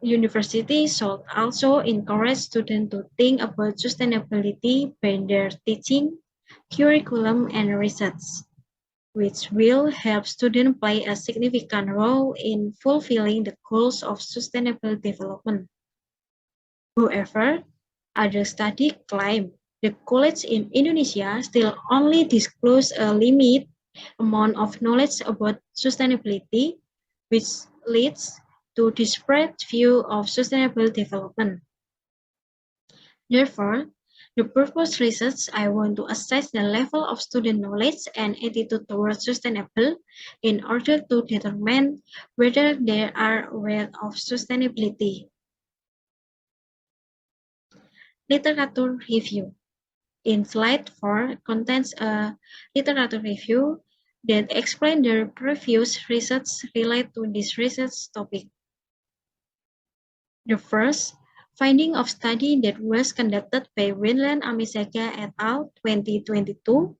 universities should also encourage students to think about sustainability by their teaching, curriculum, and research, which will help students play a significant role in fulfilling the goals of sustainable development. However, other studies claim the college in Indonesia still only disclose a limited amount of knowledge about sustainability, which leads to disparate view of sustainable development. Therefore, the purpose research I want to assess the level of student knowledge and attitude towards sustainable in order to determine whether they are aware of sustainability. Literature review. In slide 4 contains a literature review that explains the previous research related to this research topic. The first finding of study that was conducted by Winland Amisega et al. 2022.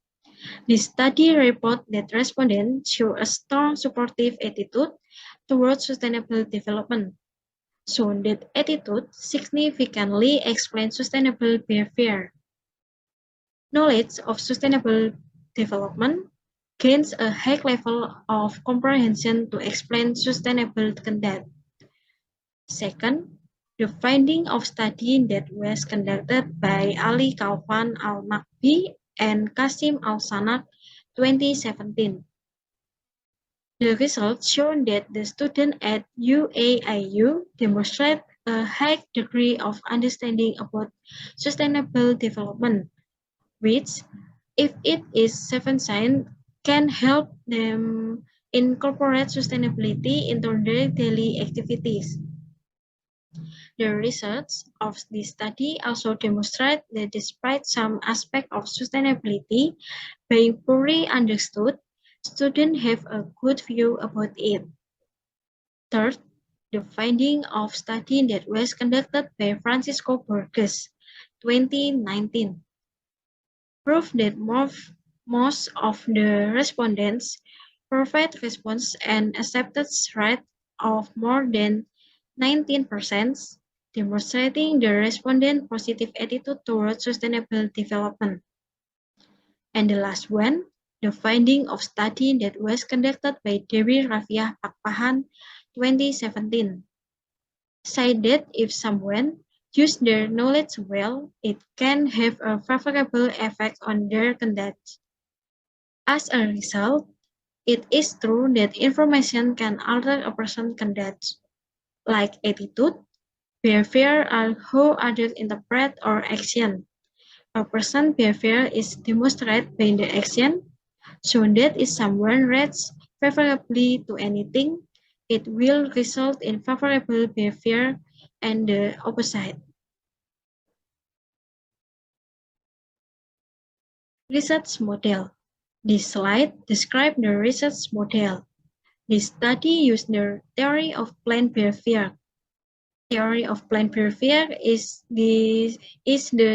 The study report that respondents show a strong supportive attitude towards sustainable development. So that attitude significantly explains sustainable behavior. Knowledge of sustainable development gains a high level of comprehension to explain sustainable conduct. Second, the finding of study that was conducted by Ali Kaufan Al-Makbi and Kasim Al-Sanak 2017. The results show that the students at UAIU demonstrate a high degree of understanding about sustainable development, which, if it is sufficient, can help them incorporate sustainability into their daily activities. The results of this study also demonstrate that despite some aspects of sustainability being poorly understood, students have a good view about it. Third, the finding of study that was conducted by Francisco Borges, 2019, proved that most of the respondents provide response and acceptance rate of more than 19%, demonstrating the respondent positive attitude towards sustainable development. And the last one, the finding of study that was conducted by Dewi Rafiah Pakpahan 2017, said that if someone use their knowledge well, it can have a favorable effect on their conduct. As a result, it is true that information can alter a person's conduct, like attitude, behavior, or how others interpret or action. A person's behavior is demonstrated by the action, so that if someone reacts favorably to anything, it will result in favorable behavior and the opposite. Research model. This slide describes the research model. This study used the theory of planned behavior. Theory of planned behavior is the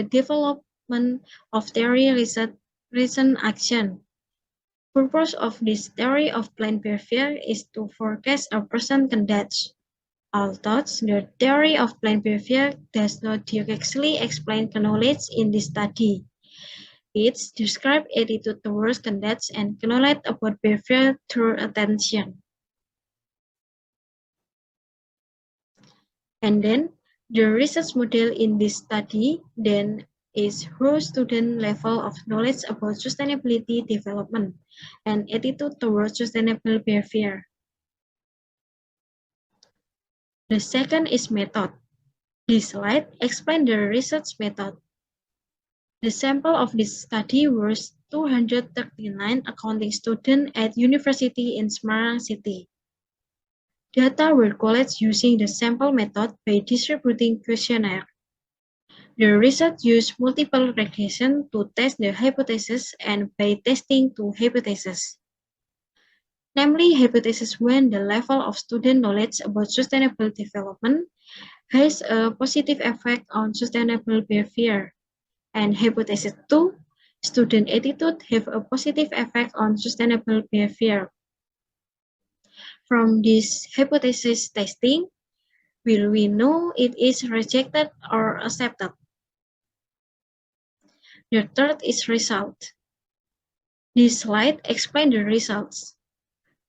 development of theory reason action. Purpose of this theory of planned behavior is to forecast a person's conduct. Although the theory of planned behavior does not directly explain knowledge in this study, it describes attitude towards conduct and knowledge about behavior through attention. And then the research model in this study then is how student level of knowledge about sustainability development and attitude towards sustainable behavior. The second is method. This slide explains the research method. The sample of this study was 239 accounting students at University in Semarang City. Data were collected using the sample method by distributing questionnaire. The research used multiple regression to test the hypothesis and by testing two hypotheses. Namely, hypothesis 1, the level of student knowledge about sustainable development has a positive effect on sustainable behavior. And hypothesis 2, student attitude have a positive effect on sustainable behavior. From this hypothesis testing, will we know it is rejected or accepted? The third is result. This slide explains the results.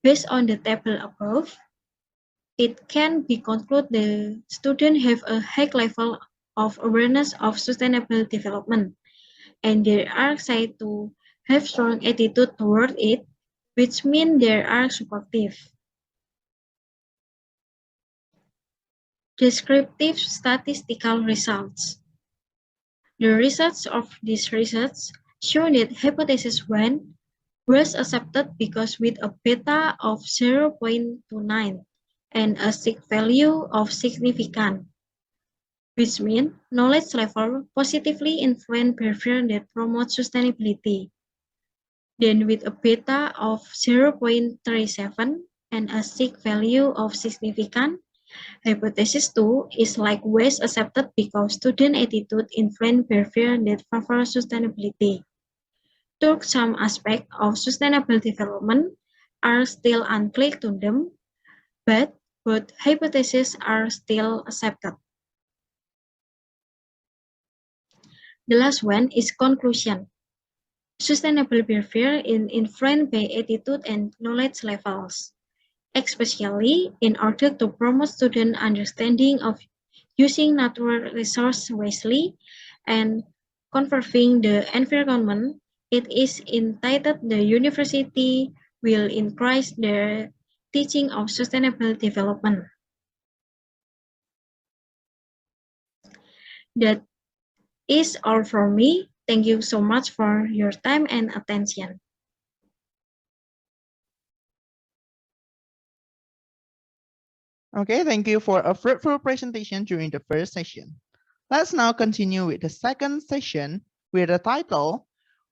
Based on the table above, it can be concluded the students have a high level of awareness of sustainable development, and they are said to have strong attitude toward it, which means they are supportive. Descriptive statistical results. The results of this research show that hypothesis 1 was accepted because with a beta of 0.29 and a sigma value of significant, which means knowledge level positively influence behavior that promotes sustainability. Then with a beta of 0.37 and a sigma value of significant, hypothesis 2 is likewise accepted because student attitude influence behavior that favor sustainability. Though some aspects of sustainable development are still unclear to them, but both hypotheses are still accepted. The last one is conclusion. Sustainable behavior is influenced by attitude and knowledge levels, especially in order to promote student understanding of using natural resources wisely and conserving the environment. It is entitled the university will increase the teaching of sustainable development. That is all from me. Thank you so much for your time and attention. Okay, thank you for a fruitful presentation during the first session. Let's now continue with the second session with the title,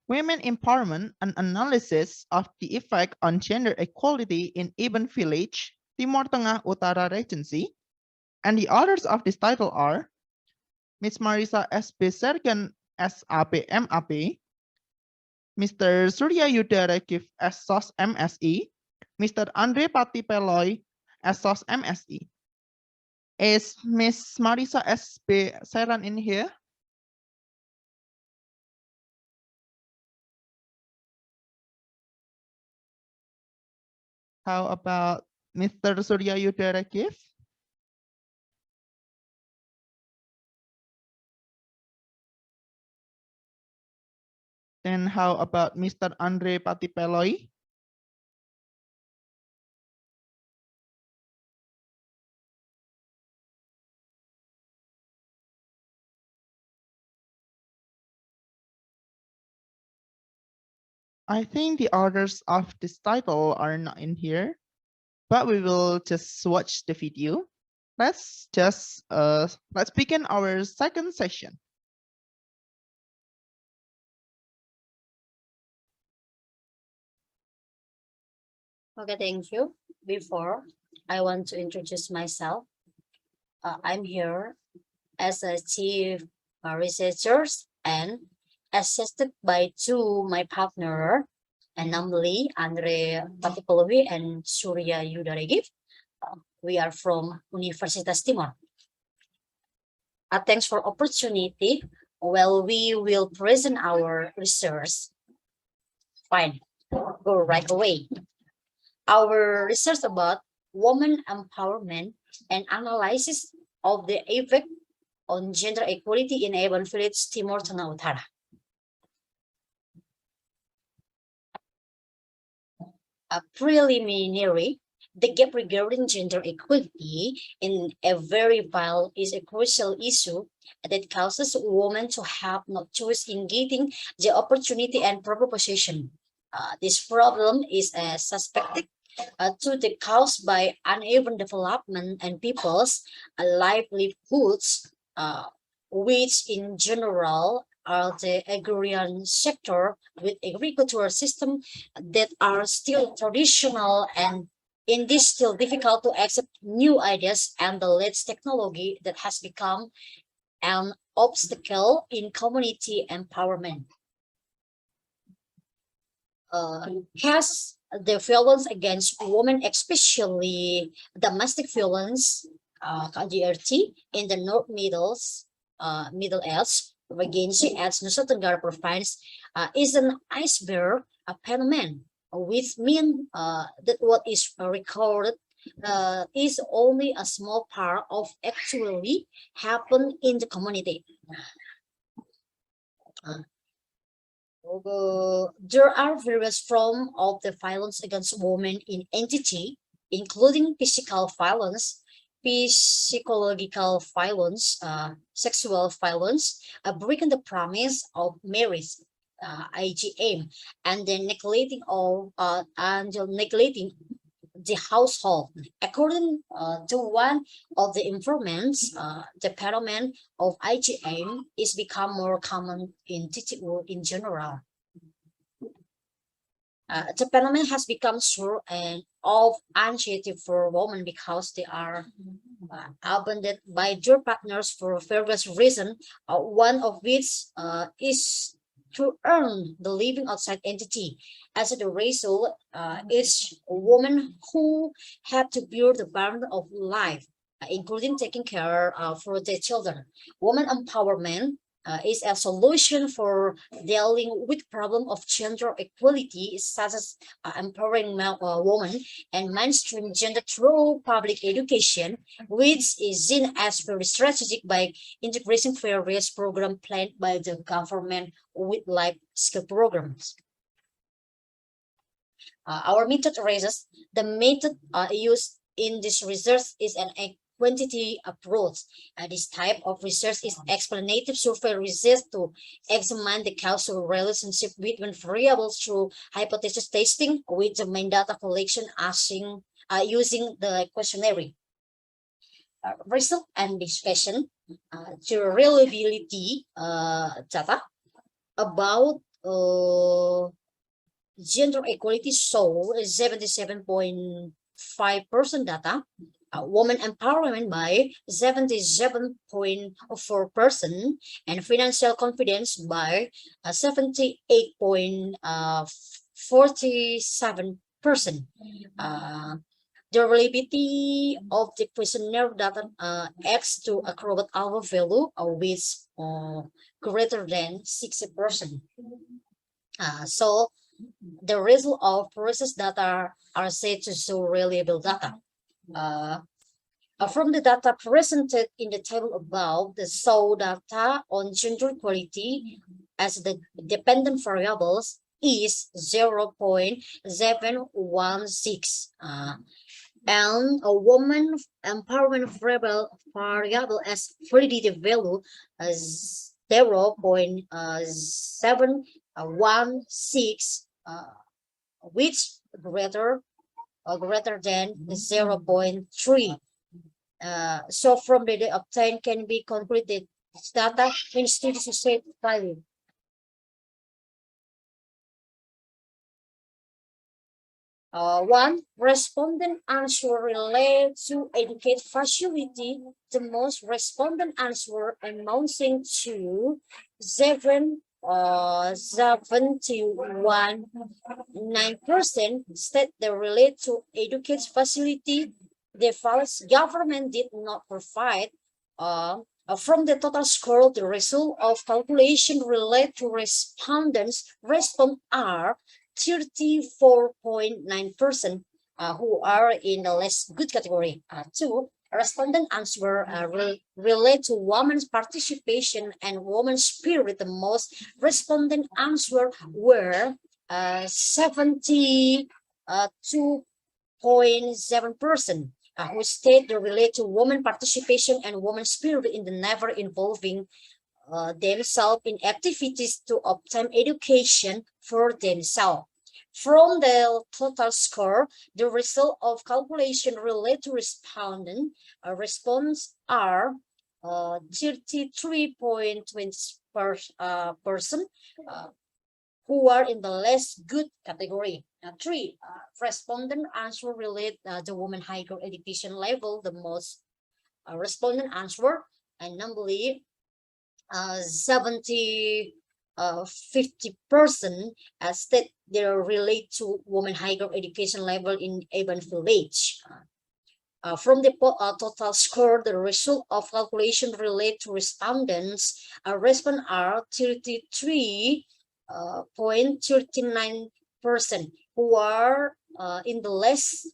Women Empowerment, an Analysis of the Effect on Gender Equality in Iban Village, Timur Tengah Utara Regency. And the authors of this title are Ms. Marisa S.B. Sergan, S.A.P. M.A.P., Mr. Surya Yudarekif, S.Sos, M.Si., Mr. Andre Pati Peloy, S.Sos, M.Si. Is Ms. Marisa S.B. Sergan in here? How about Mr. Surya Yudarekif? Then how about Mr. Andre Pati Peloy? I think the authors of this title are not in here, but we will just watch the video. Let's begin our second session. Okay, thank you. Before, I want to introduce myself. I'm here as a chief researcher and assisted by my partner, and namely Andre Patipolowi and Surya Yudaregif. We are from Universitas Timur. Thanks for opportunity. Well, we will present our research. Fine, go right away. Our research about women empowerment and analysis of the effect on gender equality in Iban Village, Timur Tengah Utara. A preliminary the gap regarding gender equality in a very vital is a crucial issue that causes women to have no choice in getting the opportunity and proper position. This problem is suspected to the caused by uneven development and people's livelihoods, which in general are the agrarian sector with agricultural system that are still traditional and in this still difficult to accept new ideas and the latest technology that has become an obstacle in community empowerment. Has the violence against women, especially domestic violence, KDRT, in the North Middle East, Regency as Nusa Tenggara province, is an iceberg phenomenon, which means that what is recorded is only a small part of actually happen in the community. There are various forms of the violence against women in entity, including physical violence, psychological violence, sexual violence, breaking the promise of marriage, IGM, and the neglecting the household. According to one of the informants, the phenomenon of IGM is become more common in TTU in general. The phenomenon has become sure and of anxiety for women because they are abandoned by their partners for various reasons, one of which is to earn the living outside entity. As a result, each woman who had to bear the burden of life, including taking care for their children. Woman empowerment is a solution for dealing with problem of gender equality, such as empowering women and mainstream gender through public education, which is seen as very strategic by integrating various programs planned by the government with life skill programs. Our method raises the method used in this research is an quantity approach. This type of research is explanative survey research to examine the causal relationship between variables through hypothesis testing with the main data collection using the questionnaire. Result and discussion, the reliability data about gender equality show 77.5% data, woman empowerment by 77.4%, and financial confidence by 78.47%. The reliability of the questionnaire data acts to accurate alpha value with greater than 60%. So the result of process data are said to show reliable data. From the data presented in the table above, the show data on gender equality as the dependent variables is 0.716. And a woman empowerment variable as validity value as 0.716, which greater than 0.3. So from the data obtained can be concluded this data instead is said valid. One respondent answer related to educate facility. The most respondent answer amounting to 71.9% state they relate to educate facility. The false government did not provide. From the total score, the result of calculation relate to respondents respond are 34.9% who are in the less good category. Two, respondent answer relate to women's participation and women's spirit. The most respondent answer were 72 33.7%, who state they relate to women participation and women spirit in the never involving themselves in activities to obtain education for themselves. From the total score, the result of calculation related to respondent response are 33.20% who are in the less good category. 3. Respondent answer relate the woman higher education level, the most respondent answer, and numbly 50% state they relate to women higher education level in urban village. From the total score, the result of calculation relate to respondents. Respond are 33.39% who are in the less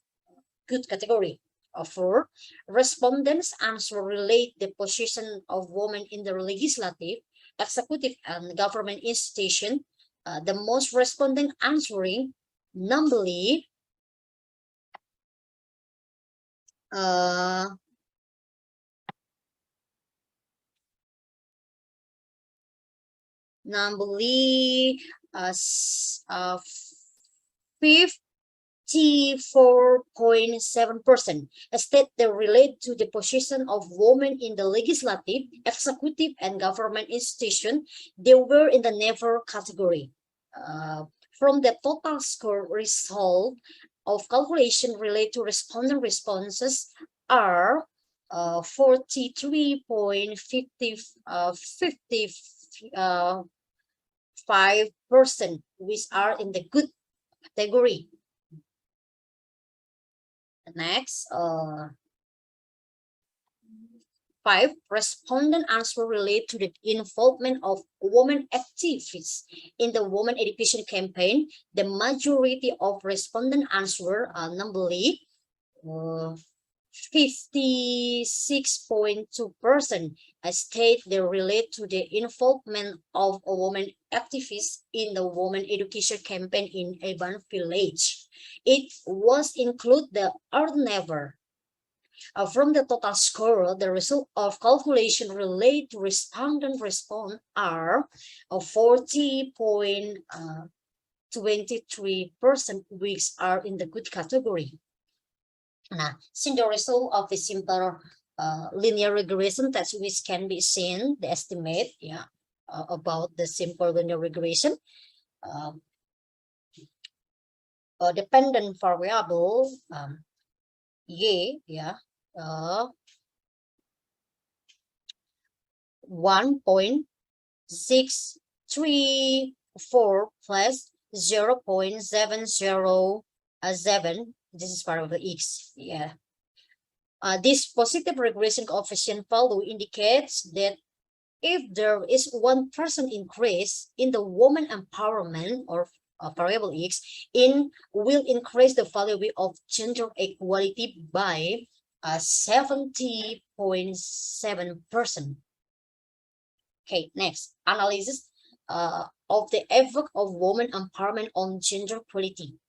good category. 4. Respondents answer relate the position of women in the legislative, executive, and government institution. The most respondent answering numbly 54.7% state they relate to the position of women in the legislative, executive, and government institution. They were in the never category. From the total score result of calculation related to respondent responses are 43.55%, which are in the good category. Next, 5. Respondent answer relate to the involvement of women activists in the women education campaign. The majority of respondent answer numbly 56.2% state they relate to the involvement of a woman activists in the woman education campaign in urban village. It was include the or never. From the total score, the result of calculation relate to respondent response are 40.23%, which are in the good category. Now, since the result of the simple linear regression test, which can be seen, the estimate, about the simple linear regression, dependent variable y, 1.634 plus 0.707. This is variable x. This positive regression coefficient value indicates that if there is 1% increase in the woman empowerment or variable x, will increase the value of gender equality by 70.7%. Okay, next, analysis of the effect of woman empowerment on gender equality.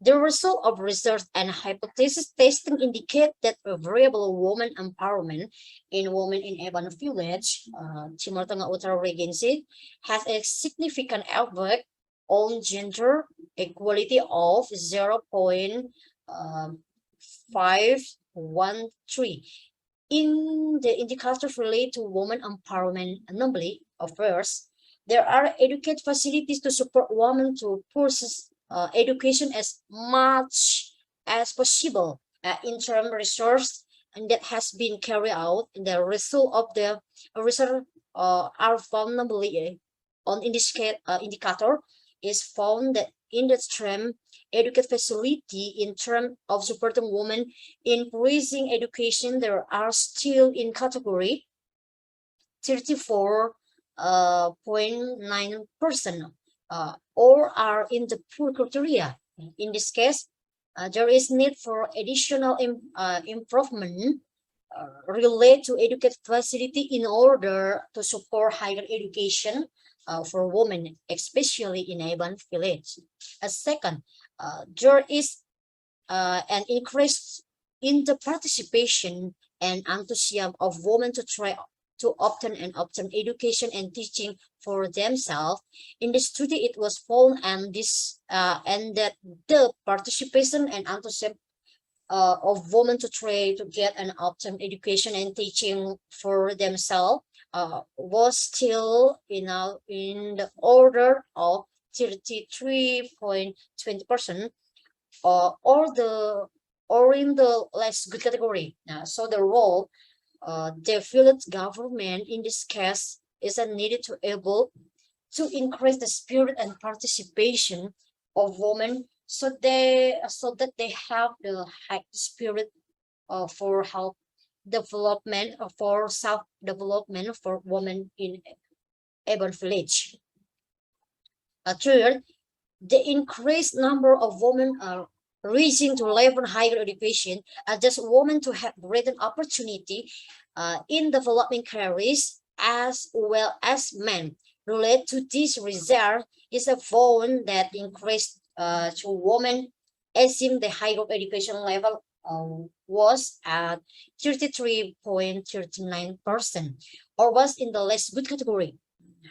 The result of research and hypothesis testing indicate that a variable woman empowerment in women in urban village, Timur Tengah Utara Regency, has a significant effect on gender equality of 0.513. In the indicators related to women empowerment, namely, first, there are educate facilities to support women to pursue education as much as possible in term resource, and that has been carried out. The result of the research are found namely on indicator is found that in the term educate facility in terms of supporting women in increasing education, there are still in category 34.9% or are in the poor criteria. In this case, there is need for additional improvement related to educate facility in order to support higher education for women, especially in urban village. Second, there is an increase in the participation and enthusiasm of women to try to obtain education and teaching for themselves. In the study, it was found and that the participation and enthusiasm of women to try to get and obtain education and teaching for themselves was still in the order of 33.20%, or in the less good category. So the role the village government in this case is needed to able to increase the spirit and participation of women, so that they have the high spirit for help development, for self development for women in urban village. Third, the increased number of women reaching to level higher education just women to have greater opportunity in developing careers as well as men. Related to this result is a found that increased to women assume the higher education level was at 33.39%, or was in the less good category.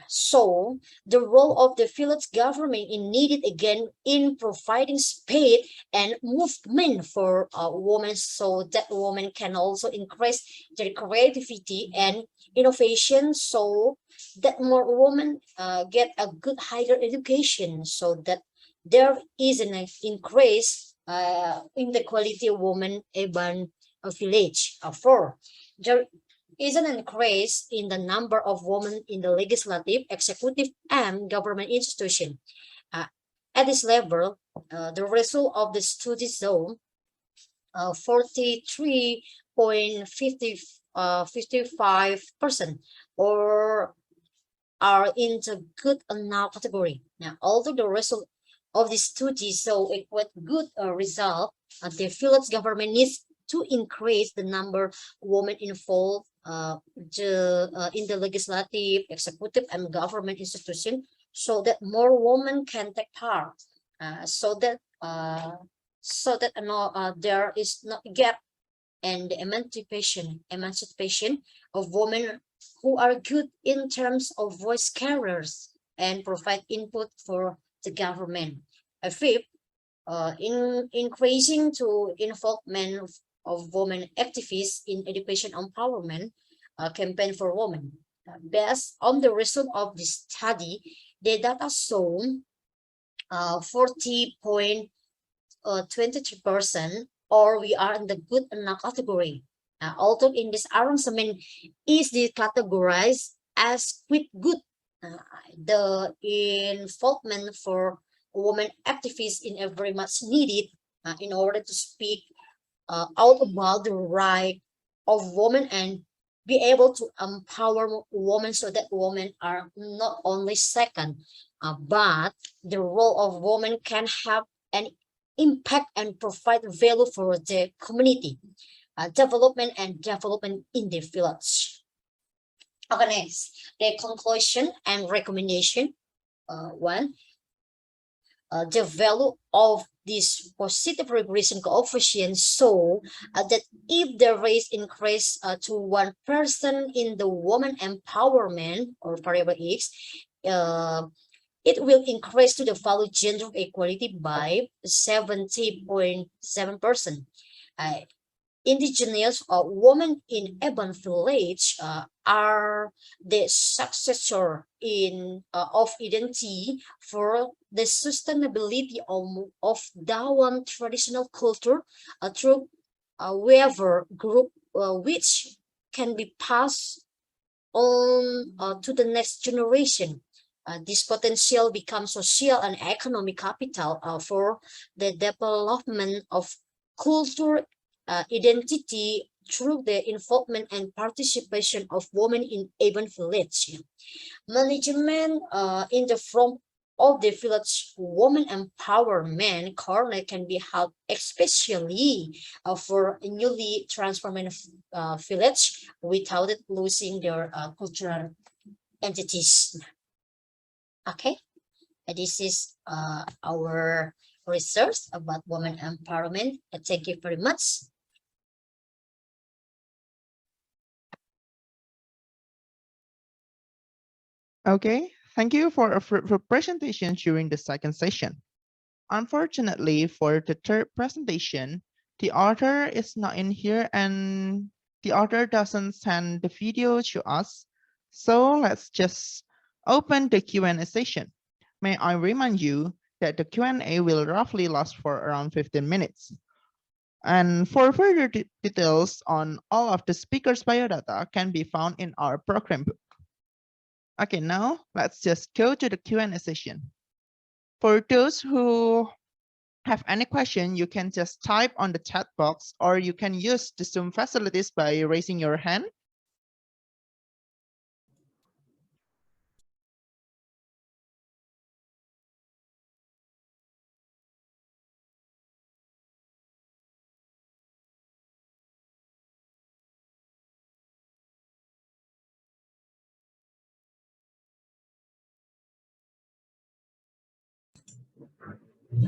So the role of the village government is needed again in providing speed and movement for women, so that women can also increase their creativity and innovation, so that more women get a good higher education, so that there is an increase in the quality of women urban village. Four, there is an increase in the number of women in the legislative, executive, and government institution. At this level, the result of the study show 43.55%, or are in the good enough category. Now, although the result of the study show a quite good result, the village government needs to increase the number of women involved in the legislative, executive, and government institution, so that more women can take part, so that there is not a gap and the emancipation of women who are good in terms of voice carriers and provide input for the government. Fifth, in increasing to involvement of women activists in education empowerment campaign for women. Based on the result of this study, the data show 40.23%, or we are in the good enough category. Although in this arrangement is categorized as quite good, the involvement for women activists in a very much needed in order to speak out about the right of women and be able to empower women, so that women are not only second, but the role of women can have an impact and provide value for the community development in the village. Okay, next, the conclusion and recommendation. One, the value of this positive regression coefficient, so that if the rate increase to 1% in the woman empowerment, or variable X, it will increase to the value gender equality by 70.7%. Indigenous women in urban village are the successor of identity for the sustainability of Dawan traditional culture through whoever group which can be passed on to the next generation. This potential becomes social and economic capital for the development of culture identity through the involvement and participation of women in urban village. Management in the front of the village women empowerment corner can be held, especially for a newly transformed village, without it losing their cultural entities. Okay, this is our research about women empowerment. Thank you very much. Okay, thank you for a fruitful presentation during the second session. Unfortunately, for the third presentation, the author is not in here and the author doesn't send the video to us. So let's just open the Q&A session. May I remind you that the Q&A will roughly last for around 15 minutes. And for further details on all of the speakers' biodata can be found in our program book. Okay, now let's just go to the Q&A session. For those who have any question, you can just type on the chat box, or you can use the Zoom facilities by raising your hand.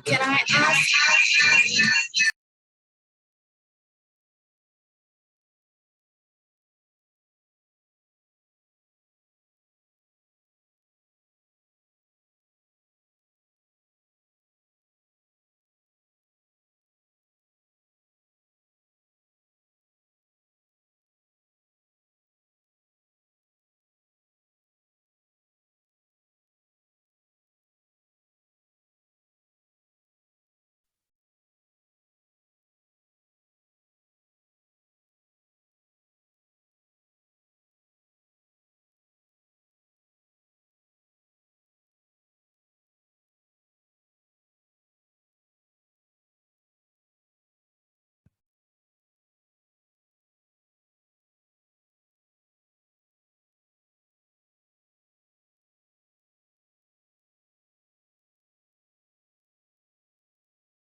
Can I ask?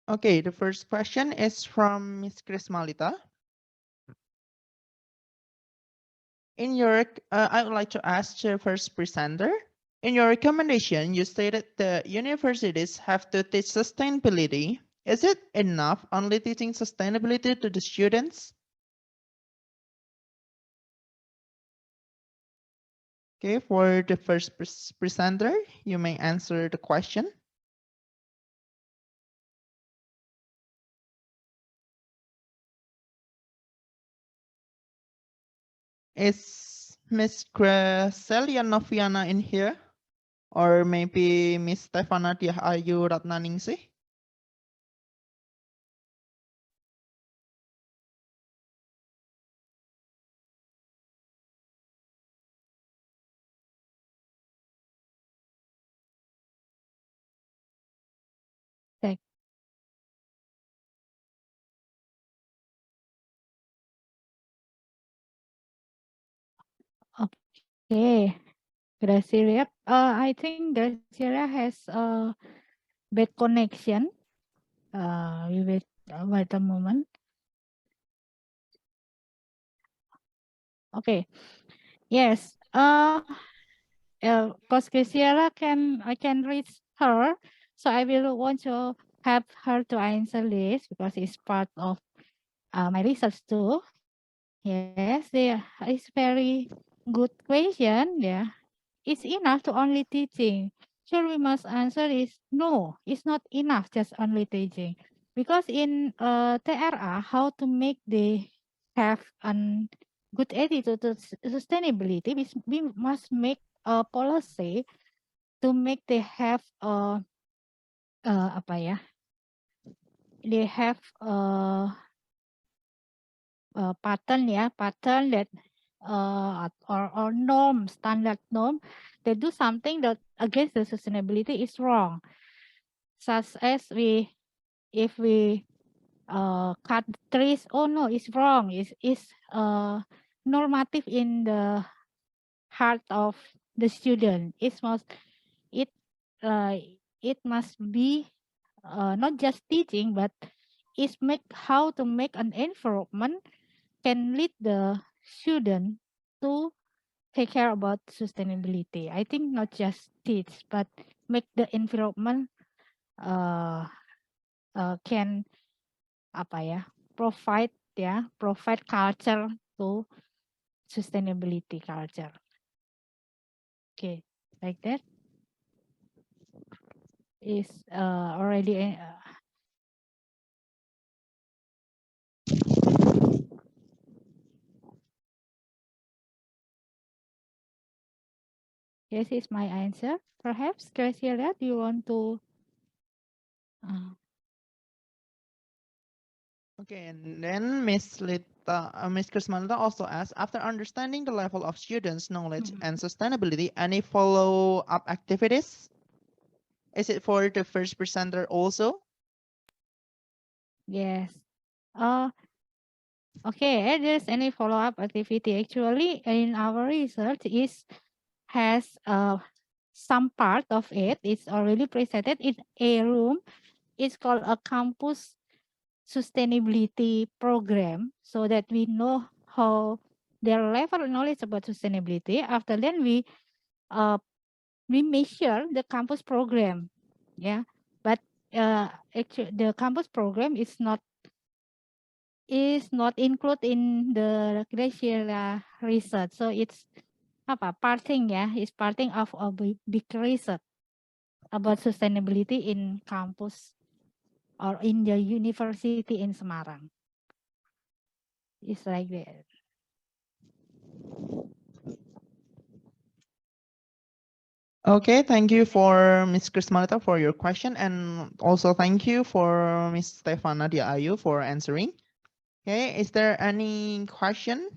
Okay, the first question is from Ms. Krismalita. In your, I would like to ask the first presenter. In your recommendation, you stated the universities have to teach sustainability. Is it enough only teaching sustainability to the students? Okay, for the first presenter, you may answer the question. Is Miss Gracelia Noviana in here? Or maybe Miss Stefana Ayu Ratnaningsih? Cek. Okay, Gracilia. I think Gracilia has a bad connection. We wait wait a moment. Okay. Yes. Because Graciela I can reach her, so I will want to have her to answer this because it's part of my research too. Yes, it's very good question. Yeah, it's enough to only teaching. Sure, we must answer is no. It's not enough just only teaching, because in TRA, how to make they have an good attitude to sustainability, we must make a policy to make they have apa ya? They have pattern that or norm, standard norm, they do something that against the sustainability is wrong. Such as if we cut trees, oh no, it's wrong. It's normative in the heart of the student. It must be not just teaching, but it's how to make an environment can lead the student to take care about sustainability. I think not just teach, but make the environment can provide culture to sustainability culture. Okay, like that is already yes, is my answer. Perhaps Graciela, do you want to? Okay, and then Miss Krismalita also asked, after understanding the level of students' knowledge and sustainability, any follow-up activities? Is it for the first presenter also? Yes. Okay, there's any follow-up activity. Actually, in our research has some part of it is already presented in a room. It's called a campus sustainability program, so that we know how their level of knowledge about sustainability. After then we measure the campus program. Yeah, but actually the campus program is not included in the Graciela research. So it's parting, it's parting of a big research about sustainability in campus or in the university in Semarang. It's like that. Okay, thank you for Ms. Krismalita for your question, and also thank you for Ms. Stefana Diayu for answering. Okay, is there any question?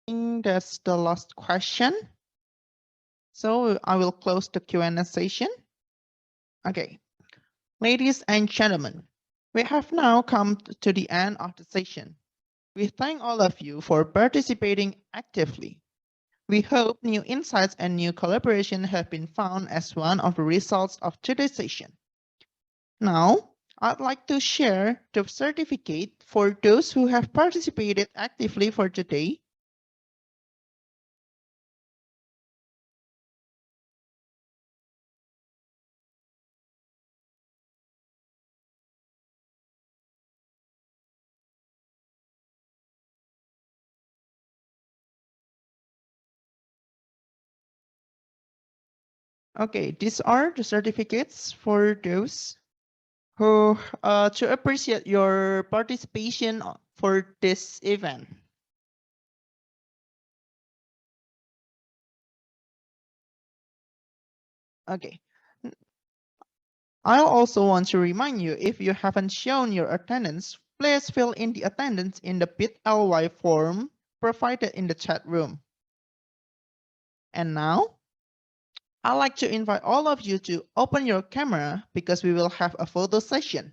I think that's the last question. So I will close the Q&A session. Okay, ladies and gentlemen, we have now come to the end of the session. We thank all of you for participating actively. We hope new insights and new collaboration have been found as one of the results of today's session. Now, I'd like to share the certificate for those who have participated actively for today. Okay, these are the certificates for those who to appreciate your participation for this event. Okay. I also want to remind you, if you haven't shown your attendance, please fill in the attendance in the bit.ly form provided in the chat room. And now, I'd like to invite all of you to open your camera because we will have a photo session.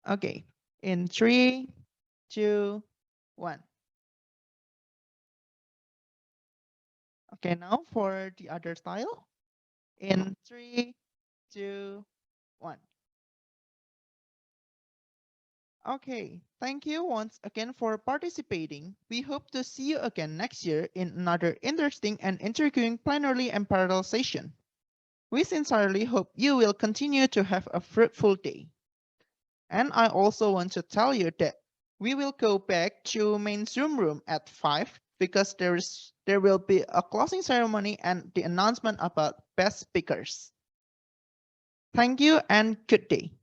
Okay, in 3, 2, 1. Okay, now for the other style. In 3, 2, 1. Okay, thank you once again for participating. We hope to see you again next year in another interesting and intriguing plenary and parallel session. We sincerely hope you will continue to have a fruitful day. And I also want to tell you that We will go back to main Zoom room at 5 because there will be a closing ceremony and the announcement about best speakers. Thank you and good day.